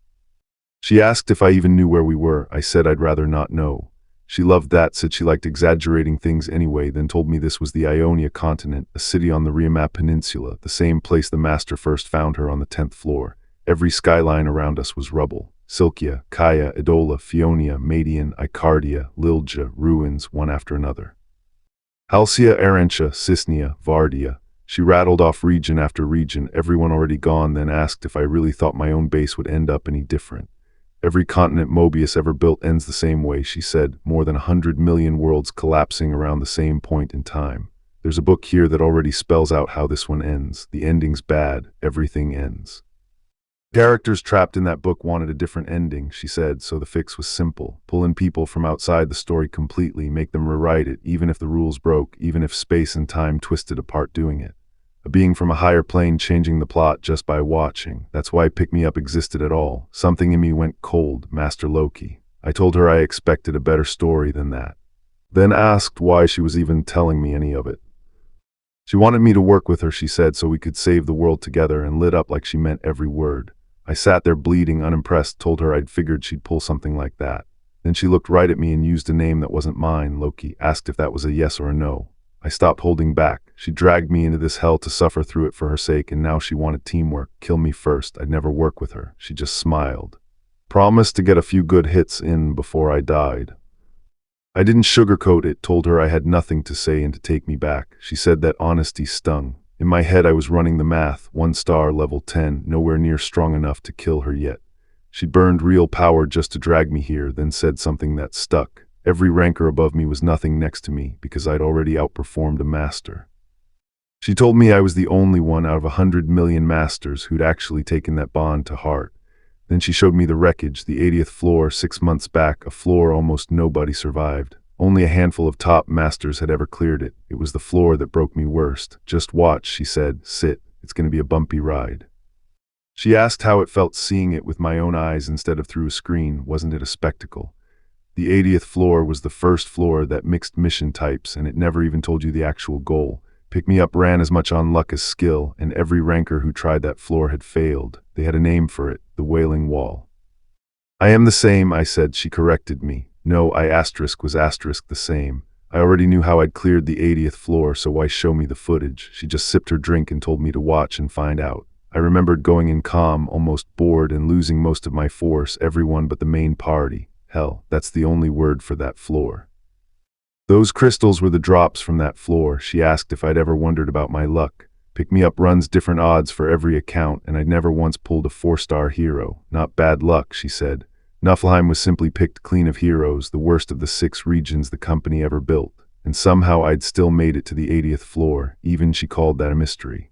She asked if I even knew where we were. I said I'd rather not know. She loved that, said she liked exaggerating things anyway, then told me this was the Ionia continent, a city on the Riamap Peninsula, the same place the master first found her on the 10th floor. Every skyline around us was rubble. Silkia, Kaya, Idola, Fionia, Madian, Icardia, Lilja, ruins, one after another. Halcia, Arantia, Cisnia, Vardia. She rattled off region after region, everyone already gone, then asked if I really thought my own base would end up any different. Every continent Mobius ever built ends the same way, she said, more than 100 million worlds collapsing around the same point in time. There's a book here that already spells out how this one ends. The ending's bad, everything ends. Characters trapped in that book wanted a different ending, she said, so the fix was simple. Pull in people from outside the story completely, make them rewrite it, even if the rules broke, even if space and time twisted apart doing it. A being from a higher plane changing the plot just by watching. That's why Pick Me Up existed at all. Something in me went cold, Master Loki. I told her I expected a better story than that. Then asked why she was even telling me any of it. She wanted me to work with her, she said, so we could save the world together, and lit up like she meant every word. I sat there bleeding, unimpressed, told her I'd figured she'd pull something like that. Then she looked right at me and used a name that wasn't mine, Loki, asked if that was a yes or a no. I stopped holding back. She dragged me into this hell to suffer through it for her sake, and now she wanted teamwork. Kill me first. I'd never work with her. She just smiled. Promised to get a few good hits in before I died. I didn't sugarcoat it, told her I had nothing to say and to take me back. She said that honesty stung. In my head I was running the math, 1 star, level 10, nowhere near strong enough to kill her yet. She burned real power just to drag me here, then said something that stuck. Every ranker above me was nothing next to me, because I'd already outperformed a master. She told me I was the only one out of 100 million masters who'd actually taken that bond to heart. Then she showed me the wreckage, the 80th floor, 6 months back, a floor almost nobody survived. Only a handful of top masters had ever cleared it. It was the floor that broke me worst. Just watch, she said. Sit. It's going to be a bumpy ride. She asked how it felt seeing it with my own eyes instead of through a screen. Wasn't it a spectacle? The 80th floor was the first floor that mixed mission types, and it never even told you the actual goal. Pick Me Up ran as much on luck as skill, and every ranker who tried that floor had failed. They had a name for it, the Wailing Wall. I am the same, I said. She corrected me. No, I asterisk was asterisk the same. I already knew how I'd cleared the 80th floor, so why show me the footage? She just sipped her drink and told me to watch and find out. I remembered going in calm, almost bored, and losing most of my force, everyone but the main party. Hell, that's the only word for that floor. Those crystals were the drops from that floor. She asked if I'd ever wondered about my luck. Pick Me Up runs different odds for every account, and I'd never once pulled a 4-star hero. Not bad luck, she said. Niflheim was simply picked clean of heroes, the worst of the 6 regions the company ever built. And somehow I'd still made it to the 80th floor. Even she called that a mystery.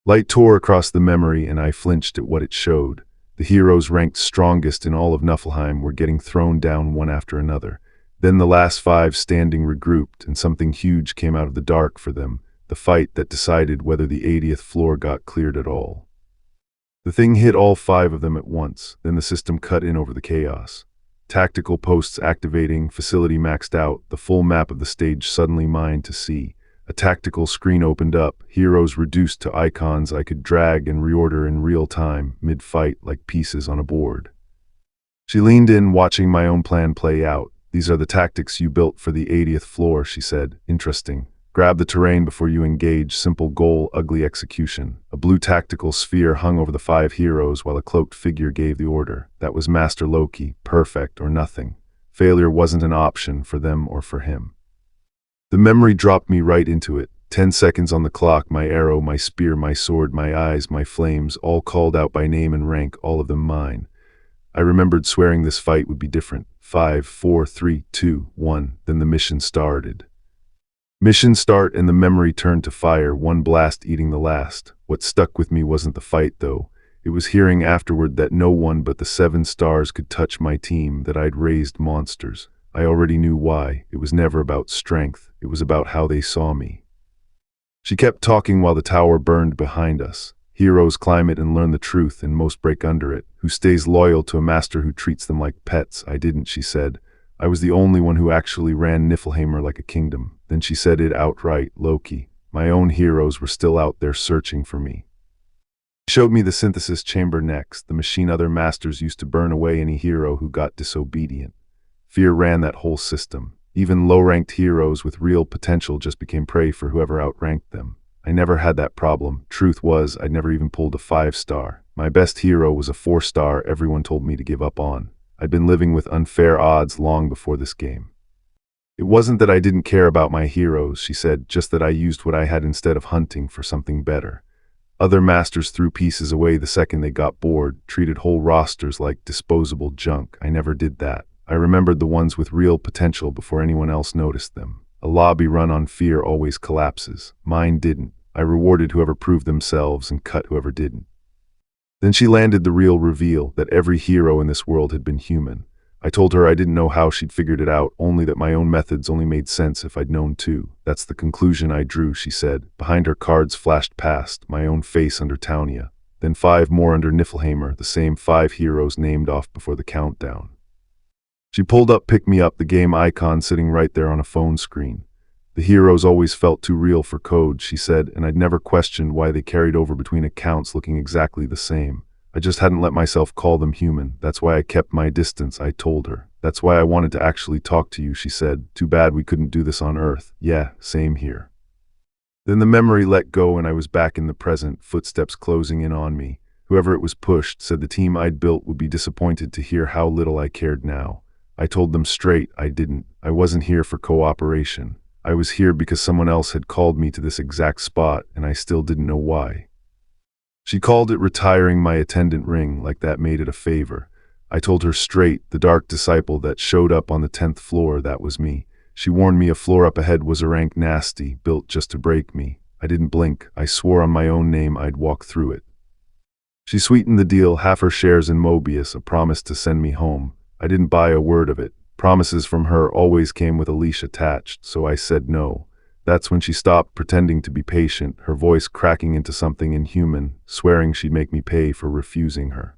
Light tore across the memory, and I flinched at what it showed. The heroes ranked strongest in all of Niflheim were getting thrown down one after another. Then the last 5 standing regrouped, and something huge came out of the dark for them, the fight that decided whether the 80th floor got cleared at all. The thing hit all 5 of them at once, then the system cut in over the chaos. Tactical posts activating, facility maxed out, the full map of the stage suddenly mine to see. A tactical screen opened up, heroes reduced to icons I could drag and reorder in real time, mid-fight like pieces on a board. She leaned in, watching my own plan play out. These are the tactics you built for the 80th floor, she said. Interesting. Grab the terrain before you engage, simple goal, ugly execution. A blue tactical sphere hung over the 5 heroes while a cloaked figure gave the order. That was Master Loki, perfect or nothing. Failure wasn't an option for them or for him. The memory dropped me right into it. 10 seconds on the clock, my arrow, my spear, my sword, my eyes, my flames, all called out by name and rank, all of them mine. I remembered swearing this fight would be different. 5, 4, 3, 2, 1. Then the mission started. Mission start, and the memory turned to fire, one blast eating the last. What stuck with me wasn't the fight, though. It was hearing afterward that no one but the 7 stars could touch my team, that I'd raised monsters. I already knew why. It was never about strength. It was about how they saw me. She kept talking while the tower burned behind us. Heroes climb it and learn the truth, and most break under it. Who stays loyal to a master who treats them like pets? I didn't, she said. I was the only one who actually ran Niflheim like a kingdom. Then she said it outright, Loki. My own heroes were still out there searching for me. She showed me the synthesis chamber next, the machine other masters used to burn away any hero who got disobedient. Fear ran that whole system. Even low-ranked heroes with real potential just became prey for whoever outranked them. I never had that problem. Truth was, I'd never even pulled a 5-star. My best hero was a 4-star everyone told me to give up on. I'd been living with unfair odds long before this game. It wasn't that I didn't care about my heroes, she said, just that I used what I had instead of hunting for something better. Other masters threw pieces away the second they got bored, treated whole rosters like disposable junk. I never did that. I remembered the ones with real potential before anyone else noticed them. A lobby run on fear always collapses. Mine didn't. I rewarded whoever proved themselves and cut whoever didn't. Then she landed the real reveal, that every hero in this world had been human. I told her I didn't know how she'd figured it out, only that my own methods only made sense if I'd known too. That's the conclusion I drew, she said. Behind her cards flashed past, my own face under Taunia. Then 5 more under Niflheim, the same 5 heroes named off before the countdown. She pulled up Pick Me Up, the game icon sitting right there on a phone screen. The heroes always felt too real for code, she said, and I'd never questioned why they carried over between accounts looking exactly the same. I just hadn't let myself call them human. That's why I kept my distance, I told her. That's why I wanted to actually talk to you, she said. Too bad we couldn't do this on Earth. Yeah, same here. Then the memory let go and I was back in the present, footsteps closing in on me. Whoever it was pushed said the team I'd built would be disappointed to hear how little I cared now. I told them straight I didn't. I wasn't here for cooperation. I was here because someone else had called me to this exact spot, and I still didn't know why. She called it retiring my attendant ring, like that made it a favor. I told her straight, the dark disciple that showed up on the 10th floor, that was me. She warned me a floor up ahead was a rank nasty, built just to break me. I didn't blink. I swore on my own name I'd walk through it. She sweetened the deal, half her shares in Mobius, a promise to send me home. I didn't buy a word of it. Promises from her always came with a leash attached, so I said no. That's when she stopped pretending to be patient, her voice cracking into something inhuman, swearing she'd make me pay for refusing her.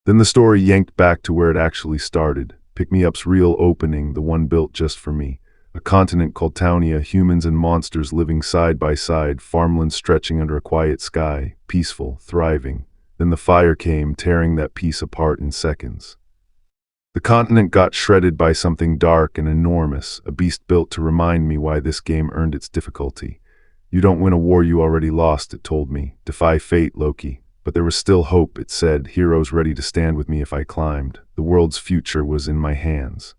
Then the story yanked back to where it actually started. Pick-me-up's real opening, the one built just for me. A continent called Taunia, humans and monsters living side by side, farmland stretching under a quiet sky, peaceful, thriving. Then the fire came, tearing that peace apart in seconds. The continent got shredded by something dark and enormous, a beast built to remind me why this game earned its difficulty. You don't win a war you already lost, it told me. Defy fate, Loki. But there was still hope, it said, heroes ready to stand with me if I climbed. The world's future was in my hands.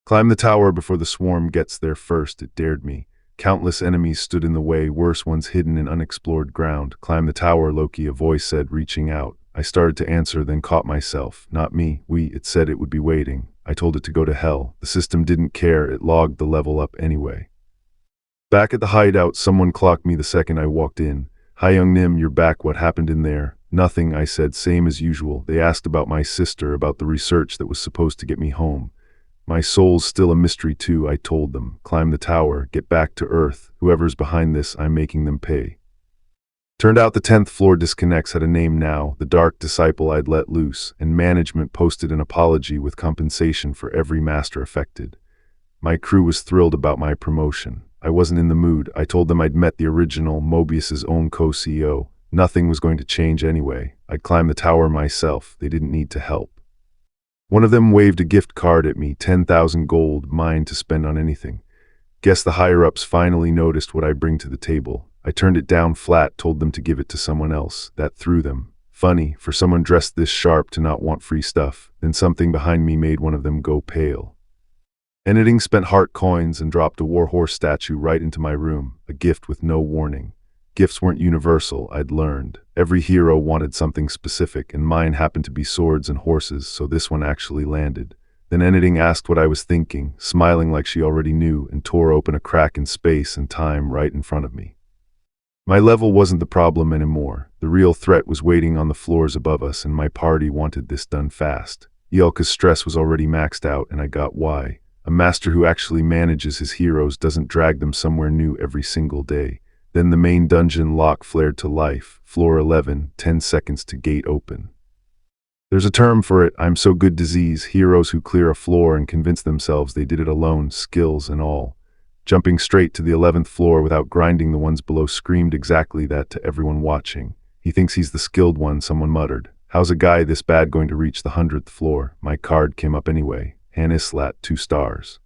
Climb the tower before the swarm gets there first, it dared me. Countless enemies stood in the way, worse ones hidden in unexplored ground. Climb the tower, Loki, a voice said, reaching out. I started to answer, then caught myself. Not me, it said it would be waiting. I told it to go to hell. The system didn't care, it logged the level up anyway. Back at the hideout, someone clocked me the second I walked in. Hi, young Nim, you're back, what happened in there? Nothing, I said, same as usual. They asked about my sister, about the research that was supposed to get me home. My soul's still a mystery too, I told them. Climb the tower, get back to Earth. Whoever's behind this, I'm making them pay. Turned out the 10th floor disconnects had a name now, the dark disciple I'd let loose, and management posted an apology with compensation for every master affected. My crew was thrilled about my promotion. I wasn't in the mood. I told them I'd met the original, Mobius's own co-CEO. Nothing was going to change anyway. I'd climb the tower myself. They didn't need to help. One of them waved a gift card at me, 10,000 gold, mine to spend on anything. Guess the higher-ups finally noticed what I bring to the table. I turned it down flat, told them to give it to someone else. That threw them. Funny, for someone dressed this sharp to not want free stuff. Then something behind me made one of them go pale. Editing spent heart coins and dropped a warhorse statue right into my room, a gift with no warning. Gifts weren't universal, I'd learned. Every hero wanted something specific, and mine happened to be swords and horses, so this one actually landed. Then editing asked what I was thinking, smiling like she already knew, and tore open a crack in space and time right in front of me. My level wasn't the problem anymore. The real threat was waiting on the floors above us, and my party wanted this done fast. Yelka's stress was already maxed out, and I got why. A master who actually manages his heroes doesn't drag them somewhere new every single day. Then the main dungeon lock flared to life. Floor 11, 10 seconds to gate open. There's a term for it, I'm so good disease, heroes who clear a floor and convince themselves they did it alone, skills and all. Jumping straight to the 11th floor without grinding the ones below screamed exactly that to everyone watching. He thinks he's the skilled one, someone muttered. How's a guy this bad going to reach the 100th floor? My card came up anyway. Hanislat, 2 stars.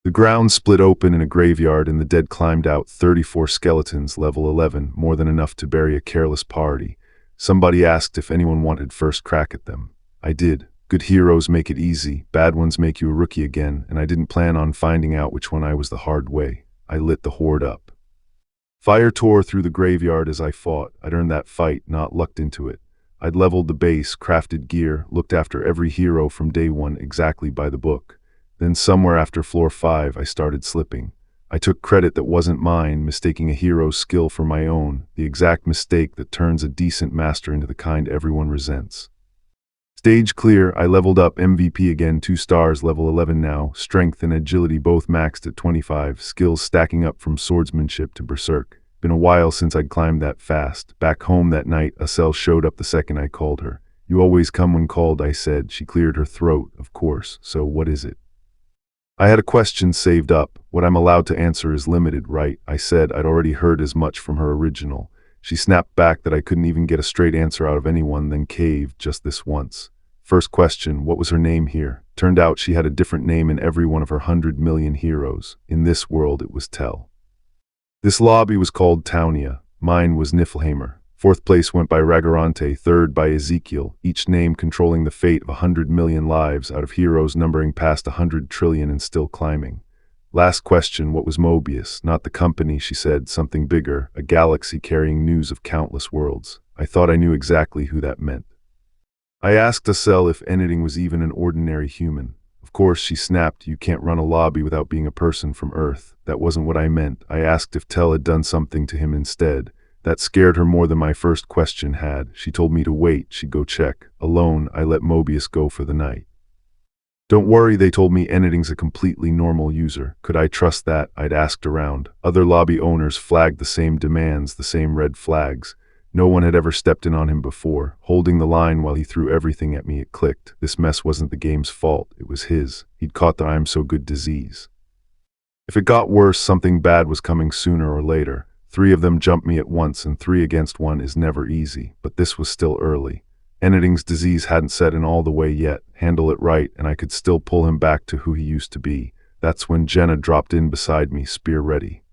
The ground split open in a graveyard and the dead climbed out, 34 skeletons, level 11, more than enough to bury a careless party. Somebody asked if anyone wanted first crack at them. I did. Good heroes make it easy, bad ones make you a rookie again, and I didn't plan on finding out which one I was the hard way. I lit the horde up. Fire tore through the graveyard as I fought. I'd earned that fight, not lucked into it. I'd leveled the base, crafted gear, looked after every hero from day one exactly by the book. Then somewhere after floor 5, I started slipping. I took credit that wasn't mine, mistaking a hero's skill for my own, the exact mistake that turns a decent master into the kind everyone resents. Stage clear, I leveled up, MVP again, 2 stars, level 11 now, strength and agility both maxed at 25, skills stacking up from swordsmanship to berserk. Been a while since I'd climbed that fast. Back home that night, Acel showed up the second I called her. You always come when called, I said. She cleared her throat, of course, so what is it? I had a question saved up. What I'm allowed to answer is limited, right? I said I'd already heard as much from her original. She snapped back that I couldn't even get a straight answer out of anyone, then caved just this once. First question, what was her name here? Turned out she had a different name in every one of her 100 million heroes. In this world it was Tell. This lobby was called Taunia. Mine was Niflheimer. 4th place went by Ragorante, 3rd by Ezekiel, each name controlling the fate of 100 million lives out of heroes numbering past 100 trillion and still climbing. Last question, what was Mobius? Not the company, she said, something bigger, a galaxy carrying news of countless worlds. I thought I knew exactly who that meant. I asked Acel if anything was even an ordinary human. Of course, she snapped, you can't run a lobby without being a person from Earth. That wasn't what I meant. I asked if Tell had done something to him instead. That scared her more than my first question had. She told me to wait, she'd go check. Alone, I let Mobius go for the night. Don't worry, they told me anything's a completely normal user. Could I trust that? I'd asked around. Other lobby owners flagged the same demands, the same red flags. No one had ever stepped in on him before, holding the line while he threw everything at me. It clicked. This mess wasn't the game's fault, it was his. He'd caught the I'm so good disease. If it got worse, something bad was coming sooner or later. 3 of them jumped me at once, and 3 against 1 is never easy, but this was still early. Enneting's disease hadn't set in all the way yet. Handle it right, and I could still pull him back to who he used to be. That's when Jenna dropped in beside me, spear ready.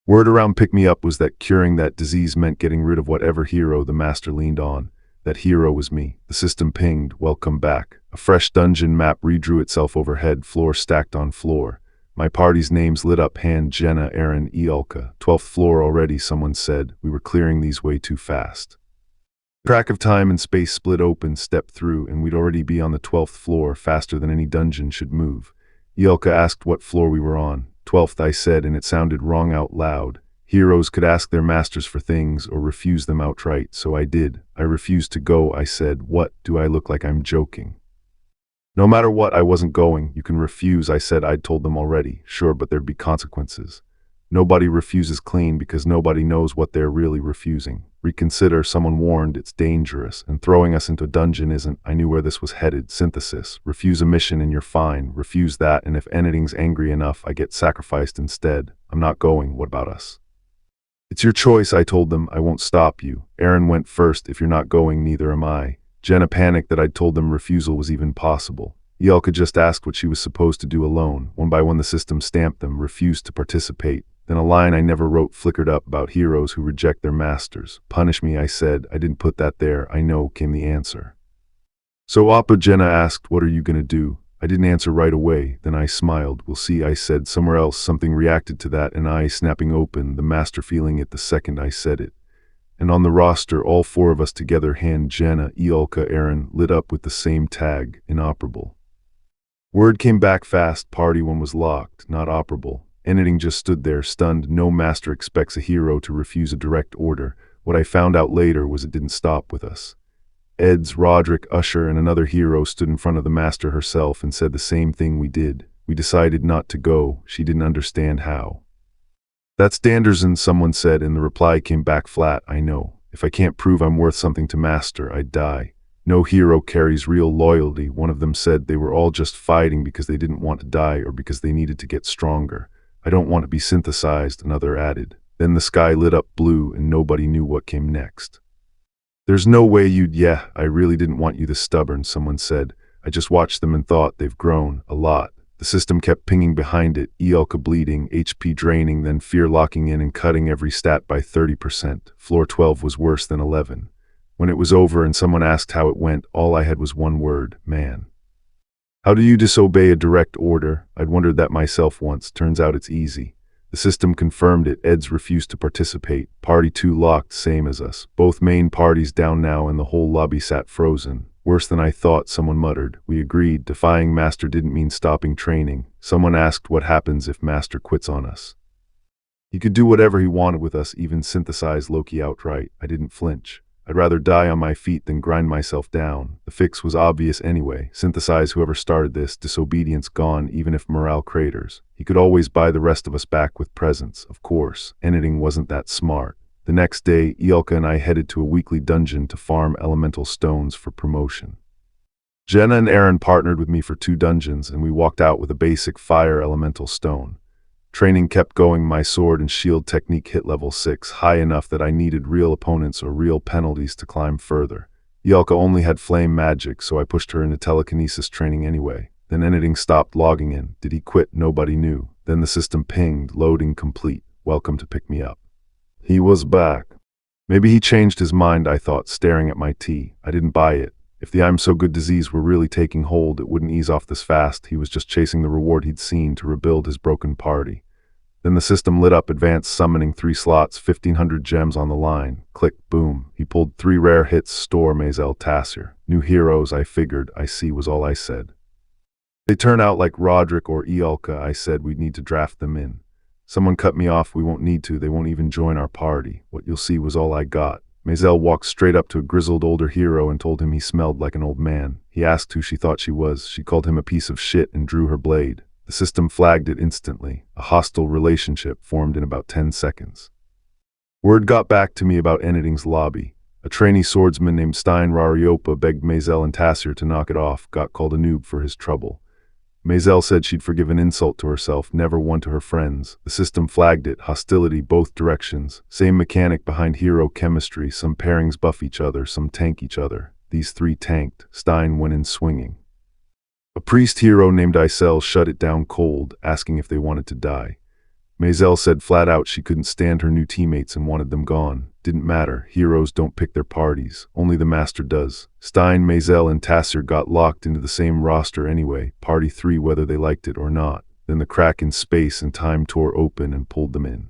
Word around Pick Me Up was that curing that disease meant getting rid of whatever hero the master leaned on. That hero was me. The system pinged, welcome back. A fresh dungeon map redrew itself overhead, floor stacked on floor. My party's names lit up: Han, Jenna, Aaron, Iolka. 12th floor already, someone said. We were clearing these way too fast. The crack of time and space split open, stepped through, and we'd already be on the 12th floor, faster than any dungeon should move. Iolka asked what floor we were on. 12th, I said, and it sounded wrong out loud. Heroes could ask their masters for things or refuse them outright, so I did. I refused to go, I said. What, do I look like I'm joking? No matter what, I wasn't going. You can refuse, I said. I'd told them already. Sure, but there'd be consequences. Nobody refuses clean because nobody knows what they're really refusing. Reconsider, someone warned, it's dangerous, and throwing us into a dungeon isn't. I knew where this was headed. Synthesis. Refuse a mission and you're fine. Refuse that, and if anything's angry enough, I get sacrificed instead. I'm not going. What about us? It's your choice, I told them. I won't stop you. Aaron went first. If you're not going, neither am I. Jenna panicked that I'd told them refusal was even possible. Iolka just asked what she was supposed to do alone. One by one the system stamped them, refused to participate. Then a line I never wrote flickered up about heroes who reject their masters. Punish me, I said. I didn't put that there. I know, came the answer. So Appa, Jenna asked, what are you gonna do? I didn't answer right away. Then I smiled. We'll see, I said. Somewhere else something reacted to that, an eye snapping open, the master feeling it the second I said it. And on the roster, all 4 of us together, Han, Jenna, Iolka, Aaron, lit up with the same tag, inoperable. Word came back fast. Party 1 was locked, not operable. Enneting just stood there, stunned. No master expects a hero to refuse a direct order. What I found out later was it didn't stop with us. Eds, Roderick, Usher, and another hero stood in front of the master herself and said the same thing we did. We decided not to go. She didn't understand how. That's Danderson, someone said, and the reply came back flat. I know. If I can't prove I'm worth something to master, I'd die. No hero carries real loyalty. One of them said they were all just fighting because they didn't want to die or because they needed to get stronger. I don't want to be synthesized, another added. Then the sky lit up blue and nobody knew what came next. There's no way you'd. Yeah, I really didn't want you this stubborn, someone said. I just watched them and thought they've grown a lot. The system kept pinging behind it, Iolka bleeding, HP draining, then fear locking in and cutting every stat by 30%. Floor 12 was worse than 11. When it was over and someone asked how it went, all I had was one word: man. How do you disobey a direct order? I'd wondered that myself once. Turns out it's easy. The system confirmed it. Eds refused to participate. Party 2 locked, same as us. Both main parties down now and the whole lobby sat frozen. Worse than I thought, someone muttered. We agreed. Defying Master didn't mean stopping training. Someone asked what happens if Master quits on us. He could do whatever he wanted with us, even synthesize Loki outright. I didn't flinch. I'd rather die on my feet than grind myself down. The fix was obvious anyway. Synthesize whoever started this. Disobedience gone, even if morale craters. He could always buy the rest of us back with presents, of course. Editing wasn't that smart. The next day, Iolka and I headed to a weekly dungeon to farm elemental stones for promotion. Jenna and Aaron partnered with me for 2 dungeons, and we walked out with a basic fire elemental stone. Training kept going. My sword and shield technique hit level 6, high enough that I needed real opponents or real penalties to climb further. Iolka only had flame magic, so I pushed her into telekinesis training anyway. Then editing stopped logging in. Did he quit? Nobody knew. Then the system pinged, loading complete. Welcome to Pick Me Up. He was back. Maybe he changed his mind, I thought, staring at my tea. I didn't buy it. If the I'm so good disease were really taking hold, it wouldn't ease off this fast. He was just chasing the reward he'd seen to rebuild his broken party. Then the system lit up, advanced summoning 3 slots, 1,500 gems on the line. Click, boom. He pulled 3 rare hits, Store, Mazel, Tassir. New heroes, I figured. I see, was all I said. They turn out like Roderick or Iolka. I said we'd need to draft them in. Someone cut me off. We won't need to. They won't even join our party. What you'll see was all I got. Mazel walked straight up to a grizzled older hero and told him he smelled like an old man. He asked who she thought she was. She called him a piece of shit and drew her blade. The system flagged it instantly. A hostile relationship formed in about 10 seconds. Word got back to me about Eniding's lobby. A trainee swordsman named Stein Rariopa begged Maisel and Tassir to knock it off, got called a noob for his trouble. Maisel said she'd forgive an insult to herself, never one to her friends. The system flagged it, hostility both directions. Same mechanic behind hero chemistry, some pairings buff each other, some tank each other. These three tanked. Stein went in swinging. A priest hero named Isel shut it down cold, asking if they wanted to die. Maisel said flat out she couldn't stand her new teammates and wanted them gone. Didn't matter, heroes don't pick their parties, only the master does. Stein, Maisel, and Tassir got locked into the same roster anyway, party 3 whether they liked it or not. Then the crack in space and time tore open and pulled them in.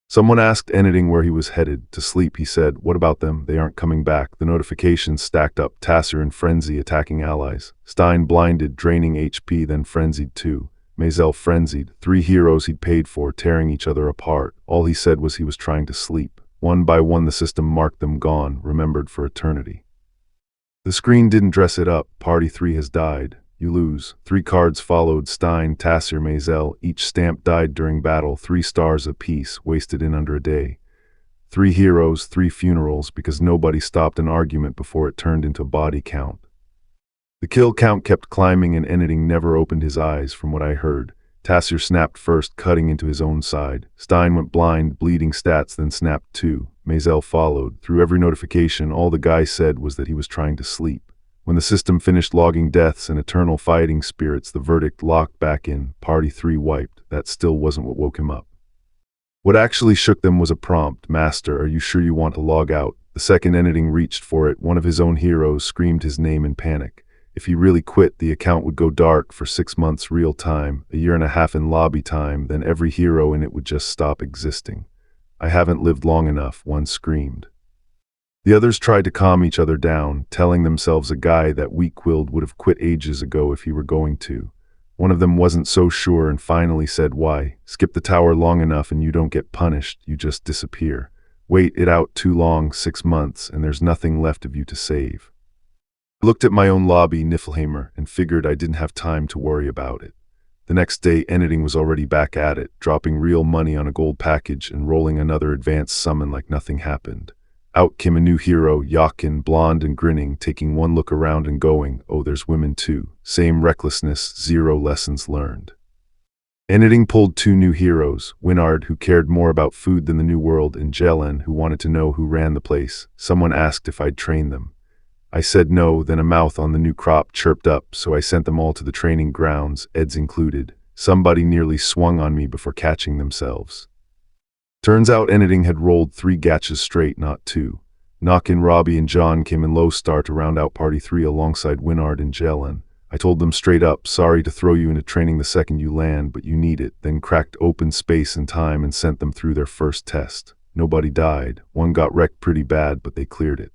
Someone asked Eniding where he was headed. To sleep, he said. What about them? They aren't coming back. The notifications stacked up, Tassir in frenzy attacking allies. Stein blinded, draining HP, then frenzied too. Maisel frenzied, 3 heroes he'd paid for, tearing each other apart. All he said was he was trying to sleep. One by one the system marked them gone, remembered for eternity. The screen didn't dress it up. Party 3 has died. You lose. 3 cards followed, Stein, Tassir, Maisel. Each stamp died during battle, 3 stars apiece, wasted in under a day. 3 heroes, 3 funerals, because nobody stopped an argument before it turned into body count. The kill count kept climbing and Eniding never opened his eyes, from what I heard. Tassir snapped first, cutting into his own side. Stein went blind, bleeding stats, then snapped too. Maisel followed. Through every notification, all the guy said was that he was trying to sleep. When the system finished logging deaths and eternal fighting spirits, the verdict locked back in. Party 3 wiped. That still wasn't what woke him up. What actually shook them was a prompt. Master, are you sure you want to log out? The second Eniding reached for it, one of his own heroes screamed his name in panic. If he really quit, the account would go dark for 6 months real time, a year and a half in lobby time, then every hero in it would just stop existing. I haven't lived long enough, one screamed. The others tried to calm each other down, telling themselves a guy that weak-willed would have quit ages ago if he were going to. One of them wasn't so sure and finally said, why? Skip the tower long enough and you don't get punished, you just disappear. Wait it out too long, 6 months, and there's nothing left of you to save. I looked at my own lobby, Niflheimer, and figured I didn't have time to worry about it. The next day, Eniding was already back at it, dropping real money on a gold package and rolling another advanced summon like nothing happened. Out came a new hero, Yakin, blonde and grinning, taking one look around and going, oh, there's women too. Same recklessness, 0 lessons learned. Eniding pulled 2 new heroes, Winard, who cared more about food than the new world, and Jelen, who wanted to know who ran the place. Someone asked if I'd train them. I said no, then a mouth on the new crop chirped up, so I sent them all to the training grounds, Ed's included. Somebody nearly swung on me before catching themselves. Turns out Eniding had rolled 3 gachas straight, not 2. Knockin', Robbie, and John came in low star to round out Party 3 alongside Winard and Jelen. I told them straight up, sorry to throw you into training the second you land, but you need it, then cracked open space and time and sent them through their first test. Nobody died. One got wrecked pretty bad, but they cleared it.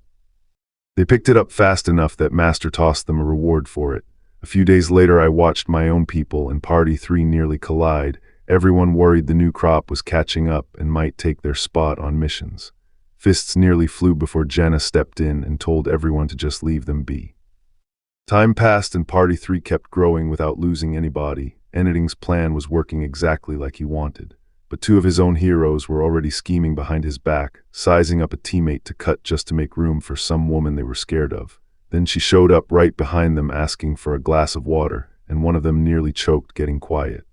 They picked it up fast enough that Master tossed them a reward for it. A few days later I watched my own people and Party 3 nearly collide. Everyone worried the new crop was catching up and might take their spot on missions. Fists nearly flew before Jenna stepped in and told everyone to just leave them be. Time passed and Party 3 kept growing without losing anybody. Eniding's plan was working exactly like he wanted. But 2 of his own heroes were already scheming behind his back, sizing up a teammate to cut just to make room for some woman they were scared of. Then she showed up right behind them asking for a glass of water, and one of them nearly choked getting quiet.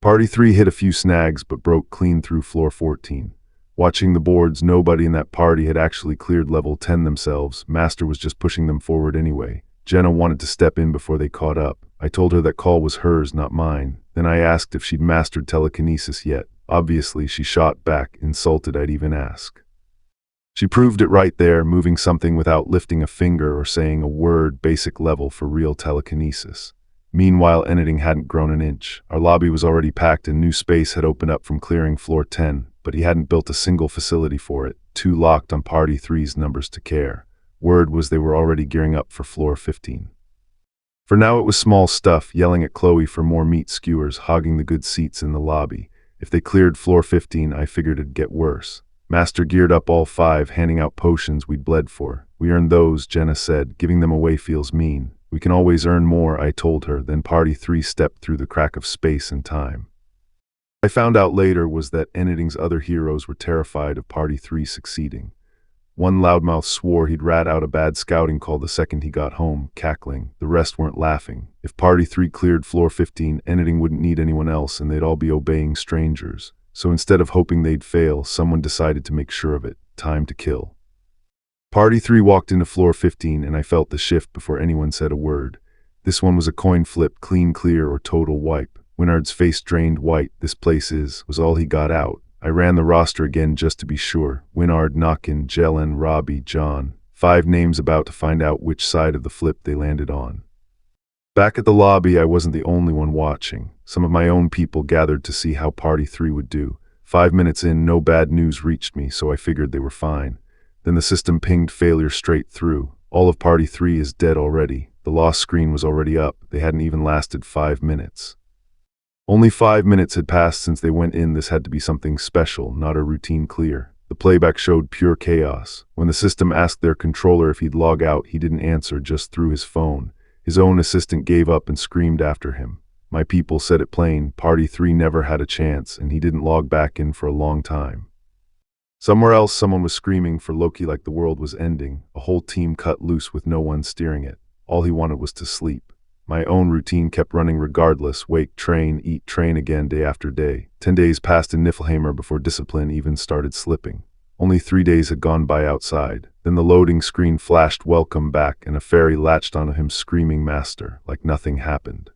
Party 3 hit a few snags but broke clean through floor 14. Watching the boards, nobody in that party had actually cleared level 10 themselves. Master was just pushing them forward anyway. Jenna wanted to step in before they caught up. I told her that call was hers, not mine. Then I asked if she'd mastered telekinesis yet. Obviously, she shot back, insulted I'd even ask. She proved it right there, moving something without lifting a finger or saying a word, basic level for real telekinesis. Meanwhile, Eniding hadn't grown an inch. Our lobby was already packed and new space had opened up from clearing floor 10, but he hadn't built a single facility for it, 2 locked on Party 3's numbers to care. Word was they were already gearing up for floor 15. For now it was small stuff, yelling at Chloe for more meat skewers, hogging the good seats in the lobby. If they cleared floor 15, I figured it'd get worse. Master geared up all 5, handing out potions we'd bled for. We earned those, Jenna said. Giving them away feels mean. We can always earn more, I told her. Then Party 3 stepped through the crack of space and time. I found out later was that Eniding's other heroes were terrified of Party 3 succeeding. One loudmouth swore he'd rat out a bad scouting call the second he got home, cackling. The rest weren't laughing. If Party 3 cleared floor 15, Eniding wouldn't need anyone else and they'd all be obeying strangers. So instead of hoping they'd fail, someone decided to make sure of it. Time to kill. Party 3 walked into floor 15 and I felt the shift before anyone said a word. This one was a coin flip, clean clear or total wipe. Winard's face drained white. This place was all he got out. I ran the roster again just to be sure. Winard, Knockin, Jelen, Robbie, John. 5 names about to find out which side of the flip they landed on. Back at the lobby, I wasn't the only one watching. Some of my own people gathered to see how Party 3 would do. 5 minutes in, no bad news reached me, so I figured they were fine. Then the system pinged failure straight through. All of Party 3 is dead already. The loss screen was already up. They hadn't even lasted 5 minutes. Only 5 minutes had passed since they went in. This had to be something special, not a routine clear. The playback showed pure chaos. When the system asked their controller if he'd log out, he didn't answer, just threw his phone. His own assistant gave up and screamed after him. My people said it plain, Party 3 never had a chance, and he didn't log back in for a long time. Somewhere else, someone was screaming for Loki like the world was ending. A whole team cut loose with no one steering it. All he wanted was to sleep. My own routine kept running regardless. Wake, train, eat, train again day after day. 10 days passed in Niflheimer before discipline even started slipping. Only 3 days had gone by outside. Then the loading screen flashed welcome back and a fairy latched onto him screaming master, like nothing happened.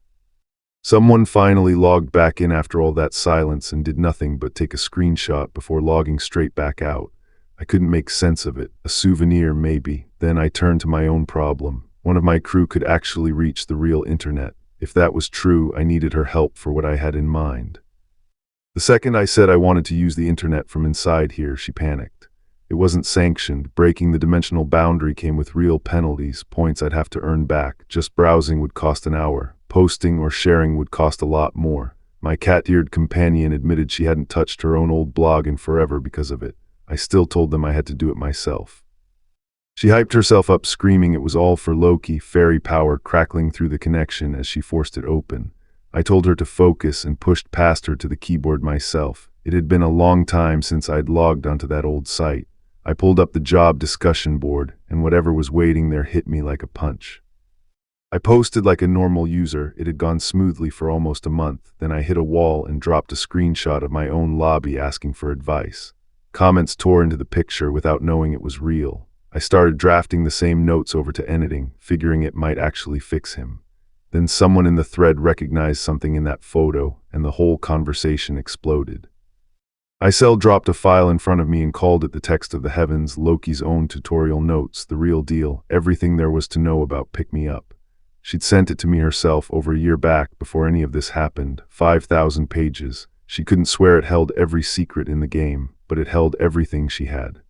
Someone finally logged back in after all that silence and did nothing but take a screenshot before logging straight back out. I couldn't make sense of it. A souvenir, maybe. Then I turned to my own problem. One of my crew could actually reach the real internet. If that was true, I needed her help for what I had in mind. The second I said I wanted to use the internet from inside here, she panicked. It wasn't sanctioned. Breaking the dimensional boundary came with real penalties, points I'd have to earn back. Just browsing would cost an hour. Posting or sharing would cost a lot more. My cat-eared companion admitted she hadn't touched her own old blog in forever because of it. I still told them I had to do it myself. She hyped herself up, screaming it was all for Loki, fairy power crackling through the connection as she forced it open. I told her to focus and pushed past her to the keyboard myself. It had been a long time since I'd logged onto that old site. I pulled up the job discussion board, and whatever was waiting there hit me like a punch. I posted like a normal user. It had gone smoothly for almost a month. Then I hit a wall and dropped a screenshot of my own lobby asking for advice. Comments tore into the picture without knowing it was real. I started drafting the same notes over to Eniding, figuring it might actually fix him. Then someone in the thread recognized something in that photo, and the whole conversation exploded. Isel dropped a file in front of me and called it the text of the heavens, Loki's own tutorial notes, the real deal, everything there was to know about Pick Me Up. She'd sent it to me herself over a year back before any of this happened, 5,000 pages. She couldn't swear it held every secret in the game, but it held everything she had.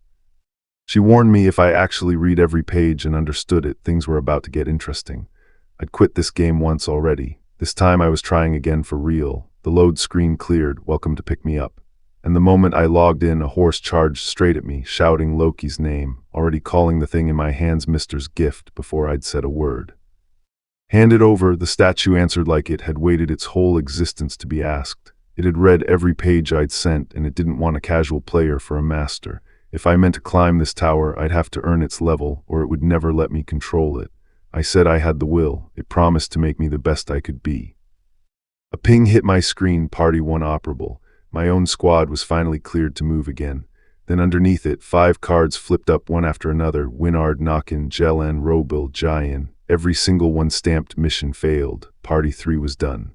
She warned me if I actually read every page and understood it, things were about to get interesting. I'd quit this game once already. This time I was trying again for real. The load screen cleared, welcome to Pick Me Up. And the moment I logged in, a horse charged straight at me, shouting Loki's name, already calling the thing in my hands Mister's gift before I'd said a word. Hand it over, the statue answered like it had waited its whole existence to be asked. It had read every page I'd sent, and it didn't want a casual player for a master. If I meant to climb this tower, I'd have to earn its level, or it would never let me control it. I said I had the will. It promised to make me the best I could be. A ping hit my screen, Party 1 operable. My own squad was finally cleared to move again. Then underneath it, 5 cards flipped up one after another. Winard, Knockin, Jelen, Robil, Jayan. Every single one stamped mission failed. Party 3 was done.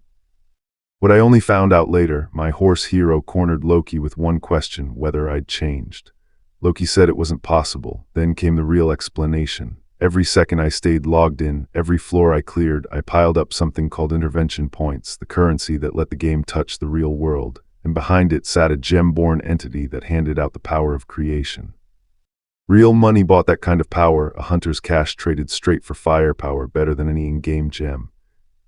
What I only found out later, my horse hero cornered Loki with one question, whether I'd changed. Loki said it wasn't possible. Then came the real explanation. Every second I stayed logged in, every floor I cleared, I piled up something called intervention points, the currency that let the game touch the real world. And behind it sat a gem-born entity that handed out the power of creation. Real money bought that kind of power, a hunter's cash traded straight for firepower, better than any in-game gem.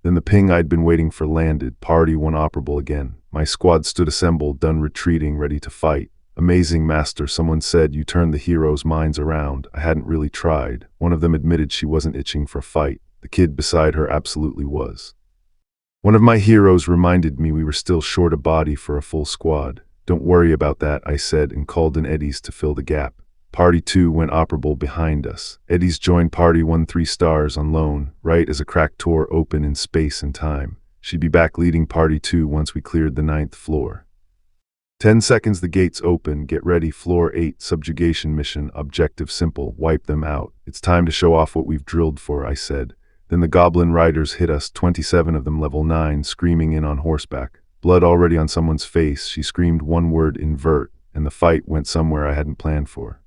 Then the ping I'd been waiting for landed, Party 1 operable again. My squad stood assembled, done retreating, ready to fight. Amazing, Master, someone said, you turned the heroes' minds around. I hadn't really tried. One of them admitted she wasn't itching for a fight. The kid beside her absolutely was. One of my heroes reminded me we were still short a body for a full squad. Don't worry about that, I said, and called in Eddie's to fill the gap. Party 2 went operable behind us. Eddie's joined Party 1 3 stars on loan, right as a cracked door opened in space and time. She'd be back leading Party 2 once we cleared the 9th floor. 10 seconds, the gates open. Get ready, floor 8, subjugation mission, objective simple, wipe them out. It's time to show off what we've drilled for, I said. Then the goblin riders hit us, 27 of them level 9, screaming in on horseback. Blood already on someone's face. She screamed one word, invert, and the fight went somewhere I hadn't planned for.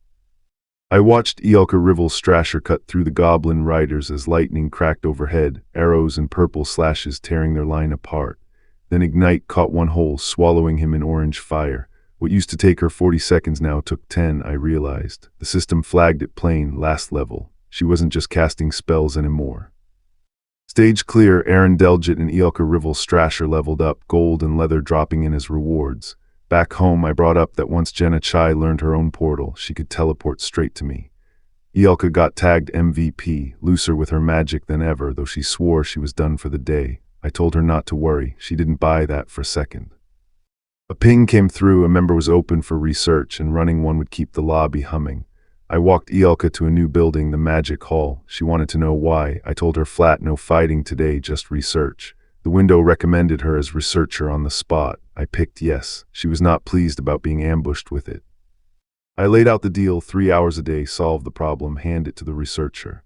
I watched Iolka Rivel's Strasher cut through the goblin riders as lightning cracked overhead, arrows and purple slashes tearing their line apart. Then Ignite caught one hole, swallowing him in orange fire. What used to take her 40 seconds now took 10, I realized. The system flagged it plain, last level. She wasn't just casting spells anymore. Stage clear, Aaron Delgit and Iolka Rivel's Strasher leveled up, gold and leather dropping in as rewards. Back home, I brought up that once Jenna Chai learned her own portal, she could teleport straight to me. Iolka got tagged MVP, looser with her magic than ever, though she swore she was done for the day. I told her not to worry. She didn't buy that for a second. A ping came through, a member was open for research, and running one would keep the lobby humming. I walked Iolka to a new building, the Magic Hall. She wanted to know why. I told her flat, no fighting today, just research. The window recommended her as researcher on the spot. I picked yes. She was not pleased about being ambushed with it. I laid out the deal, 3 hours a day, solve the problem, hand it to the researcher.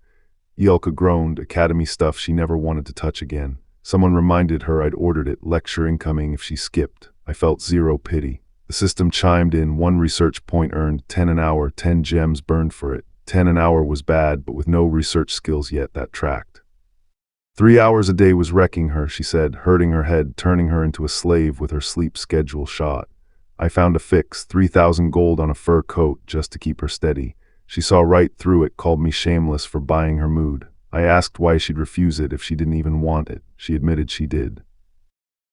Iolka groaned, academy stuff she never wanted to touch again. Someone reminded her I'd ordered it, lecture incoming if she skipped. I felt zero pity. The system chimed in, 1 research point earned, 10 an hour, 10 gems burned for it. 10 an hour was bad, but with no research skills yet, that tracked. 3 hours a day was wrecking her, she said, hurting her head, turning her into a slave with her sleep schedule shot. I found a fix, 3,000 gold on a fur coat, just to keep her steady. She saw right through it, called me shameless for buying her mood. I asked why she'd refuse it if she didn't even want it. She admitted she did.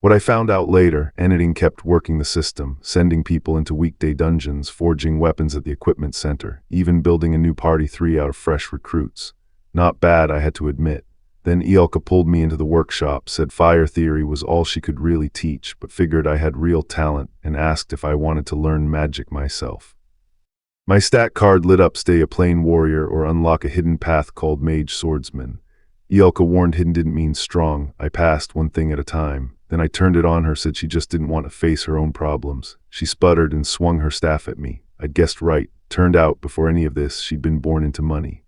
What I found out later, Eniting kept working the system, sending people into weekday dungeons, forging weapons at the equipment center, even building a new Party 3 out of fresh recruits. Not bad, I had to admit. Then Iolka pulled me into the workshop, said fire theory was all she could really teach, but figured I had real talent, and asked if I wanted to learn magic myself. My stat card lit up, stay a plain warrior or unlock a hidden path called Mage Swordsman. Iolka warned hidden didn't mean strong. I passed one thing at a time. Then I turned it on her, said she just didn't want to face her own problems. She sputtered and swung her staff at me. I'd guessed right. Turned out, before any of this, she'd been born into money.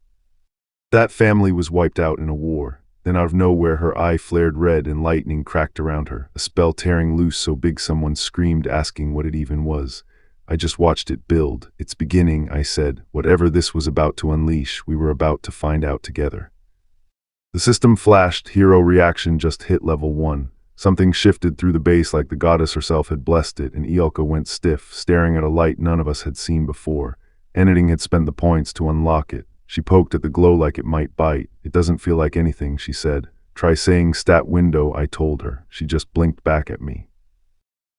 That family was wiped out in a war. Then out of nowhere her eye flared red and lightning cracked around her, a spell tearing loose so big someone screamed, asking what it even was. I just watched it build. It's beginning, I said. Whatever this was about to unleash, we were about to find out together. The system flashed, hero reaction just hit level 1. Something shifted through the base like the goddess herself had blessed it, and Iolka went stiff, staring at a light none of us had seen before. Eniting had spent the points to unlock it. She poked at the glow like it might bite. It doesn't feel like anything, she said. Try saying stat window, I told her. She just blinked back at me.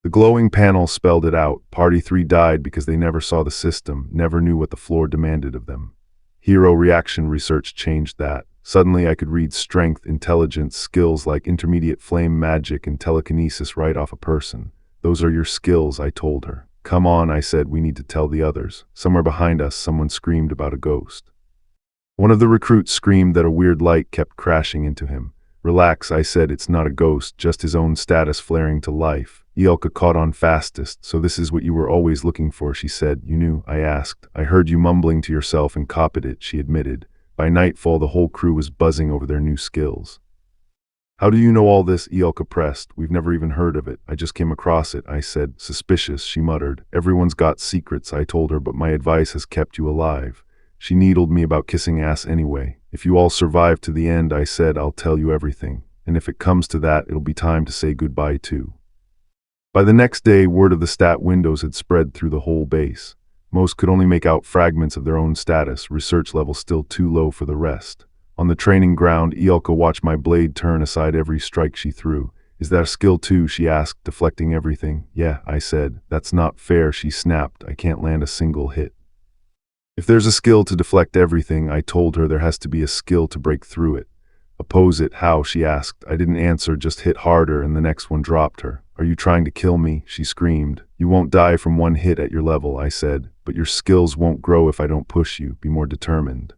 The glowing panel spelled it out. Party 3 died because they never saw the system, never knew what the floor demanded of them. Hero reaction research changed that. Suddenly I could read strength, intelligence, skills like intermediate flame magic and telekinesis right off a person. Those are your skills, I told her. Come on, I said, we need to tell the others. Somewhere behind us, someone screamed about a ghost. One of the recruits screamed that a weird light kept crashing into him. Relax, I said, it's not a ghost, just his own status flaring to life. Iolka caught on fastest. So this is what you were always looking for, she said. You knew, I asked. I heard you mumbling to yourself and copied it, she admitted. By nightfall, the whole crew was buzzing over their new skills. How do you know all this? Iolka pressed. We've never even heard of it. I just came across it, I said. Suspicious, she muttered. Everyone's got secrets, I told her, but my advice has kept you alive. She needled me about kissing ass anyway. If you all survive to the end, I said, I'll tell you everything. And if it comes to that, it'll be time to say goodbye too. By the next day, word of the stat windows had spread through the whole base. Most could only make out fragments of their own status, research level still too low for the rest. On the training ground, Iolka watched my blade turn aside every strike she threw. Is that a skill too? She asked, deflecting everything. Yeah, I said. That's not fair, she snapped. I can't land a single hit. If there's a skill to deflect everything, I told her, there has to be a skill to break through it. Oppose it, how? She asked. I didn't answer, just hit harder, and the next one dropped her. Are you trying to kill me? She screamed. You won't die from one hit at your level, I said, but your skills won't grow if I don't push you. Be more determined.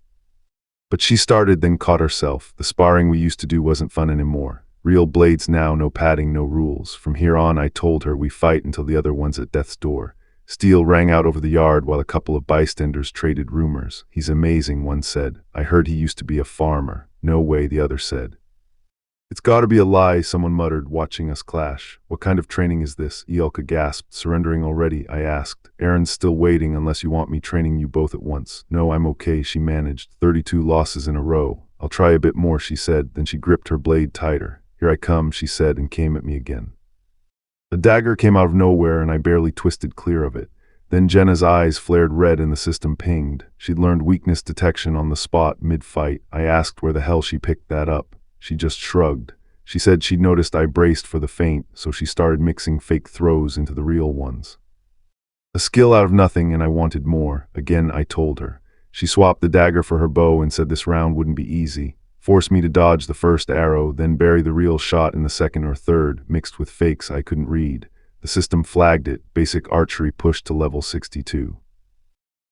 But she started, then caught herself. The sparring we used to do wasn't fun anymore. Real blades now, no padding, no rules. From here on, I told her, we fight until the other one's at death's door. Steel rang out over the yard while a couple of bystanders traded rumors. He's amazing, one said. I heard he used to be a farmer. No way, the other said. It's gotta be a lie, someone muttered, watching us clash. What kind of training is this? Iolka gasped. Surrendering already? I asked. Aaron's still waiting unless you want me training you both at once. No, I'm okay, she managed. 32 losses in a row. I'll try a bit more, she said. Then she gripped her blade tighter. Here I come, she said, and came at me again. A dagger came out of nowhere, and I barely twisted clear of it. Then Jenna's eyes flared red and the system pinged. She'd learned weakness detection on the spot mid-fight. I asked where the hell she picked that up. She just shrugged. She said she'd noticed I braced for the feint, so she started mixing fake throws into the real ones. A skill out of nothing, and I wanted more. Again, I told her. She swapped the dagger for her bow and said this round wouldn't be easy. Forced me to dodge the first arrow, then bury the real shot in the second or third, mixed with fakes I couldn't read. The system flagged it. Basic archery pushed to level 62.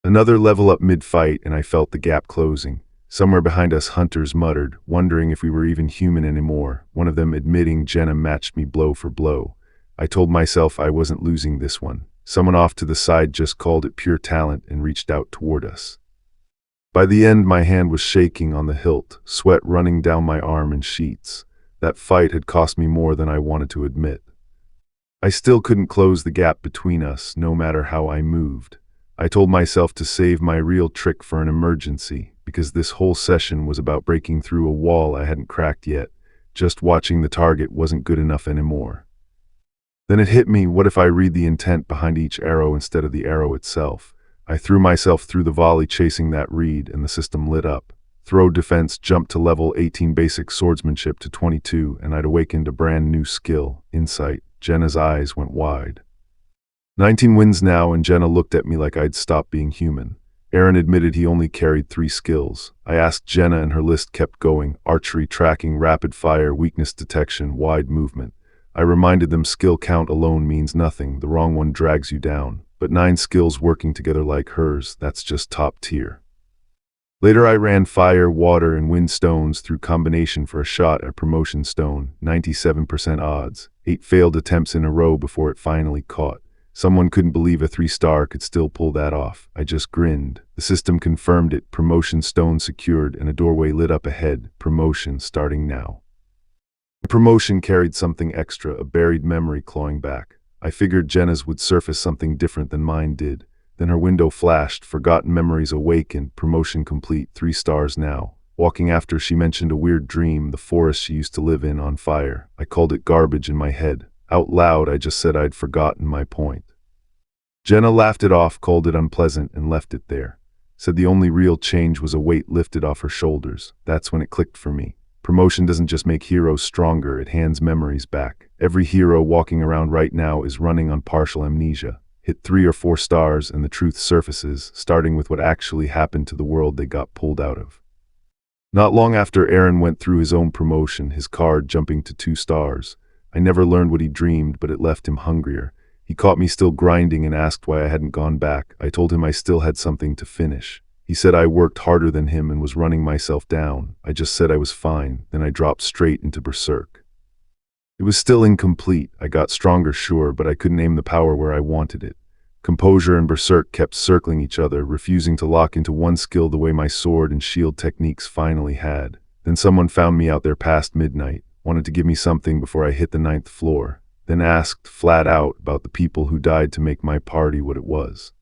Another level up mid-fight, and I felt the gap closing. Somewhere behind us, hunters muttered, wondering if we were even human anymore, one of them admitting Jenna matched me blow for blow. I told myself I wasn't losing this one. Someone off to the side just called it pure talent and reached out toward us. By the end, my hand was shaking on the hilt, sweat running down my arm in sheets. That fight had cost me more than I wanted to admit. I still couldn't close the gap between us, no matter how I moved. I told myself to save my real trick for an emergency, because this whole session was about breaking through a wall I hadn't cracked yet. Just watching the target wasn't good enough anymore. Then it hit me, what if I read the intent behind each arrow instead of the arrow itself? I threw myself through the volley chasing that read, and the system lit up. Throw defense jumped to level 18, basic swordsmanship to 22, and I'd awakened a brand new skill, insight. Jenna's eyes went wide. 19 wins now, and Jenna looked at me like I'd stopped being human. Aaron admitted he only carried 3 skills. I asked Jenna, and her list kept going: archery, tracking, rapid fire, weakness detection, wide movement. I reminded them skill count alone means nothing, the wrong one drags you down. But 9 skills working together like hers, that's just top tier. Later I ran fire, water, and wind stones through combination for a shot at promotion stone, 97% odds. 8 failed attempts in a row before it finally caught. Someone couldn't believe a 3-star could still pull that off. I just grinned. The system confirmed it, promotion stone secured, and a doorway lit up ahead, promotion starting now. The promotion carried something extra, a buried memory clawing back. I figured Jenna's would surface something different than mine did. Then her window flashed, forgotten memories awakened, promotion complete, 3 stars now. Walking after, she mentioned a weird dream, the forest she used to live in on fire. I called it garbage in my head. Out loud, I just said I'd forgotten my point. Jenna laughed it off, called it unpleasant, and left it there. Said the only real change was a weight lifted off her shoulders. That's when it clicked for me. Promotion doesn't just make heroes stronger, it hands memories back. Every hero walking around right now is running on partial amnesia. Hit 3 or 4 stars and the truth surfaces, starting with what actually happened to the world they got pulled out of. Not long after Aaron went through his own promotion, his card jumping to 2 stars. I never learned what he dreamed, but it left him hungrier. He caught me still grinding and asked why I hadn't gone back. I told him I still had something to finish. He said I worked harder than him and was running myself down. I just said I was fine, then I dropped straight into Berserk. It was still incomplete. I got stronger, sure, but I couldn't aim the power where I wanted it. Composure and Berserk kept circling each other, refusing to lock into one skill the way my sword and shield techniques finally had. Then someone found me out there past midnight, wanted to give me something before I hit the 9th floor, then asked, flat out, about the people who died to make my party what it was.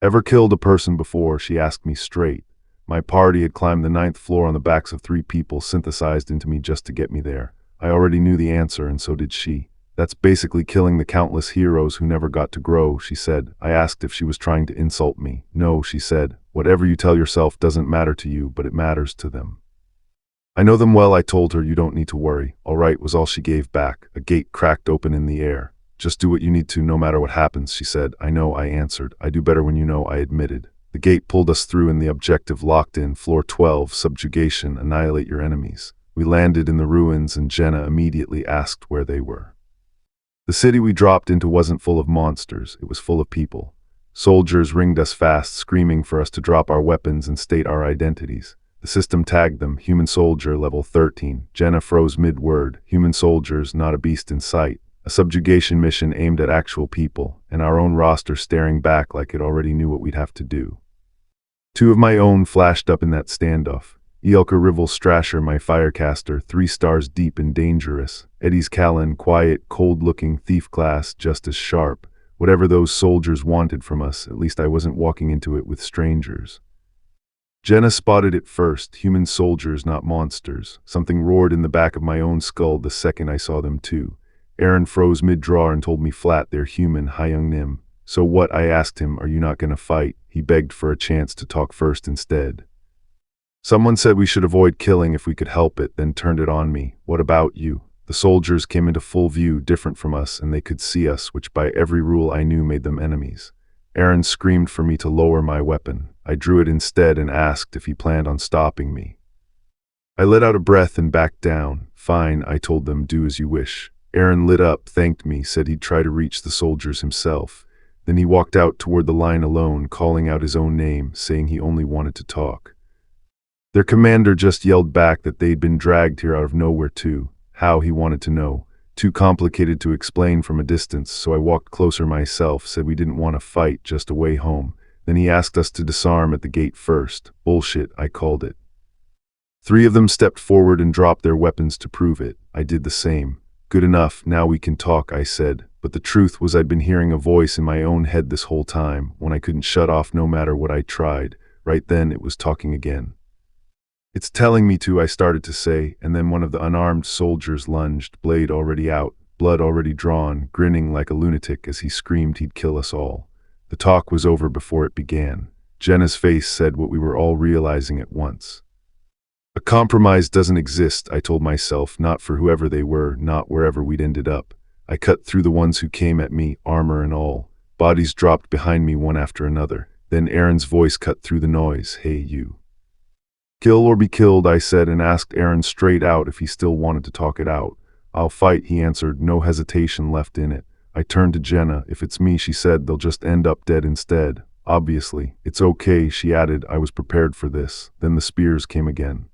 Ever killed a person before? She asked me straight. My party had climbed the 9th floor on the backs of 3 people synthesized into me just to get me there. I already knew the answer, and so did she. That's basically killing the countless heroes who never got to grow, she said. I asked if she was trying to insult me. No, she said. Whatever you tell yourself doesn't matter to you, but it matters to them. I know them well, I told her. You don't need to worry. All right, was all she gave back. A gate cracked open in the air. Just do what you need to, no matter what happens, she said. I know, I answered. I do better when you know, I admitted. The gate pulled us through and the objective locked in. Floor 12, subjugation, annihilate your enemies. We landed in the ruins and Jenna immediately asked where they were. The city we dropped into wasn't full of monsters, it was full of people. Soldiers ringed us fast, screaming for us to drop our weapons and state our identities. The system tagged them, human soldier level 13. Jenna froze mid-word, human soldiers, not a beast in sight. A subjugation mission aimed at actual people, and our own roster staring back like it already knew what we'd have to do. Two of my own flashed up in that standoff. Ielka Rivel Strasher, my firecaster, 3 stars deep and dangerous. Eddie's Callan, quiet, cold-looking thief class, just as sharp. Whatever those soldiers wanted from us, at least I wasn't walking into it with strangers. Jenna spotted it first, human soldiers, not monsters. Something roared in the back of my own skull the second I saw them too. Aaron froze mid-draw and told me flat they're human, Hyung Nim. So what, I asked him, are you not gonna fight? He begged for a chance to talk first instead. Someone said we should avoid killing if we could help it, then turned it on me. What about you? The soldiers came into full view, different from us, and they could see us, which by every rule I knew made them enemies. Aaron screamed for me to lower my weapon. I drew it instead and asked if he planned on stopping me. I let out a breath and backed down. Fine, I told them, do as you wish. Aaron lit up, thanked me, said he'd try to reach the soldiers himself. Then he walked out toward the line alone, calling out his own name, saying he only wanted to talk. Their commander just yelled back that they'd been dragged here out of nowhere too. How, he wanted to know. Too complicated to explain from a distance, so I walked closer myself, said we didn't want to fight, just a way home. Then he asked us to disarm at the gate first. Bullshit, I called it. 3 of them stepped forward and dropped their weapons to prove it. I did the same. Good enough, now we can talk, I said. But the truth was I'd been hearing a voice in my own head this whole time, one I couldn't shut off no matter what I tried. Right then it was talking again. It's telling me to, I started to say, and then one of the unarmed soldiers lunged, blade already out, blood already drawn, grinning like a lunatic as he screamed he'd kill us all. The talk was over before it began. Jenna's face said what we were all realizing at once. A compromise doesn't exist, I told myself, not for whoever they were, not wherever we'd ended up. I cut through the ones who came at me, armor and all. Bodies dropped behind me one after another. Then Aaron's voice cut through the noise. Hey, you. Kill or be killed, I said, and asked Aaron straight out if he still wanted to talk it out. I'll fight, he answered, no hesitation left in it. I turned to Jenna. If it's me, she said, they'll just end up dead instead. Obviously. It's okay, she added. I was prepared for this. Then the spears came again.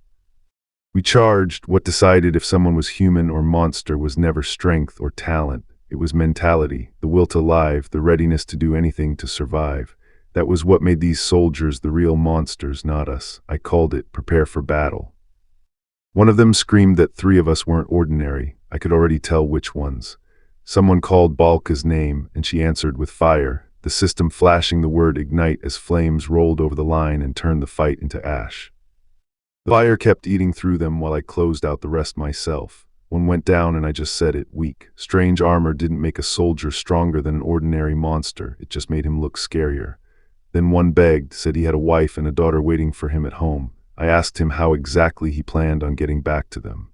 We charged. What decided if someone was human or monster was never strength or talent. It was mentality, the will to live, the readiness to do anything to survive. That was what made these soldiers the real monsters, not us. I called it, prepare for battle. One of them screamed that 3 of us weren't ordinary. I could already tell which ones. Someone called Balka's name, and she answered with fire, the system flashing the word ignite as flames rolled over the line and turned the fight into ash. The fire kept eating through them while I closed out the rest myself. One went down and I just said it, weak. Strange armor didn't make a soldier stronger than an ordinary monster. It just made him look scarier. Then one begged, said he had a wife and a daughter waiting for him at home. I asked him how exactly he planned on getting back to them.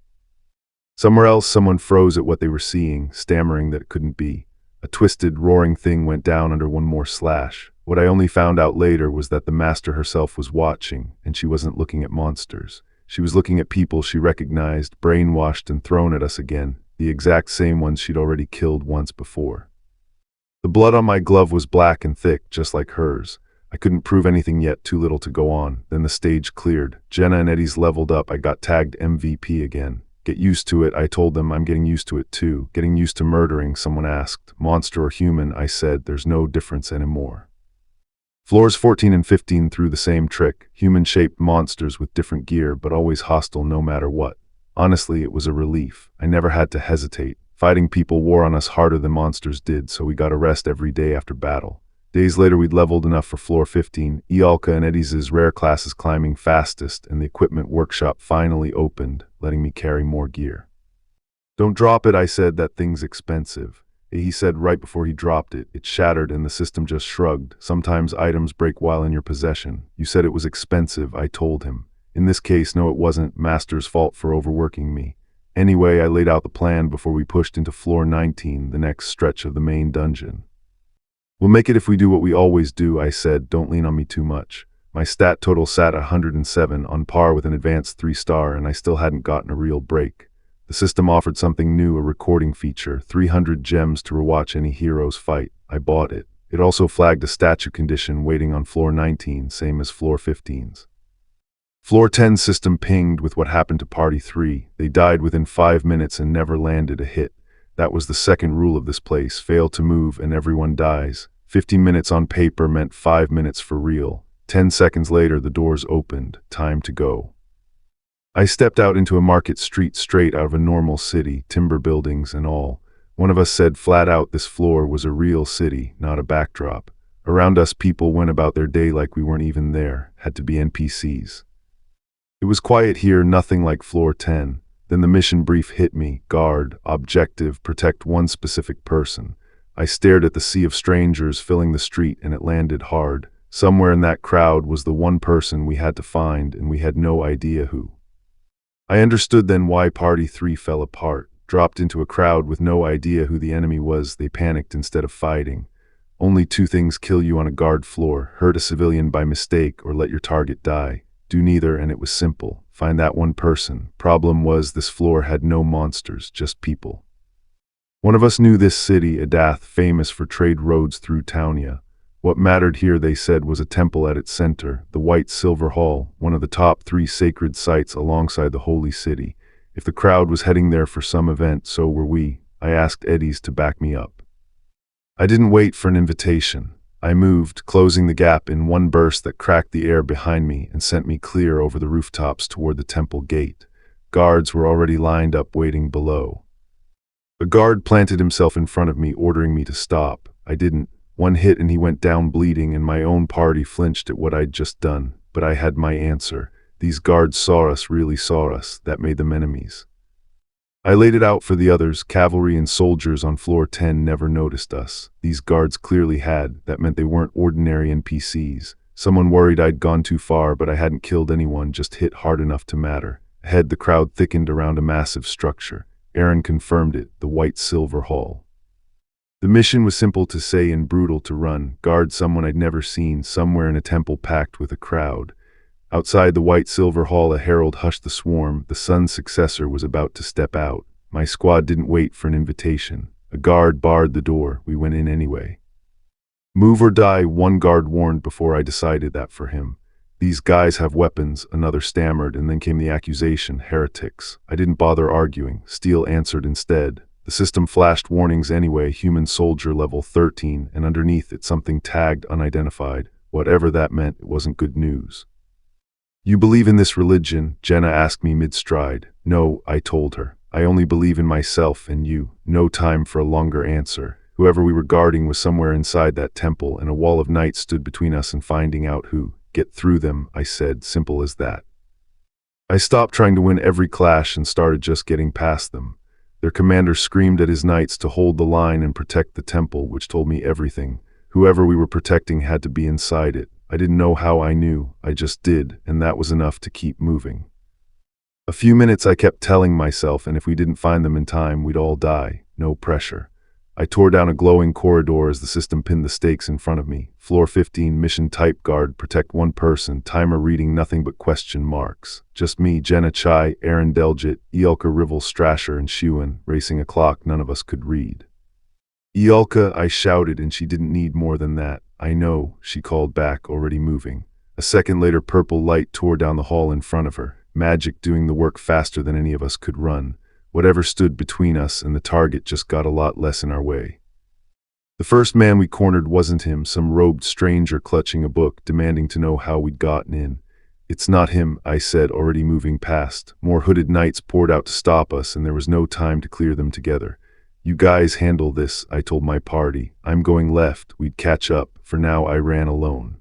Somewhere else, someone froze at what they were seeing, stammering that it couldn't be. A twisted, roaring thing went down under one more slash. What I only found out later was that the master herself was watching, and she wasn't looking at monsters. She was looking at people she recognized, brainwashed and thrown at us again, the exact same ones she'd already killed once before. The blood on my glove was black and thick, just like hers. I couldn't prove anything yet, too little to go on. Then the stage cleared. Jenna and Eddie's leveled up. I got tagged MVP again. Get used to it, I told them. I'm getting used to it too. Getting used to murdering, someone asked. Monster or human, I said. There's no difference anymore. Floors 14 and 15 threw the same trick. Human-shaped monsters with different gear, but always hostile no matter what. Honestly, it was a relief. I never had to hesitate. Fighting people wore on us harder than monsters did, so we got a rest every day after battle. Days later, we'd leveled enough for floor 15, Ialka and Eddie's rare classes climbing fastest, and the equipment workshop finally opened, letting me carry more gear. Don't drop it, I said, that thing's expensive. He said right before he dropped it, it shattered and the system just shrugged. Sometimes items break while in your possession. You said it was expensive, I told him. In this case, no it wasn't, Master's fault for overworking me. Anyway, I laid out the plan before we pushed into floor 19, the next stretch of the main dungeon. We'll make it if we do what we always do, I said. Don't lean on me too much. My stat total sat at 107, on par with an advanced 3-star, and I still hadn't gotten a real break. The system offered something new, a recording feature, 300 gems to rewatch any hero's fight. I bought it. It also flagged a statue condition waiting on floor 19, same as floor 15's. Floor 10's system pinged with what happened to Party 3. They died within 5 minutes and never landed a hit. That was the second rule of this place: fail to move and everyone dies. 50 minutes on paper meant 5 minutes for real. 10 seconds later, the doors opened. Time to go. I stepped out into a market street straight out of a normal city, timber buildings and all. One of us said flat out this floor was a real city, not a backdrop. Around us, people went about their day like we weren't even there, had to be NPCs. It was quiet here, nothing like floor 10. Then the mission brief hit me. Guard, objective, protect one specific person. I stared at the sea of strangers filling the street, and it landed hard. Somewhere in that crowd was the one person we had to find, and we had no idea who. I understood then why Party 3 fell apart. Dropped into a crowd with no idea who the enemy was, they panicked instead of fighting. Only two things kill you on a guard floor: hurt a civilian by mistake or let your target die. Do neither, and it was simple. Find that one person. Problem was, this floor had no monsters, just people. One of us knew this city, Adath, famous for trade roads through Townia. What mattered here, they said, was a temple at its center, the White Silver Hall, one of the top 3 sacred sites alongside the Holy City. If the crowd was heading there for some event, so were we. I asked Eddies to back me up. I didn't wait for an invitation. I moved, closing the gap in one burst that cracked the air behind me and sent me clear over the rooftops toward the temple gate. Guards were already lined up waiting below. A guard planted himself in front of me, ordering me to stop. I didn't. One hit and he went down bleeding, and my own party flinched at what I'd just done. But I had my answer. These guards saw us, really saw us. That made them enemies. I laid it out for the others. Cavalry and soldiers on floor 10 never noticed us. These guards clearly had. That meant they weren't ordinary NPCs. Someone worried I'd gone too far, but I hadn't killed anyone, just hit hard enough to matter. Ahead, the crowd thickened around a massive structure. Aaron confirmed it, the White Silver Hall. The mission was simple to say and brutal to run. Guard someone I'd never seen, somewhere in a temple packed with a crowd. Outside the White Silver Hall, a herald hushed the swarm. The sun's successor was about to step out. My squad didn't wait for an invitation. A guard barred the door. We went in anyway. Move or die, one guard warned before I decided that for him. These guys have weapons, another stammered, and then came the accusation: heretics. I didn't bother arguing. Steele answered instead. The system flashed warnings anyway: human soldier level 13, and underneath it something tagged unidentified. Whatever that meant, it wasn't good news. You believe in this religion? Jenna asked me mid-stride. No, I told her. I only believe in myself and you. No time for a longer answer. Whoever we were guarding was somewhere inside that temple, and a wall of knights stood between us and finding out who. Get through them, I said, simple as that. I stopped trying to win every clash and started just getting past them. Their commander screamed at his knights to hold the line and protect the temple, which told me everything. Whoever we were protecting had to be inside it. I didn't know how I knew, I just did, and that was enough to keep moving. A few minutes I kept telling myself, and if we didn't find them in time, we'd all die. No pressure. I tore down a glowing corridor as the system pinned the stakes in front of me. Floor 15, mission type: guard, protect one person, timer reading nothing but question marks. Just me, Jenna Chai, Aaron Delgit, Iolka Rivel Strasher, and Shuan, racing a clock none of us could read. Iolka, I shouted, and she didn't need more than that. I know, she called back, already moving. A second later, purple light tore down the hall in front of her, magic doing the work faster than any of us could run. Whatever stood between us and the target just got a lot less in our way. The first man we cornered wasn't him, some robed stranger clutching a book, demanding to know how we'd gotten in. It's not him, I said, already moving past. More hooded knights poured out to stop us, and there was no time to clear them together. You guys handle this, I told my party. I'm going left, we'd catch up. For now, I ran alone.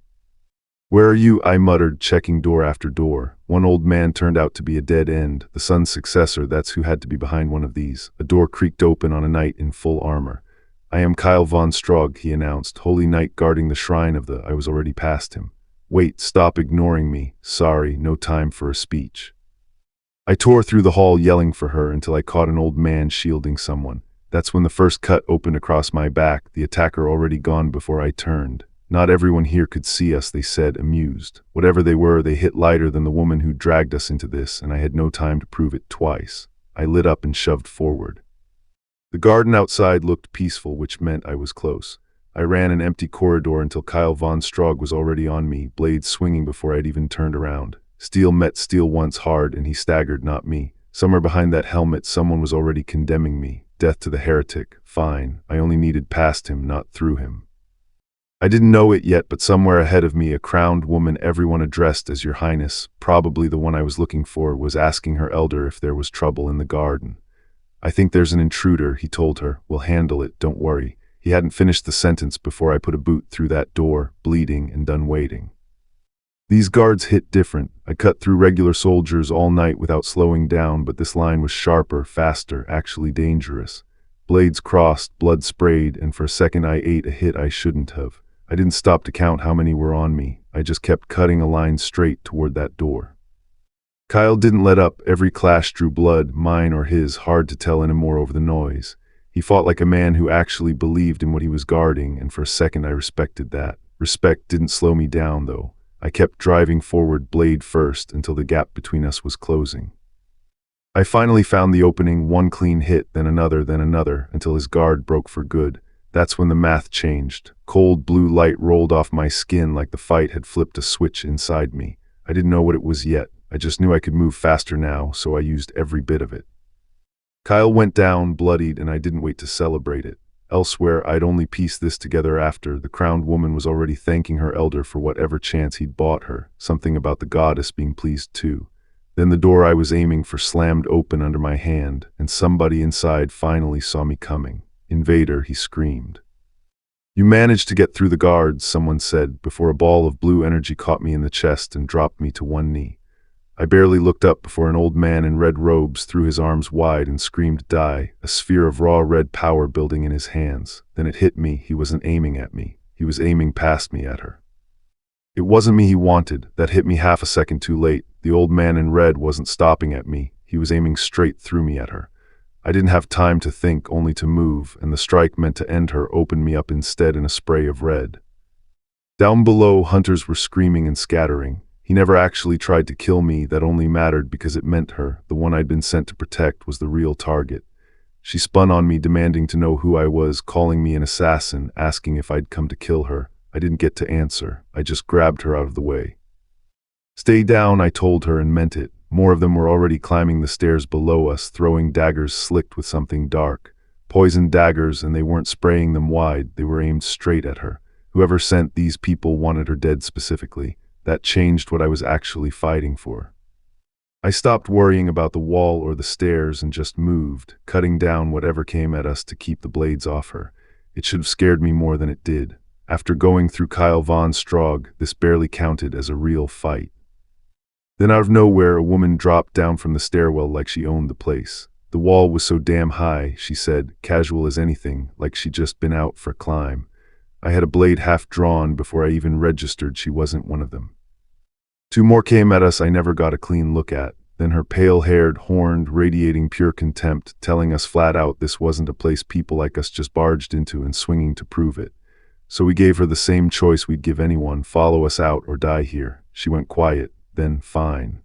Where are you? I muttered, checking door after door. One old man turned out to be a dead end. The sun's successor, that's who had to be behind one of these. A door creaked open on a knight in full armor. I am Kyle von Strog, he announced, holy knight guarding the shrine of the... I was already past him. Wait, stop ignoring me. Sorry, no time for a speech. I tore through the hall yelling for her until I caught an old man shielding someone. That's when the first cut opened across my back, the attacker already gone before I turned. Not everyone here could see us, they said, amused. Whatever they were, they hit lighter than the woman who dragged us into this, and I had no time to prove it twice. I lit up and shoved forward. The garden outside looked peaceful, which meant I was close. I ran an empty corridor until Kyle von Strog was already on me, blades swinging before I'd even turned around. Steel met steel once hard, and he staggered, not me. Somewhere behind that helmet, someone was already condemning me. Death to the heretic. Fine. I only needed past him, not through him. I didn't know it yet, but somewhere ahead of me, a crowned woman everyone addressed as Your Highness, probably the one I was looking for, was asking her elder if there was trouble in the garden. I think there's an intruder, he told her. We'll handle it, don't worry. He hadn't finished the sentence before I put a boot through that door, bleeding and done waiting. These guards hit different. I cut through regular soldiers all night without slowing down, but this line was sharper, faster, actually dangerous. Blades crossed, blood sprayed, and for a second I ate a hit I shouldn't have. I didn't stop to count how many were on me. I just kept cutting a line straight toward that door. Kyle didn't let up. Every clash drew blood, mine or his, hard to tell anymore over the noise. He fought like a man who actually believed in what he was guarding, and for a second I respected that. Respect didn't slow me down, though. I kept driving forward, blade first, until the gap between us was closing. I finally found the opening, one clean hit, then another, until his guard broke for good. That's when the math changed. Cold blue light rolled off my skin like the fight had flipped a switch inside me. I didn't know what it was yet. I just knew I could move faster now, so I used every bit of it. Kyle went down, bloodied, and I didn't wait to celebrate it. Elsewhere, I'd only pieced this together after. The crowned woman was already thanking her elder for whatever chance he'd bought her, something about the goddess being pleased too. Then the door I was aiming for slammed open under my hand, and somebody inside finally saw me coming. Invader, he screamed. You managed to get through the guards, someone said, before a ball of blue energy caught me in the chest and dropped me to one knee. I barely looked up before an old man in red robes threw his arms wide and screamed die, a sphere of raw red power building in his hands. Then it hit me. He wasn't aiming at me. He was aiming past me at her. It wasn't me he wanted. That hit me half a second too late. The old man in red wasn't stopping at me. He was aiming straight through me at her. I didn't have time to think, only to move, and the strike meant to end her opened me up instead in a spray of red. Down below, hunters were screaming and scattering. He never actually tried to kill me. That only mattered because it meant her, the one I'd been sent to protect, was the real target. She spun on me, demanding to know who I was, calling me an assassin, asking if I'd come to kill her. I didn't get to answer. I just grabbed her out of the way. Stay down, I told her, and meant it. More of them were already climbing the stairs below us, throwing daggers slicked with something dark. Poisoned daggers, and they weren't spraying them wide. They were aimed straight at her. Whoever sent these people wanted her dead specifically. That changed what I was actually fighting for. I stopped worrying about the wall or the stairs and just moved, cutting down whatever came at us to keep the blades off her. It should have scared me more than it did. After going through Kyle von Strog, this barely counted as a real fight. Then out of nowhere, a woman dropped down from the stairwell like she owned the place. The wall was so damn high, she said, casual as anything, like she'd just been out for a climb. I had a blade half drawn before I even registered she wasn't one of them. Two more came at us I never got a clean look at. Then her pale-haired, horned, radiating pure contempt, telling us flat out this wasn't a place people like us just barged into and swinging to prove it. So we gave her the same choice we'd give anyone, follow us out or die here. She went quiet, then fine.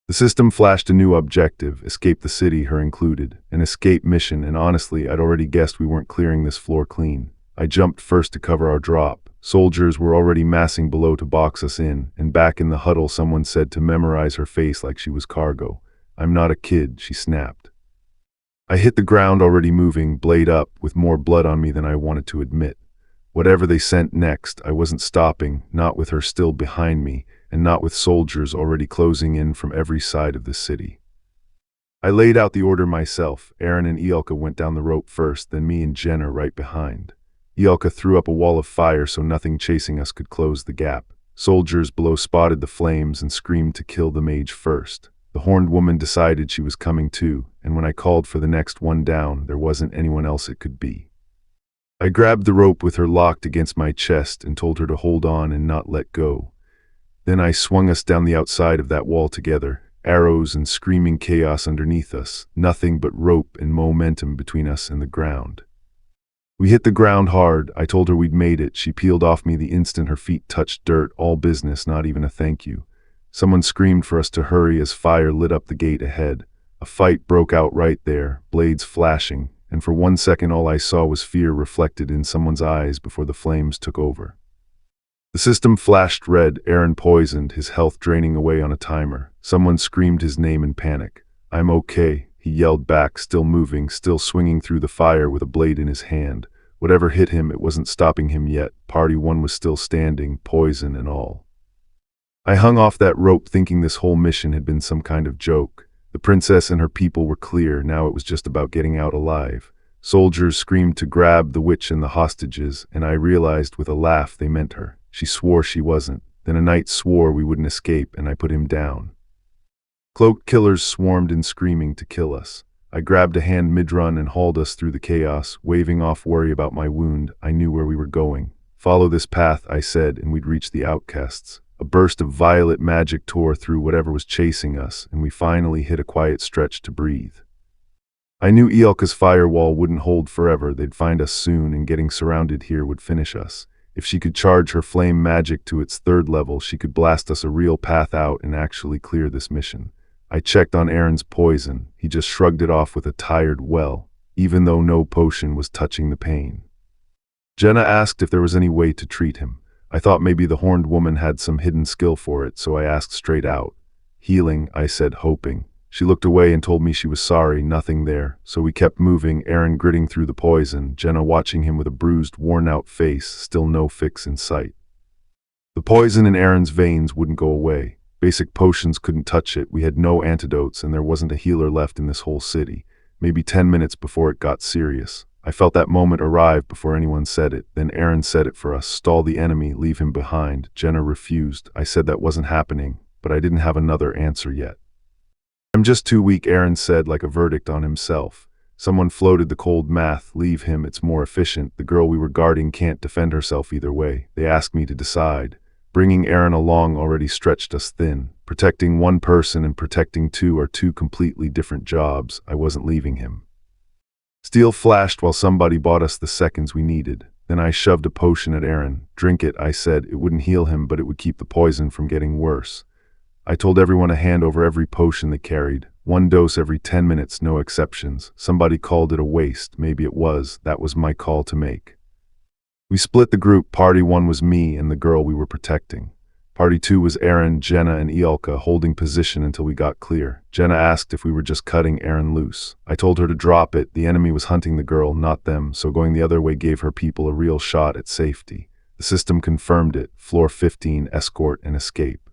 The system flashed a new objective, escape the city, her included. An escape mission, and honestly, I'd already guessed we weren't clearing this floor clean. I jumped first to cover our drop. Soldiers were already massing below to box us in, and back in the huddle someone said to memorize her face like she was cargo. I'm not a kid, she snapped. I hit the ground already moving, blade up, with more blood on me than I wanted to admit. Whatever they sent next, I wasn't stopping, not with her still behind me, and not with soldiers already closing in from every side of the city. I laid out the order myself. Aaron and Ielka went down the rope first, then me and Jenna right behind. Ielka threw up a wall of fire so nothing chasing us could close the gap. Soldiers below spotted the flames and screamed to kill the mage first. The horned woman decided she was coming too, and when I called for the next one down, there wasn't anyone else it could be. I grabbed the rope with her locked against my chest and told her to hold on and not let go. Then I swung us down the outside of that wall together, arrows and screaming chaos underneath us, nothing but rope and momentum between us and the ground. We hit the ground hard. I told her we'd made it. She peeled off me the instant her feet touched dirt. All business, not even a thank you. Someone screamed for us to hurry as fire lit up the gate ahead. A fight broke out right there, blades flashing, and for 1 second all I saw was fear reflected in someone's eyes before the flames took over. The system flashed red, Aaron poisoned, his health draining away on a timer. Someone screamed his name in panic. "I'm okay," he yelled back, still moving, still swinging through the fire with a blade in his hand. Whatever hit him, it wasn't stopping him yet. Party 1 was still standing, poison and all. I hung off that rope thinking this whole mission had been some kind of joke. The princess and her people were clear, now it was just about getting out alive. Soldiers screamed to grab the witch and the hostages, and I realized with a laugh they meant her. She swore she wasn't. Then a knight swore we wouldn't escape, and I put him down. Cloaked killers swarmed in screaming to kill us. I grabbed a hand mid-run and hauled us through the chaos, waving off worry about my wound. I knew where we were going. "Follow this path," I said, and we'd reach the outcasts. A burst of violet magic tore through whatever was chasing us, and we finally hit a quiet stretch to breathe. I knew Ielka's firewall wouldn't hold forever. They'd find us soon, and getting surrounded here would finish us. If she could charge her flame magic to its 3rd level, she could blast us a real path out and actually clear this mission. I checked on Aaron's poison. He just shrugged it off with a tired well, even though no potion was touching the pain. Jenna asked if there was any way to treat him. I thought maybe the horned woman had some hidden skill for it, so I asked straight out. "Healing," I said, hoping. She looked away and told me she was sorry, nothing there. So we kept moving, Aaron gritting through the poison, Jenna watching him with a bruised, worn-out face, still no fix in sight. The poison in Aaron's veins wouldn't go away. Basic potions couldn't touch it. We had no antidotes, and there wasn't a healer left in this whole city. Maybe 10 minutes before it got serious. I felt that moment arrive before anyone said it. Then Aaron said it for us. "Stall the enemy, leave him behind." Jenna refused. I said that wasn't happening, but I didn't have another answer yet. "I'm just too weak," Aaron said, like a verdict on himself. Someone floated the cold math. "Leave him, it's more efficient. The girl we were guarding can't defend herself either way." They asked me to decide. Bringing Aaron along already stretched us thin. Protecting one person and protecting 2 are 2 completely different jobs. I wasn't leaving him. Steel flashed while somebody bought us the seconds we needed. Then I shoved a potion at Aaron. "Drink it," I said. It wouldn't heal him, but it would keep the poison from getting worse. I told everyone to hand over every potion they carried. 1 dose every 10 minutes, no exceptions. Somebody called it a waste. Maybe it was. That was my call to make. We split the group. Party 1 was me and the girl we were protecting. Party 2 was Aaron, Jenna, and Ielka, holding position until we got clear. Jenna asked if we were just cutting Aaron loose. I told her to drop it. The enemy was hunting the girl, not them, so going the other way gave her people a real shot at safety. The system confirmed it. Floor 15, escort and escape.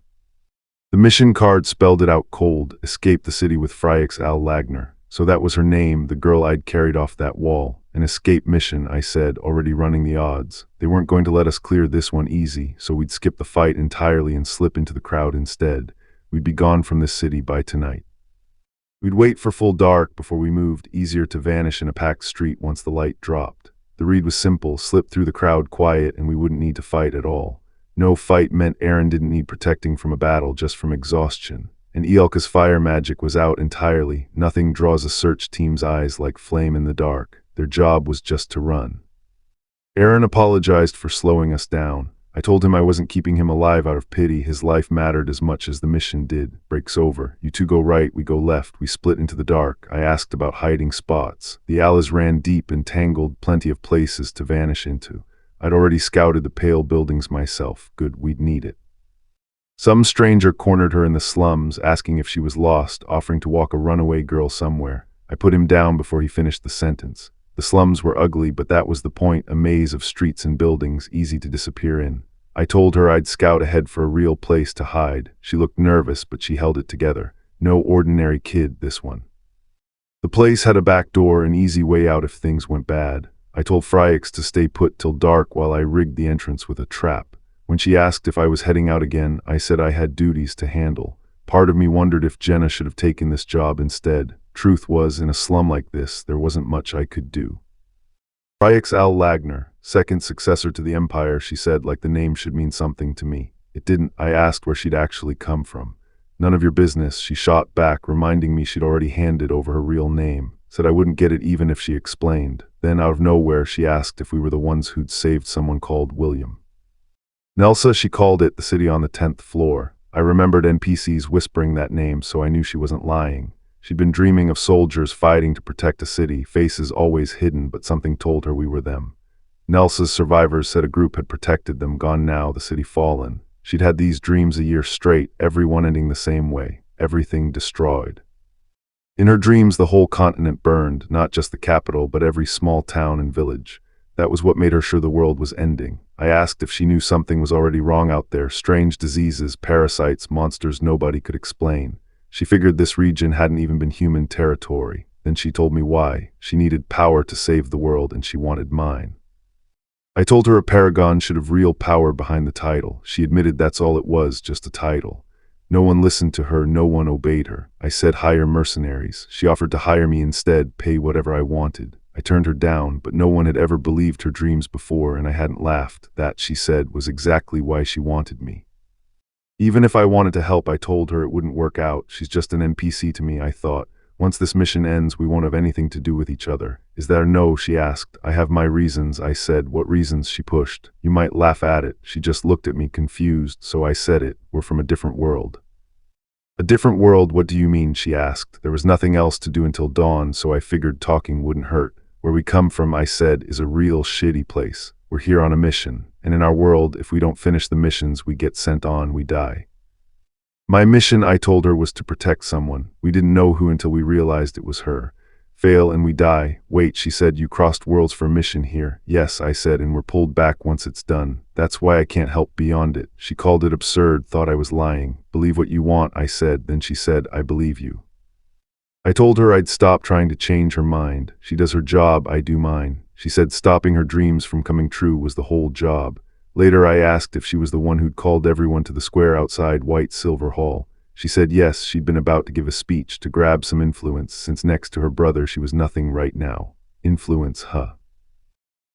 The mission card spelled it out cold. Escape the city with Freyx Al Lagner. So that was her name, the girl I'd carried off that wall. An escape mission, I said, already running the odds. They weren't going to let us clear this one easy, so we'd skip the fight entirely and slip into the crowd instead. We'd be gone from this city by tonight. We'd wait for full dark before we moved, easier to vanish in a packed street once the light dropped. The read was simple, slip through the crowd quiet, and we wouldn't need to fight at all. No fight meant Aaron didn't need protecting from a battle, just from exhaustion. And Ielka's fire magic was out entirely. Nothing draws a search team's eyes like flame in the dark. Their job was just to run. Aaron apologized for slowing us down. I told him I wasn't keeping him alive out of pity. His life mattered as much as the mission did. Breaks over. You 2 go right, we go left. We split into the dark. I asked about hiding spots. The alleys ran deep and tangled, plenty of places to vanish into. I'd already scouted the pale buildings myself. Good, we'd need it. Some stranger cornered her in the slums, asking if she was lost, offering to walk a runaway girl somewhere. I put him down before he finished the sentence. The slums were ugly, but that was the point, a maze of streets and buildings, easy to disappear in. I told her I'd scout ahead for a real place to hide. She looked nervous, but she held it together. No ordinary kid, this one. The place had a back door, an easy way out if things went bad. I told Freyx to stay put till dark while I rigged the entrance with a trap. When she asked if I was heading out again, I said I had duties to handle. Part of me wondered if Jenna should have taken this job instead. Truth was, in a slum like this, there wasn't much I could do. Freyx Al Lagner, second successor to the Empire, she said, like the name should mean something to me. It didn't. I asked where she'd actually come from. None of your business, she shot back, reminding me she'd already handed over her real name. Said I wouldn't get it even if she explained. Then, out of nowhere, she asked if we were the ones who'd saved someone called William. Nelsa, she called it, the city on the 10th floor. I remembered NPCs whispering that name, so I knew she wasn't lying. She'd been dreaming of soldiers fighting to protect a city, faces always hidden, but something told her we were them. Nelsa's survivors said a group had protected them, gone now, the city fallen. She'd had these dreams a year straight, every one ending the same way, everything destroyed. In her dreams, the whole continent burned, not just the capital, but every small town and village. That was what made her sure the world was ending. I asked if she knew something was already wrong out there, strange diseases, parasites, monsters nobody could explain. She figured this region hadn't even been human territory. Then she told me why. She needed power to save the world, and she wanted mine. I told her a paragon should have real power behind the title. She admitted that's all it was, just a title. No one listened to her, no one obeyed her. I said hire mercenaries. She offered to hire me instead, pay whatever I wanted. I turned her down, but no one had ever believed her dreams before, and I hadn't laughed. That, she said, was exactly why she wanted me. Even if I wanted to help, I told her it wouldn't work out. She's just an NPC to me, I thought. Once this mission ends, we won't have anything to do with each other. Is there no? She asked. I have my reasons, I said. What reasons? She pushed. You might laugh at it. She just looked at me, confused, so I said it. We're from a different world. A different world? What do you mean? She asked. There was nothing else to do until dawn, so I figured talking wouldn't hurt. Where we come from, I said, is a real shitty place. We're here on a mission, and in our world, if we don't finish the missions, we get sent on, we die. My mission, I told her, was to protect someone. We didn't know who until we realized it was her. Fail and we die. Wait, she said, you crossed worlds for a mission here. Yes, I said, and we're pulled back once it's done. That's why I can't help beyond it. She called it absurd, thought I was lying. Believe what you want, I said. Then she said, I believe you. I told her I'd stop trying to change her mind. She does her job, I do mine. She said stopping her dreams from coming true was the whole job. Later I asked if she was the one who'd called everyone to the square outside White Silver Hall. She said yes, she'd been about to give a speech to grab some influence, since next to her brother she was nothing right now. Influence, huh?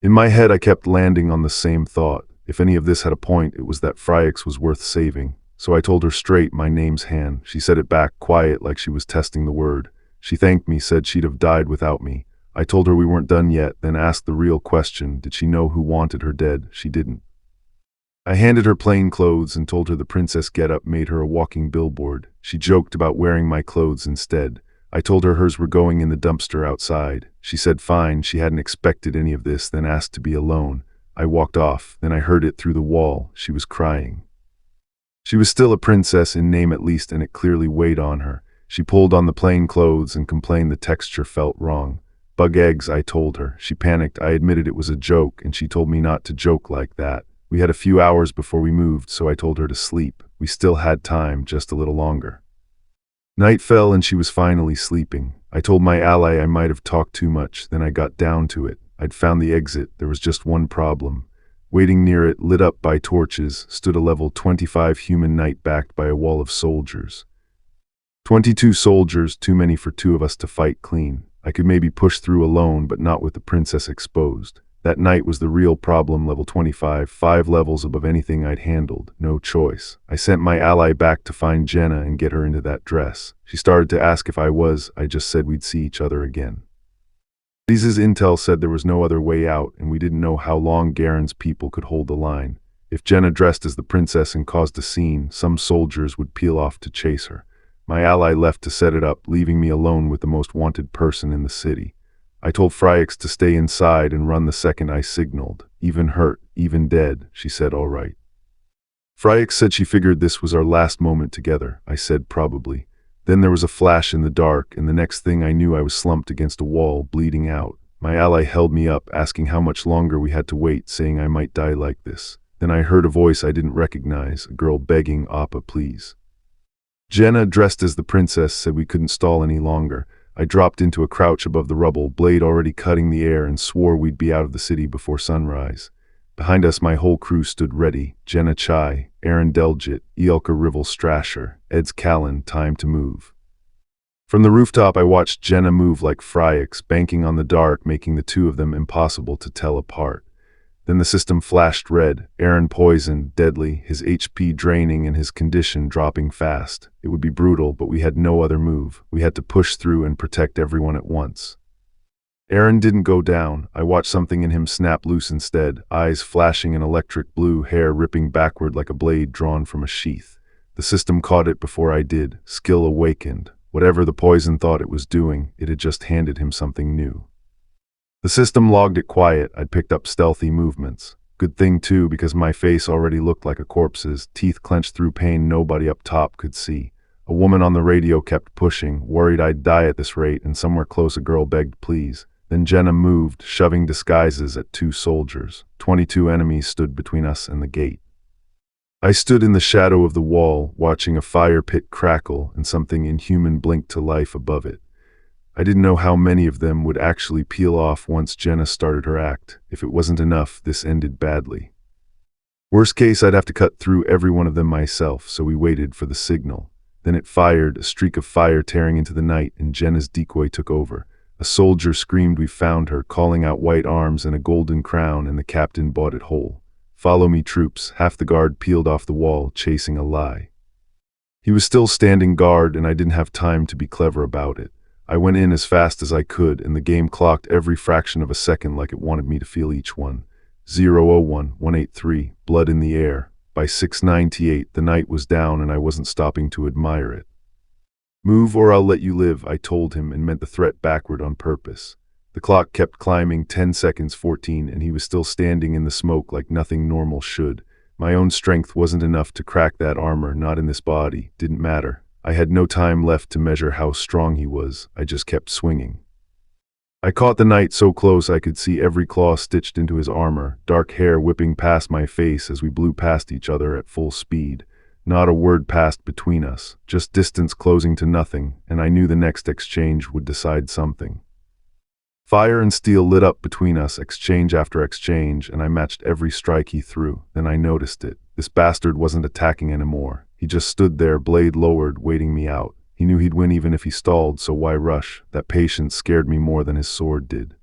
In my head I kept landing on the same thought. If any of this had a point, it was that Phryax was worth saving. So I told her straight, my name's Han. She said it back, quiet, like she was testing the word. She thanked me, said she'd have died without me. I told her we weren't done yet, then asked the real question. Did she know who wanted her dead? She didn't. I handed her plain clothes and told her the princess getup made her a walking billboard. She joked about wearing my clothes instead. I told her hers were going in the dumpster outside. She said fine, she hadn't expected any of this, then asked to be alone. I walked off, then I heard it through the wall. She was crying. She was still a princess in name at least, and it clearly weighed on her. She pulled on the plain clothes and complained the texture felt wrong. Bug eggs, I told her. She panicked. I admitted it was a joke, and she told me not to joke like that. We had a few hours before we moved, so I told her to sleep. We still had time, just a little longer. Night fell and she was finally sleeping. I told my ally I might have talked too much, then I got down to it. I'd found the exit. There was just one problem. Waiting near it, lit up by torches, stood a level 25 human knight backed by a wall of soldiers. 22 soldiers, too many for two of us to fight clean. I could maybe push through alone, but not with the princess exposed. That knight was the real problem, level 25, 5 levels above anything I'd handled. No choice. I sent my ally back to find Jenna and get her into that dress. She started to ask if I just said we'd see each other again. Lisa's intel said there was no other way out, and we didn't know how long Garen's people could hold the line. If Jenna dressed as the princess and caused a scene, some soldiers would peel off to chase her. My ally left to set it up, leaving me alone with the most wanted person in the city. I told Phryax to stay inside and run the second I signaled. Even hurt, even dead, she said all right. Phryax said she figured this was our last moment together. I said probably. Then there was a flash in the dark, and the next thing I knew I was slumped against a wall, bleeding out. My ally held me up, asking how much longer we had to wait, saying I might die like this. Then I heard a voice I didn't recognize, a girl begging, Appa, please. Jenna, dressed as the princess, said we couldn't stall any longer. I dropped into a crouch above the rubble, blade already cutting the air, and swore we'd be out of the city before sunrise. Behind us my whole crew stood ready. Jenna Chai, Aaron Delgit, Ielka Rivel Strasher, Eds Callan, time to move. From the rooftop I watched Jenna move like Phryax, banking on the dark, making the two of them impossible to tell apart. Then the system flashed red. Aaron poisoned, deadly, his HP draining and his condition dropping fast. It would be brutal, but we had no other move. We had to push through and protect everyone at once. Aaron didn't go down. I watched something in him snap loose instead, eyes flashing an electric blue, hair ripping backward like a blade drawn from a sheath. The system caught it before I did. Skill awakened. Whatever the poison thought it was doing, it had just handed him something new. The system logged it quiet. I'd picked up stealthy movements. Good thing too, because my face already looked like a corpse's, teeth clenched through pain nobody up top could see. A woman on the radio kept pushing, worried I'd die at this rate, and somewhere close a girl begged please. Then Jenna moved, shoving disguises at 2 soldiers. 22 enemies stood between us and the gate. I stood in the shadow of the wall, watching a fire pit crackle and something inhuman blink to life above it. I didn't know how many of them would actually peel off once Jenna started her act. If it wasn't enough, this ended badly. Worst case, I'd have to cut through every one of them myself, so we waited for the signal. Then it fired, a streak of fire tearing into the night, and Jenna's decoy took over. A soldier screamed we found her, calling out white arms and a golden crown, and the captain bought it whole. Follow me, troops. Half the guard peeled off the wall, chasing a lie. He was still standing guard, and I didn't have time to be clever about it. I went in as fast as I could, and the game clocked every fraction of a second like it wanted me to feel each one. 001, 183, blood in the air. By 698, the night was down, and I wasn't stopping to admire it. Move or I'll let you live, I told him, and meant the threat backward on purpose. The clock kept climbing, 10 seconds, 14, and he was still standing in the smoke like nothing normal should. My own strength wasn't enough to crack that armor, not in this body. Didn't matter. I had no time left to measure how strong he was. I just kept swinging. I caught the knight so close I could see every claw stitched into his armor, dark hair whipping past my face as we blew past each other at full speed. Not a word passed between us, just distance closing to nothing, and I knew the next exchange would decide something. Fire and steel lit up between us, exchange after exchange, and I matched every strike he threw. Then I noticed it. This bastard wasn't attacking anymore. He just stood there, blade lowered, waiting me out. He knew he'd win even if he stalled, so why rush? That patience scared me more than his sword did.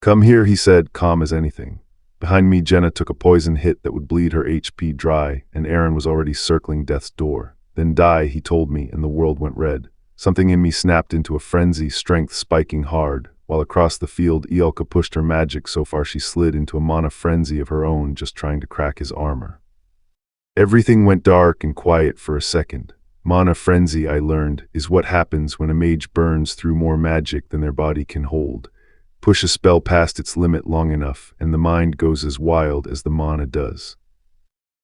Come here, he said, calm as anything. Behind me, Jenna took a poison hit that would bleed her HP dry, and Aaron was already circling death's door. Then die, he told me, and the world went red. Something in me snapped into a frenzy, strength spiking hard. While across the field, Iolka pushed her magic so far she slid into a mana frenzy of her own, just trying to crack his armor. Everything went dark and quiet for a second. Mana frenzy, I learned, is what happens when a mage burns through more magic than their body can hold. Push a spell past its limit long enough, and the mind goes as wild as the mana does.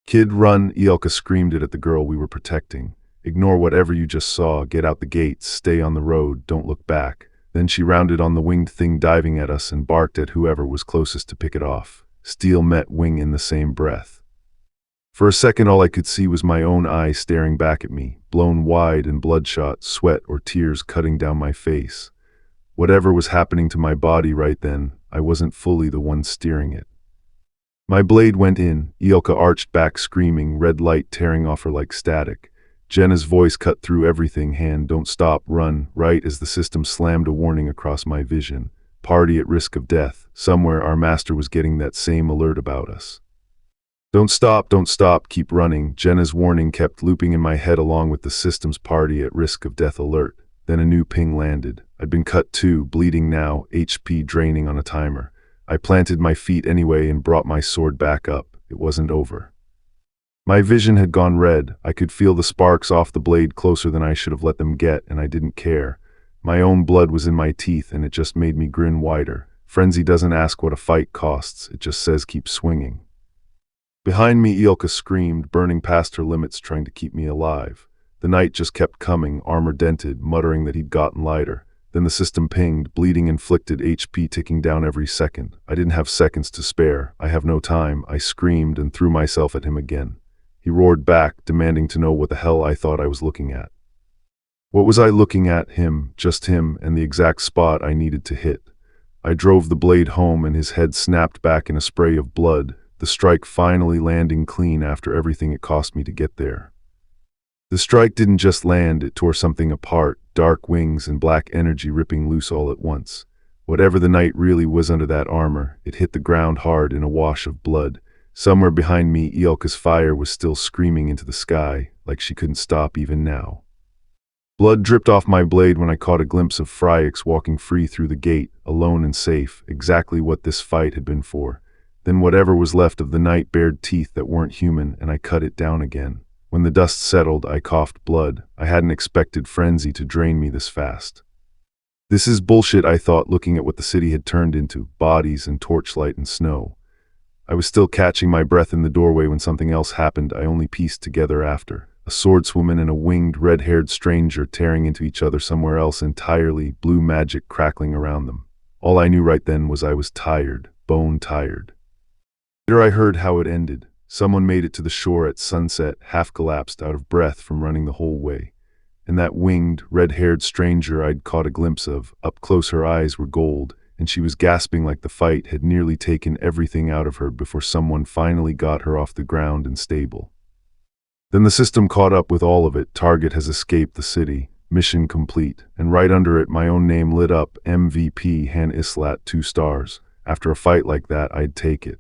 Kid, run, Iolka screamed it at the girl we were protecting. Ignore whatever you just saw, get out the gates, stay on the road, don't look back. Then she rounded on the winged thing diving at us and barked at whoever was closest to pick it off. Steel met wing in the same breath. For a second all I could see was my own eyes staring back at me, blown wide and bloodshot, sweat or tears cutting down my face. Whatever was happening to my body right then, I wasn't fully the one steering it. My blade went in, Iolka arched back screaming, red light tearing off her like static. Jenna's voice cut through everything, hand, don't stop, run, right as the system slammed a warning across my vision. Party at risk of death. Somewhere our master was getting that same alert about us. Don't stop, keep running. Jenna's warning kept looping in my head along with the system's party at risk of death alert. Then a new ping landed. I'd been cut too, bleeding now, HP draining on a timer. I planted my feet anyway and brought my sword back up. It wasn't over. My vision had gone red. I could feel the sparks off the blade closer than I should have let them get, and I didn't care. My own blood was in my teeth, and it just made me grin wider. Frenzy doesn't ask what a fight costs, it just says keep swinging. Behind me, Iolka screamed, burning past her limits, trying to keep me alive. The knight just kept coming, armor dented, muttering that he'd gotten lighter. Then the system pinged, bleeding inflicted, HP ticking down every second. I didn't have seconds to spare. I have no time. I screamed and threw myself at him again. He roared back, demanding to know what the hell I thought I was looking at. What was I looking at? Him, just him, and the exact spot I needed to hit. I drove the blade home and his head snapped back in a spray of blood, the strike finally landing clean after everything it cost me to get there. The strike didn't just land, it tore something apart, dark wings and black energy ripping loose all at once. Whatever the knight really was under that armor, it hit the ground hard in a wash of blood. Somewhere behind me, Iolka's fire was still screaming into the sky, like she couldn't stop even now. Blood dripped off my blade when I caught a glimpse of Phryax walking free through the gate, alone and safe, exactly what this fight had been for. Then whatever was left of the knight bared teeth that weren't human, and I cut it down again. When the dust settled, I coughed blood. I hadn't expected frenzy to drain me this fast. This is bullshit, I thought, looking at what the city had turned into, bodies and torchlight and snow. I was still catching my breath in the doorway when something else happened I only pieced together after. A swordswoman and a winged, red-haired stranger tearing into each other somewhere else entirely, blue magic crackling around them. All I knew right then was I was tired, bone-tired. Later I heard how it ended. Someone made it to the shore at sunset, half collapsed, out of breath from running the whole way. And that winged, red-haired stranger I'd caught a glimpse of, up close her eyes were gold, and she was gasping like the fight had nearly taken everything out of her before someone finally got her off the ground and stable. Then the system caught up with all of it. Target has escaped the city. Mission complete. And right under it, my own name lit up. MVP Han Islat, 2 stars. After a fight like that, I'd take it.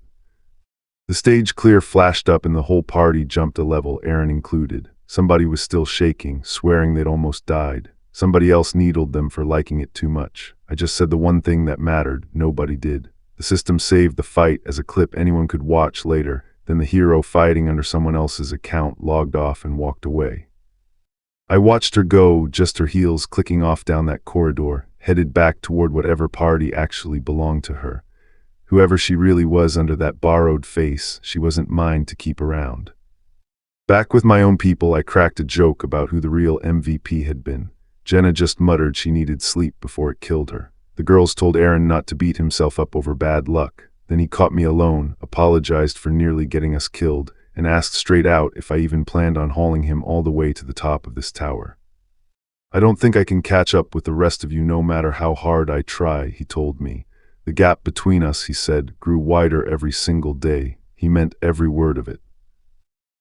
The stage clear flashed up and the whole party jumped a level, Aaron included. Somebody was still shaking, swearing they'd almost died. Somebody else needled them for liking it too much. I just said the one thing that mattered. Nobody did. The system saved the fight as a clip anyone could watch later. Then the hero, fighting under someone else's account, logged off and walked away. I watched her go, just her heels clicking off down that corridor, headed back toward whatever party actually belonged to her. Whoever she really was under that borrowed face, she wasn't mine to keep around. Back with my own people, I cracked a joke about who the real MVP had been. Jenna just muttered she needed sleep before it killed her. The girls told Aaron not to beat himself up over bad luck. Then he caught me alone, apologized for nearly getting us killed, and asked straight out if I even planned on hauling him all the way to the top of this tower. I don't think I can catch up with the rest of you no matter how hard I try, he told me. The gap between us, he said, grew wider every single day. He meant every word of it.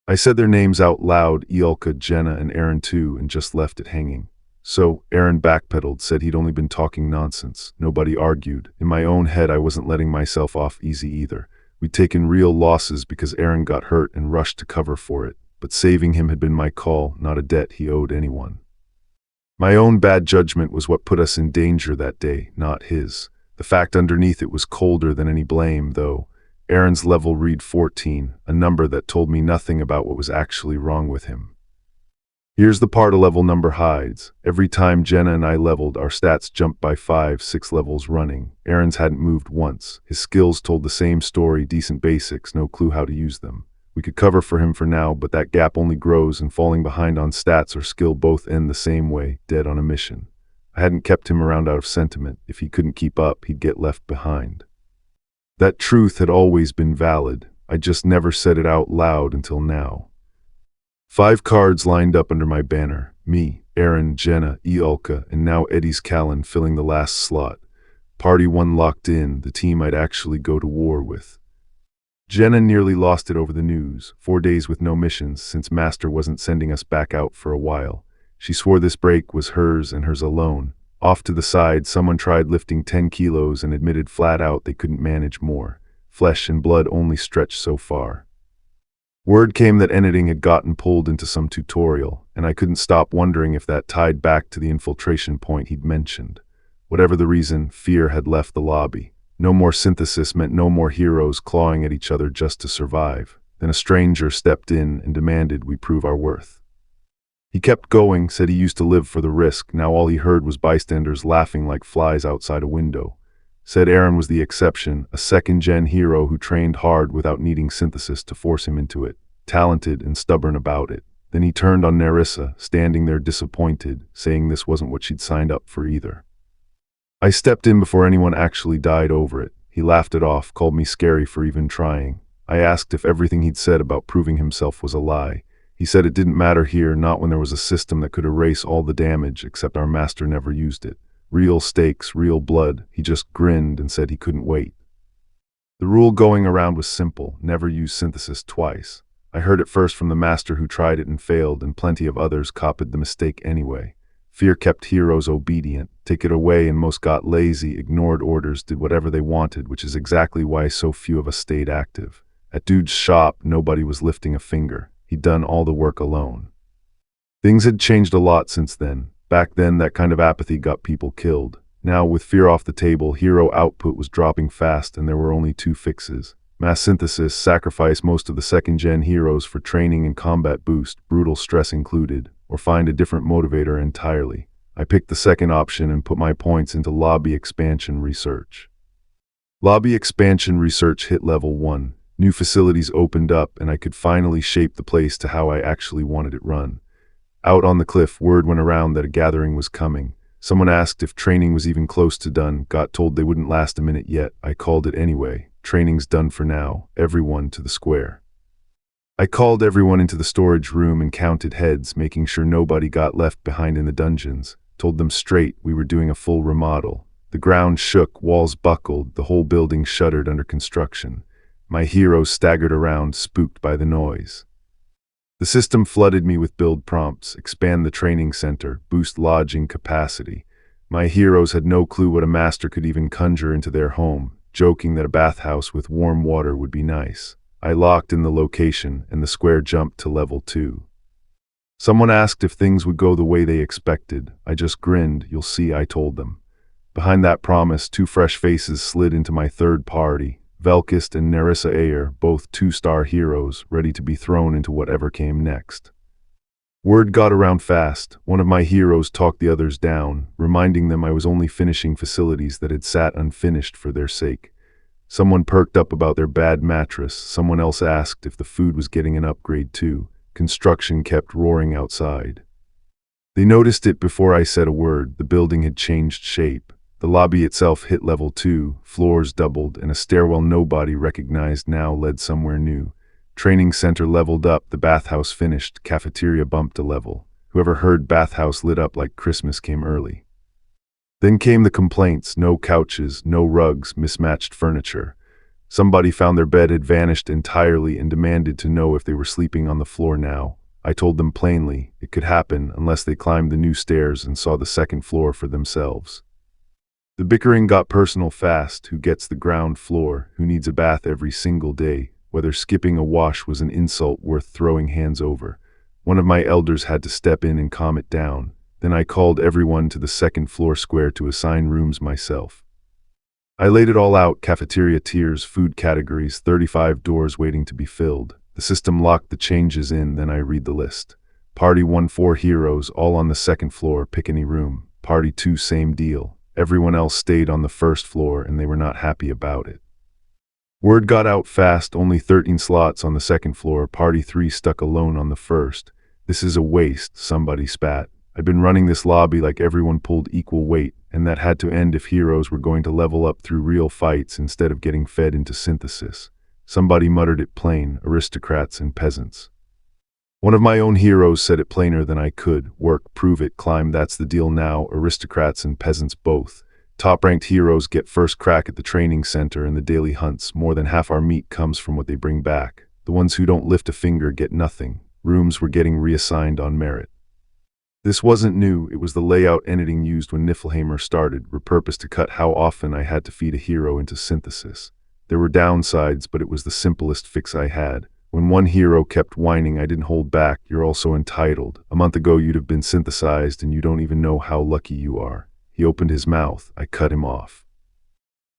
I said their names out loud, Iolka, Jenna, and Aaron too, and just left it hanging. So, Aaron backpedaled, said he'd only been talking nonsense. Nobody argued. In my own head, I wasn't letting myself off easy either. We'd taken real losses because Aaron got hurt and rushed to cover for it. But saving him had been my call, not a debt he owed anyone. My own bad judgment was what put us in danger that day, not his. The fact underneath it was colder than any blame, though. Aaron's level read 14, a number that told me nothing about what was actually wrong with him. Here's the part a level number hides. Every time Jenna and I leveled, our stats jumped by 5-6 levels running. Aaron's hadn't moved once. His skills told the same story, decent basics, no clue how to use them. We could cover for him for now, but that gap only grows, and falling behind on stats or skill both end the same way, dead on a mission. I hadn't kept him around out of sentiment. If he couldn't keep up, he'd get left behind. That truth had always been valid. I just never said it out loud until now. 5 cards lined up under my banner. Me, Aaron, Jenna, Iolka, and now Eddie's Callan filling the last slot. Party 1 locked in, the team I'd actually go to war with. Jenna nearly lost it over the news. 4 days with no missions, since Master wasn't sending us back out for a while. She swore this break was hers and hers alone. Off to the side, someone tried lifting 10 kilos and admitted flat out they couldn't manage more. Flesh and blood only stretched so far. Word came that editing had gotten pulled into some tutorial, and I couldn't stop wondering if that tied back to the infiltration point he'd mentioned. Whatever the reason, fear had left the lobby. No more synthesis meant no more heroes clawing at each other just to survive. Then a stranger stepped in and demanded we prove our worth. He kept going, said he used to live for the risk. Now all he heard was bystanders laughing like flies outside a window. Said Aaron was the exception, a second-gen hero who trained hard without needing synthesis to force him into it, talented and stubborn about it. Then he turned on Nerissa, standing there disappointed, saying this wasn't what she'd signed up for either. I stepped in before anyone actually died over it. He laughed it off, called me scary for even trying. I asked if everything he'd said about proving himself was a lie. He said it didn't matter here, not when there was a system that could erase all the damage, except our master never used it. Real stakes, real blood. He just grinned and said he couldn't wait. The rule going around was simple: never use synthesis twice. I heard it first from the master who tried it and failed, and plenty of others copied the mistake anyway. Fear kept heroes obedient. Take it away and most got lazy, ignored orders, did whatever they wanted, which is exactly why so few of us stayed active. At Dude's shop, nobody was lifting a finger. He'd done all the work alone. Things had changed a lot since then. Back then, that kind of apathy got people killed. Now, with fear off the table, hero output was dropping fast and there were only two fixes. Mass synthesis, sacrifice most of the second-gen heroes for training and combat boost, brutal stress included, or find a different motivator entirely. I picked the second option and put my points into lobby expansion research. Lobby expansion research hit level 1. New facilities opened up and I could finally shape the place to how I actually wanted it run. Out on the cliff, word went around that a gathering was coming. Someone asked if training was even close to done, got told they wouldn't last a minute yet. I called it anyway. Training's done for now. Everyone to the square. I called everyone into the storage room and counted heads, making sure nobody got left behind in the dungeons. Told them straight we were doing a full remodel. The ground shook, walls buckled, the whole building shuddered under construction. My heroes staggered around, spooked by the noise. The system flooded me with build prompts, expand the training center, boost lodging capacity. My heroes had no clue what a master could even conjure into their home, joking that a bathhouse with warm water would be nice. I locked in the location, and the square jumped to level 2. Someone asked if things would go the way they expected. I just grinned. You'll see, I told them. Behind that promise, two fresh faces slid into my third party. Velkist and Nerissa Ayer, both 2-star heroes, ready to be thrown into whatever came next. Word got around fast. One of my heroes talked the others down, reminding them I was only finishing facilities that had sat unfinished for their sake. Someone perked up about their bad mattress. Someone else asked if the food was getting an upgrade too. Construction kept roaring outside. They noticed it before I said a word. The building had changed shape. The lobby itself hit level 2, floors doubled, and a stairwell nobody recognized now led somewhere new. Training center leveled up, the bathhouse finished, cafeteria bumped a level. Whoever heard bathhouse lit up like Christmas came early. Then came the complaints, no couches, no rugs, mismatched furniture. Somebody found their bed had vanished entirely and demanded to know if they were sleeping on the floor now. I told them plainly, it could happen unless they climbed the new stairs and saw the second floor for themselves. The bickering got personal fast. Who gets the ground floor? Who needs a bath every single day? Whether skipping a wash was an insult worth throwing hands over. One of my elders had to step in and calm it down. Then I called everyone to the second floor square to assign rooms myself. I laid it all out, cafeteria tiers, food categories, 35 doors waiting to be filled. The system locked the changes in, then I read the list. Party 1, 4 heroes, all on the second floor, pick any room. Party 2, same deal. Everyone else stayed on the first floor and they were not happy about it. Word got out fast, only 13 slots on the second floor, Party 3 stuck alone on the first. This is a waste, somebody spat. I'd been running this lobby like everyone pulled equal weight, and that had to end if heroes were going to level up through real fights instead of getting fed into synthesis. Somebody muttered it plain, aristocrats and peasants. One of my own heroes said it plainer than I could. Work, prove it, climb, that's the deal now, aristocrats and peasants both. Top-ranked heroes get first crack at the training center and the daily hunts. More than half our meat comes from what they bring back. The ones who don't lift a finger get nothing. Rooms were getting reassigned on merit. This wasn't new, it was the layout editing used when Niflheimer started, repurposed to cut how often I had to feed a hero into synthesis. There were downsides, but it was the simplest fix I had. When one hero kept whining, I didn't hold back. You're also entitled. A month ago you'd have been synthesized and you don't even know how lucky you are. He opened his mouth. I cut him off.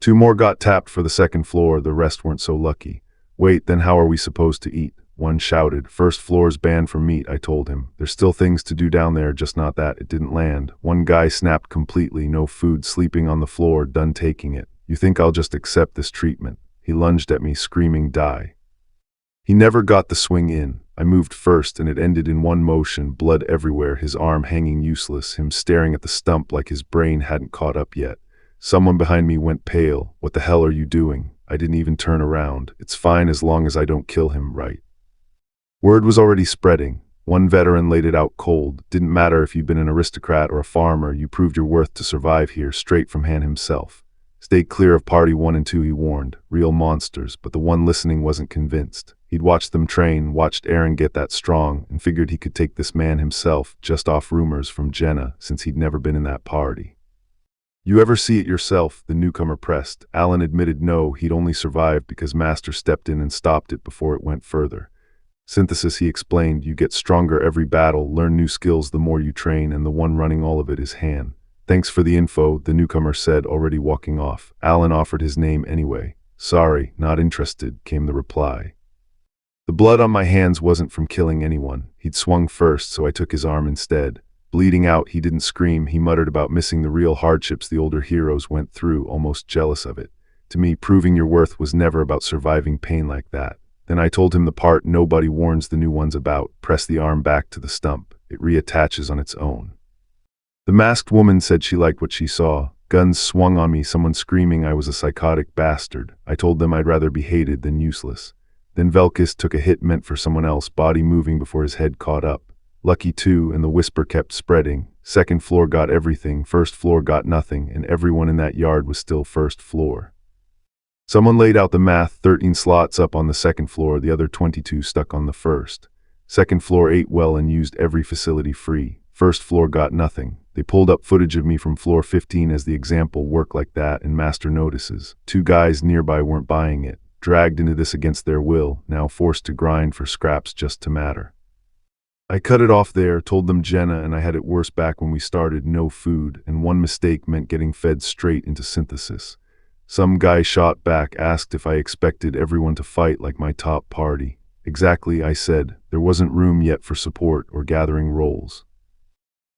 2 more got tapped for the second floor, the rest weren't so lucky. Wait, then how are we supposed to eat? One shouted. First floor's banned for meat, I told him. There's still things to do down there, just not that. It didn't land. One guy snapped completely. No food, sleeping on the floor, done taking it. You think I'll just accept this treatment? He lunged at me, screaming, die. He never got the swing in. I moved first and it ended in one motion, blood everywhere, his arm hanging useless, him staring at the stump like his brain hadn't caught up yet. Someone behind me went pale. What the hell are you doing? I didn't even turn around. It's fine as long as I don't kill him, right? Word was already spreading. One veteran laid it out cold. Didn't matter if you'd been an aristocrat or a farmer, you proved your worth to survive here, straight from Han himself. Stay clear of Party 1 and 2, he warned. Real monsters, but the one listening wasn't convinced. He'd watched them train, watched Aaron get that strong, and figured he could take this man himself, just off rumors from Jenna, since he'd never been in that party. You ever see it yourself? The newcomer pressed. Alan admitted no, he'd only survived because Master stepped in and stopped it before it went further. Synthesis, he explained, you get stronger every battle, learn new skills the more you train, and the one running all of it is Han. Thanks for the info, the newcomer said, already walking off. Alan offered his name anyway. Sorry, not interested, came the reply. The blood on my hands wasn't from killing anyone. He'd swung first, so I took his arm instead. Bleeding out, he didn't scream. He muttered about missing the real hardships the older heroes went through, almost jealous of it. To me, proving your worth was never about surviving pain like that. Then I told him the part nobody warns the new ones about. Press the arm back to the stump. It reattaches on its own. The masked woman said she liked what she saw. Guns swung on me, someone screaming I was a psychotic bastard. I told them I'd rather be hated than useless. Then Velkis took a hit meant for someone else, body moving before his head caught up. Lucky too, and the whisper kept spreading. Second floor got everything, first floor got nothing, and everyone in that yard was still first floor. Someone laid out the math, 13 slots up on the second floor, the other 22 stuck on the first. Second floor ate well and used every facility free. First floor got nothing. They pulled up footage of me from floor 15 as the example worked like that, and Master notices. 2 guys nearby weren't buying it, dragged into this against their will, now forced to grind for scraps just to matter. I cut it off there, told them Jenna and I had it worse back when we started, no food, and one mistake meant getting fed straight into synthesis. Some guy shot back, asked if I expected everyone to fight like my top party. Exactly, I said. There wasn't room yet for support or gathering roles.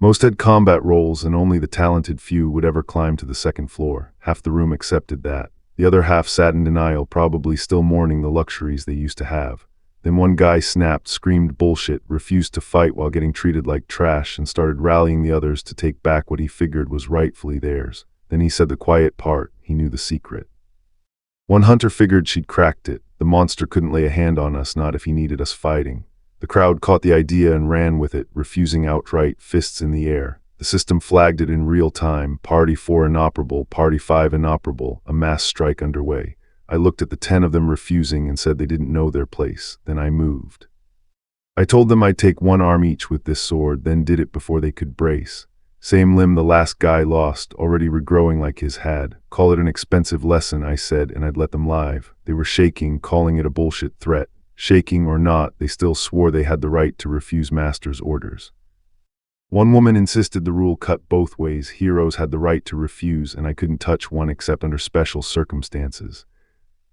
Most had combat roles, and only the talented few would ever climb to the second floor. Half the room accepted that. The other half sat in denial, probably still mourning the luxuries they used to have. Then one guy snapped, screamed bullshit, refused to fight while getting treated like trash, and started rallying the others to take back what he figured was rightfully theirs. Then he said the quiet part. He knew the secret. One hunter figured she'd cracked it. The monster couldn't lay a hand on us, not if he needed us fighting. The crowd caught the idea and ran with it, refusing outright, fists in the air. The system flagged it in real time. Party 4 inoperable, Party 5 inoperable, a mass strike underway. I looked at the 10 of them refusing and said they didn't know their place. Then I moved. I told them I'd take 1 arm each with this sword, then did it before they could brace. Same limb the last guy lost, already regrowing like his had. Call it an expensive lesson, I said, and I'd let them live. They were shaking, calling it a bullshit threat. Shaking or not, they still swore they had the right to refuse Master's orders. One woman insisted the rule cut both ways. Heroes had the right to refuse, and I couldn't touch one except under special circumstances.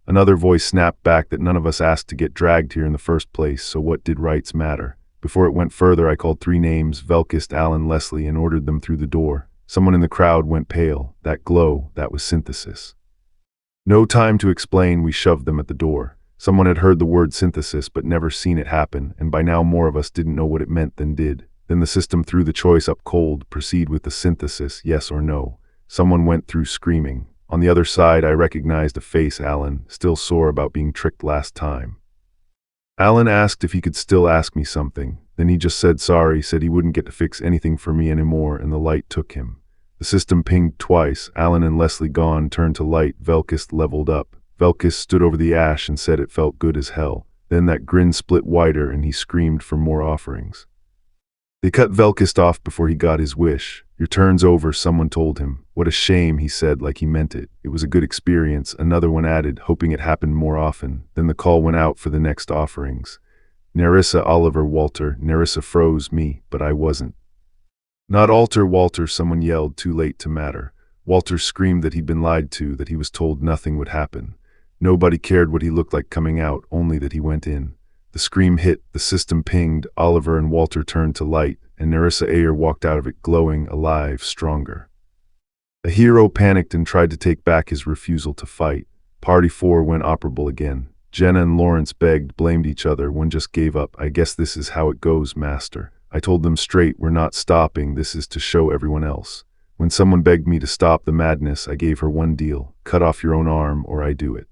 Another voice snapped back that none of us asked to get dragged here in the first place, so what did rights matter? Before it went further, I called 3 names, Velkis, Alan, Leslie, and ordered them through the door. Someone in the crowd went pale. That glow, that was synthesis. No time to explain, we shoved them at the door. Someone had heard the word synthesis but never seen it happen, and by now more of us didn't know what it meant than did. Then the system threw the choice up cold, proceed with the synthesis, yes or no. Someone went through screaming. On the other side, I recognized a face, Alan, still sore about being tricked last time. Alan asked if he could still ask me something. Then he just said sorry, said he wouldn't get to fix anything for me anymore, and the light took him. The system pinged twice. Alan and Leslie gone, turned to light. Velkis leveled up. Velkis stood over the ash and said it felt good as hell. Then that grin split wider and he screamed for more offerings. They cut Velkis off before he got his wish. Your turn's over, someone told him. What a shame, he said, like he meant it. It was a good experience, another one added, hoping it happened more often. Then the call went out for the next offerings. Nerissa, Oliver, Walter. Nerissa froze me, but I wasn't. Not Alter, Walter, someone yelled, too late to matter. Walter screamed that he'd been lied to, that he was told nothing would happen. Nobody cared what he looked like coming out, only that he went in. The scream hit, the system pinged, Oliver and Walter turned to light, and Nerissa Ayer walked out of it glowing, alive, stronger. A hero panicked and tried to take back his refusal to fight. Party 4 went operable again. Jenna and Lawrence begged, blamed each other, one just gave up. I guess this is how it goes, Master. I told them straight, we're not stopping, this is to show everyone else. When someone begged me to stop the madness, I gave her one deal, cut off your own arm or I do it.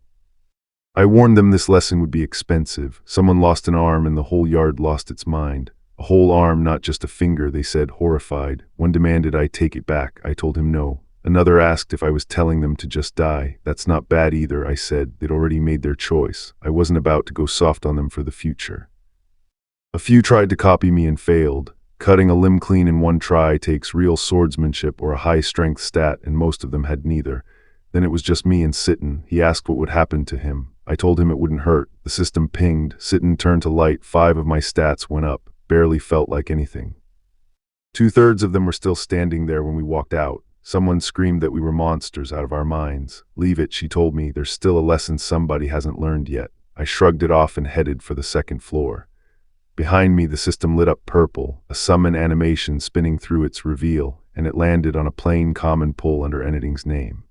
I warned them this lesson would be expensive. Someone lost an arm and the whole yard lost its mind. A whole arm, not just a finger, they said, horrified. One demanded I take it back. I told him no. Another asked if I was telling them to just die. That's not bad either, I said. They'd already made their choice. I wasn't about to go soft on them for the future. A few tried to copy me and failed. Cutting a limb clean in one try takes real swordsmanship or a high-strength stat, and most of them had neither. Then it was just me and Sitten. He asked what would happen to him. I told him it wouldn't hurt. The system pinged. Sitten turned to light. 5 of my stats went up. Barely felt like anything. 2/3 of them were still standing there when we walked out. Someone screamed that we were monsters out of our minds. Leave it, she told me. There's still a lesson somebody hasn't learned yet. I shrugged it off and headed for the second floor. Behind me, the system lit up purple, a summon animation spinning through its reveal, and it landed on a plain common pull under Anything's name.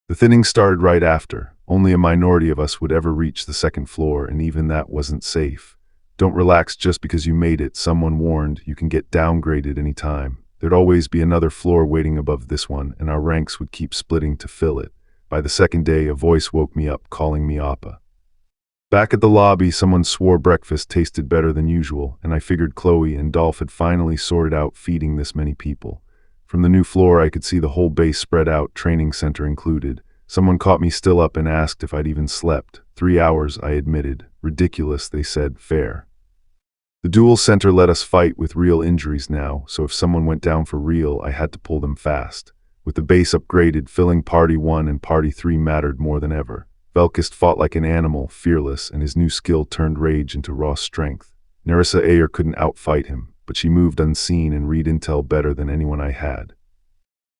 The thinning started right after. Only a minority of us would ever reach the second floor, and even that wasn't safe. Don't relax just because you made it, someone warned. You can get downgraded any time. There'd always be another floor waiting above this one, and our ranks would keep splitting to fill it. By the second day, a voice woke me up, calling me Appa. Back at the lobby, someone swore breakfast tasted better than usual, and I figured Chloe and Dolph had finally sorted out feeding this many people. From the new floor, I could see the whole base spread out, training center included. Someone caught me still up and asked if I'd even slept. 3 hours, I admitted. Ridiculous, they said. Fair. The duel center let us fight with real injuries now, so if someone went down for real, I had to pull them fast. With the base upgraded, filling Party 1 and Party 3 mattered more than ever. Velkist fought like an animal, fearless, and his new skill turned rage into raw strength. Nerissa Ayer couldn't outfight him, but she moved unseen and read intel better than anyone I had.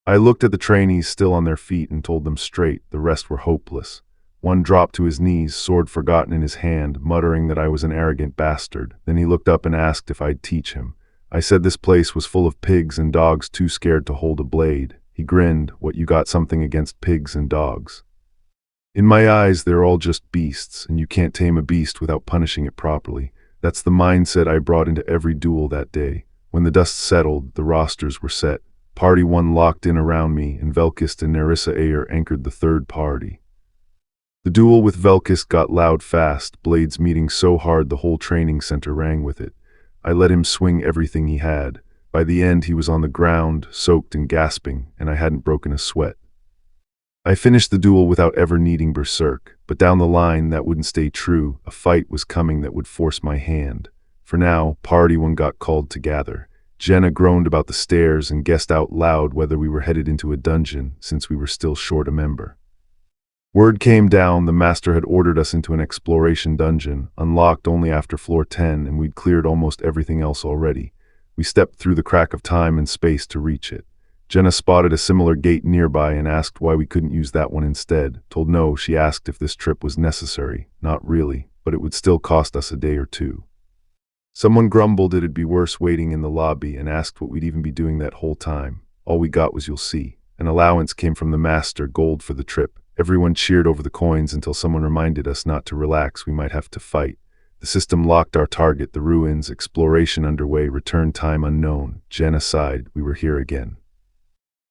I looked at the trainees still on their feet and told them straight, the rest were hopeless. One dropped to his knees, sword forgotten in his hand, muttering that I was an arrogant bastard. Then he looked up and asked if I'd teach him. I said this place was full of pigs and dogs too scared to hold a blade. He grinned. What, you got something against pigs and dogs? In my eyes, they're all just beasts, and you can't tame a beast without punishing it properly. That's the mindset I brought into every duel that day. When the dust settled, the rosters were set. Party 1 locked in around me, and Velkist and Nerissa Ayer anchored the third party. The duel with Velkist got loud fast, blades meeting so hard the whole training center rang with it. I let him swing everything he had. By the end, he was on the ground, soaked and gasping, and I hadn't broken a sweat. I finished the duel without ever needing berserk, but down the line that wouldn't stay true. A fight was coming that would force my hand. For now, Party 1 got called to gather. Jenna groaned about the stairs and guessed out loud whether we were headed into a dungeon, since we were still short a member. Word came down, the master had ordered us into an exploration dungeon, unlocked only after floor 10, and we'd cleared almost everything else already. We stepped through the crack of time and space to reach it. Jenna spotted a similar gate nearby and asked why we couldn't use that one instead. Told no, she asked if this trip was necessary. Not really, but it would still cost us a day or two. Someone grumbled it'd be worse waiting in the lobby and asked what we'd even be doing that whole time. All we got was you'll see. An allowance came from the master, gold for the trip. Everyone cheered over the coins until someone reminded us not to relax, we might have to fight. The system locked our target, the ruins, exploration underway, return time unknown. Jenna sighed, we were here again.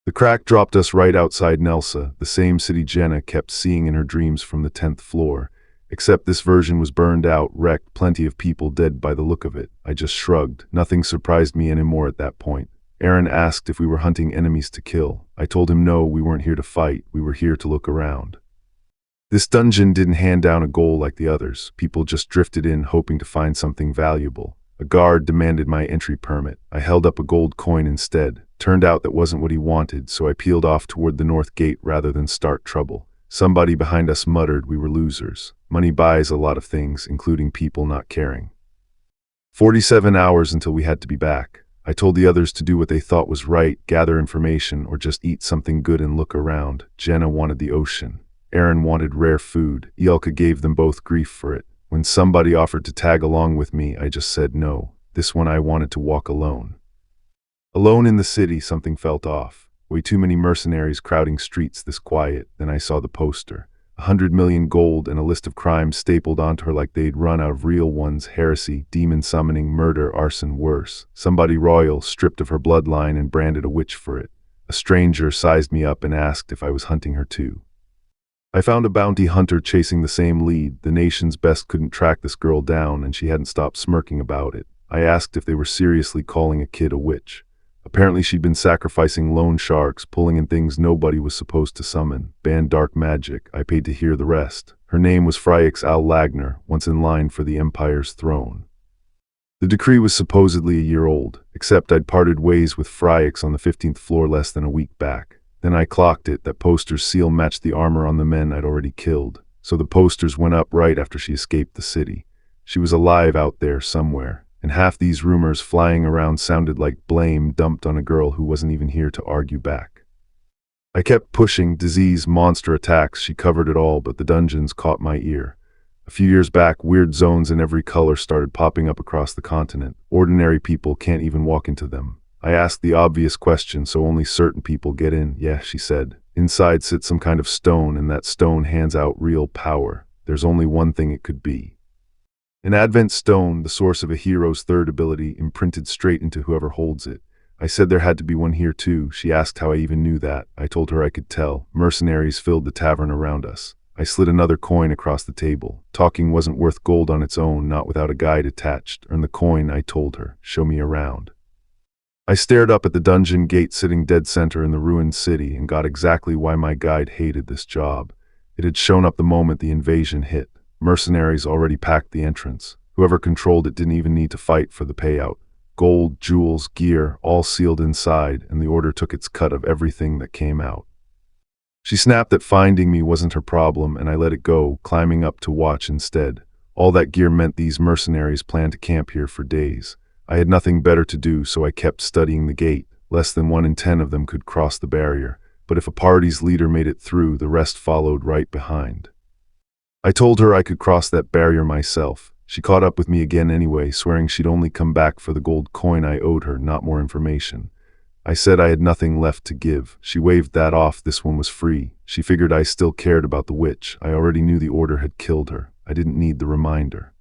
The crack dropped us right outside Nelsa, the same city Jenna kept seeing in her dreams from the 10th floor. Except this version was burned out, wrecked, plenty of people dead by the look of it. I just shrugged. Nothing surprised me anymore at that point. Aaron asked if we were hunting enemies to kill. I told him no, we weren't here to fight, we were here to look around. This dungeon didn't hand down a goal like the others. People just drifted in hoping to find something valuable. A guard demanded my entry permit. I held up a gold coin instead. Turned out that wasn't what he wanted, so I peeled off toward the north gate rather than start trouble. Somebody behind us muttered we were losers. Money buys a lot of things, including people not caring. 47 hours until we had to be back. I told the others to do what they thought was right, gather information, or just eat something good and look around. Jenna wanted the ocean. Aaron wanted rare food. Yelka gave them both grief for it. When somebody offered to tag along with me, I just said no. This one I wanted to walk alone. Alone in the city, something felt off. Way too many mercenaries crowding streets this quiet. Then I saw the poster. 100 million gold and a list of crimes stapled onto her like they'd run out of real ones: heresy, demon summoning, murder, arson, worse. Somebody royal, stripped of her bloodline and branded a witch for it. A stranger sized me up and asked if I was hunting her too. I found a bounty hunter chasing the same lead. The nation's best couldn't track this girl down, and she hadn't stopped smirking about it. I asked if they were seriously calling a kid a witch. Apparently she'd been sacrificing loan sharks, pulling in things nobody was supposed to summon. Banned dark magic. I paid to hear the rest. Her name was Phryax Al Lagner, once in line for the Empire's throne. The decree was supposedly a year old, except I'd parted ways with Phryax on the 15th floor less than a week back. Then I clocked it that poster's seal matched the armor on the men I'd already killed, so the posters went up right after she escaped the city. She was alive out there somewhere, and half these rumors flying around sounded like blame dumped on a girl who wasn't even here to argue back. I kept pushing, disease, monster attacks, she covered it all, but the dungeons caught my ear. A few years back, weird zones in every color started popping up across the continent. Ordinary people can't even walk into them. I asked the obvious question, so only certain people get in. Yeah, she said. Inside sits some kind of stone, and that stone hands out real power. There's only one thing it could be. An Advent stone, the source of a hero's third ability, imprinted straight into whoever holds it. I said there had to be one here too. She asked how I even knew that. I told her I could tell. Mercenaries filled the tavern around us. I slid another coin across the table. Talking wasn't worth gold on its own, not without a guide attached. Earn the coin, I told her. Show me around. I stared up at the dungeon gate sitting dead center in the ruined city and got exactly why my guide hated this job. It had shown up the moment the invasion hit. Mercenaries already packed the entrance. Whoever controlled it didn't even need to fight for the payout. Gold, jewels, gear, all sealed inside, and the order took its cut of everything that came out. She snapped that finding me wasn't her problem, and I let it go, climbing up to watch instead. All that gear meant these mercenaries planned to camp here for days. I had nothing better to do, so I kept studying the gate. Less than 1 in 10 of them could cross the barrier, but if a party's leader made it through, the rest followed right behind. I told her I could cross that barrier myself. She caught up with me again anyway, swearing she'd only come back for the gold coin I owed her, not more information. I said I had nothing left to give. She waved that off. This one was free. She figured I still cared about the witch. I already knew the order had killed her. I didn't need the reminder.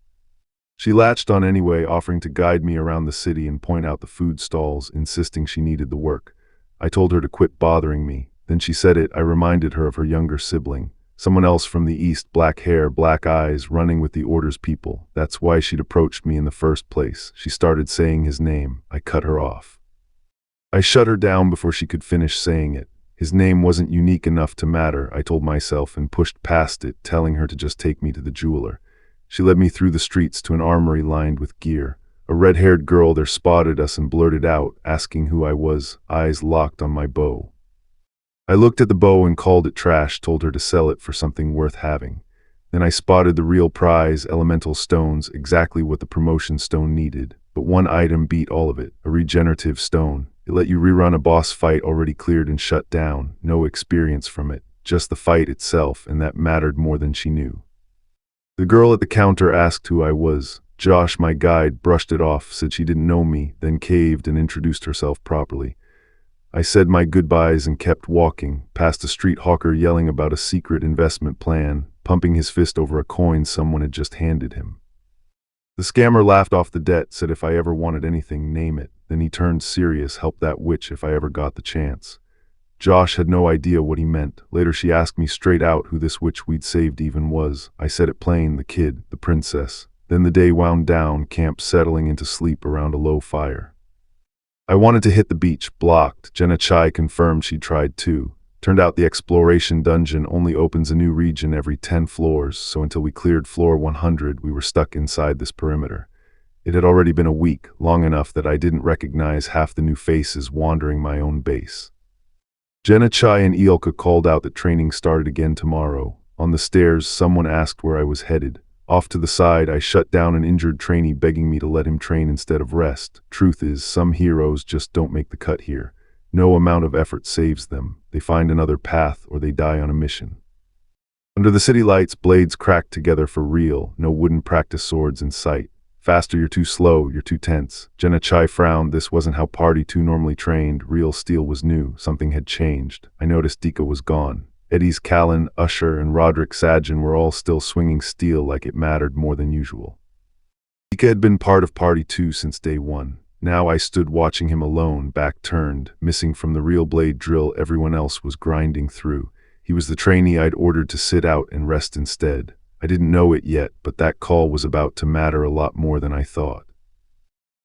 She latched on anyway, offering to guide me around the city and point out the food stalls, insisting she needed the work. I told her to quit bothering me. Then she said it. I reminded her of her younger sibling. Someone else from the east, black hair, black eyes, running with the order's people. That's why she'd approached me in the first place. She started saying his name. I cut her off. I shut her down before she could finish saying it. His name wasn't unique enough to matter, I told myself, and pushed past it, telling her to just take me to the jeweler. She led me through the streets to an armory lined with gear. A red-haired girl there spotted us and blurted out, asking who I was, eyes locked on my bow. I looked at the bow and called it trash, told her to sell it for something worth having. Then I spotted the real prize, elemental stones, exactly what the promotion stone needed. But one item beat all of it, a regenerative stone. It let you rerun a boss fight already cleared and shut down. No experience from it, just the fight itself, and that mattered more than she knew. The girl at the counter asked who I was. Josh, my guide, brushed it off, said she didn't know me, then caved and introduced herself properly. I said my goodbyes and kept walking, past a street hawker yelling about a secret investment plan, pumping his fist over a coin someone had just handed him. The scammer laughed off the debt, said if I ever wanted anything, name it. Then he turned serious, help that witch if I ever got the chance. Josh had no idea what he meant. Later she asked me straight out who this witch we'd saved even was. I said it plain, the kid, the princess. Then the day wound down, camp settling into sleep around a low fire. I wanted to hit the beach, blocked. Jenna Chai confirmed she'd tried too. Turned out the exploration dungeon only opens a new region every 10 floors, so until we cleared floor 100, we were stuck inside this perimeter. It had already been a week, long enough that I didn't recognize half the new faces wandering my own base. Jenna Chai and Eelka called out that training started again tomorrow. On the stairs, someone asked where I was headed. Off to the side, I shut down an injured trainee begging me to let him train instead of rest. Truth is, some heroes just don't make the cut here. No amount of effort saves them. They find another path or they die on a mission. Under the city lights, blades cracked together for real, no wooden practice swords in sight. Faster, you're too slow, you're too tense. Jenna Chai frowned. This wasn't how Party 2 normally trained. Real steel was new. Something had changed. I noticed Dika was gone. Eddie's Callan, Usher, and Roderick Sadgen were all still swinging steel like it mattered more than usual. Dika had been part of Party 2 since day one. Now I stood watching him alone, back turned, missing from the real blade drill everyone else was grinding through. He was the trainee I'd ordered to sit out and rest instead. I didn't know it yet, but that call was about to matter a lot more than I thought.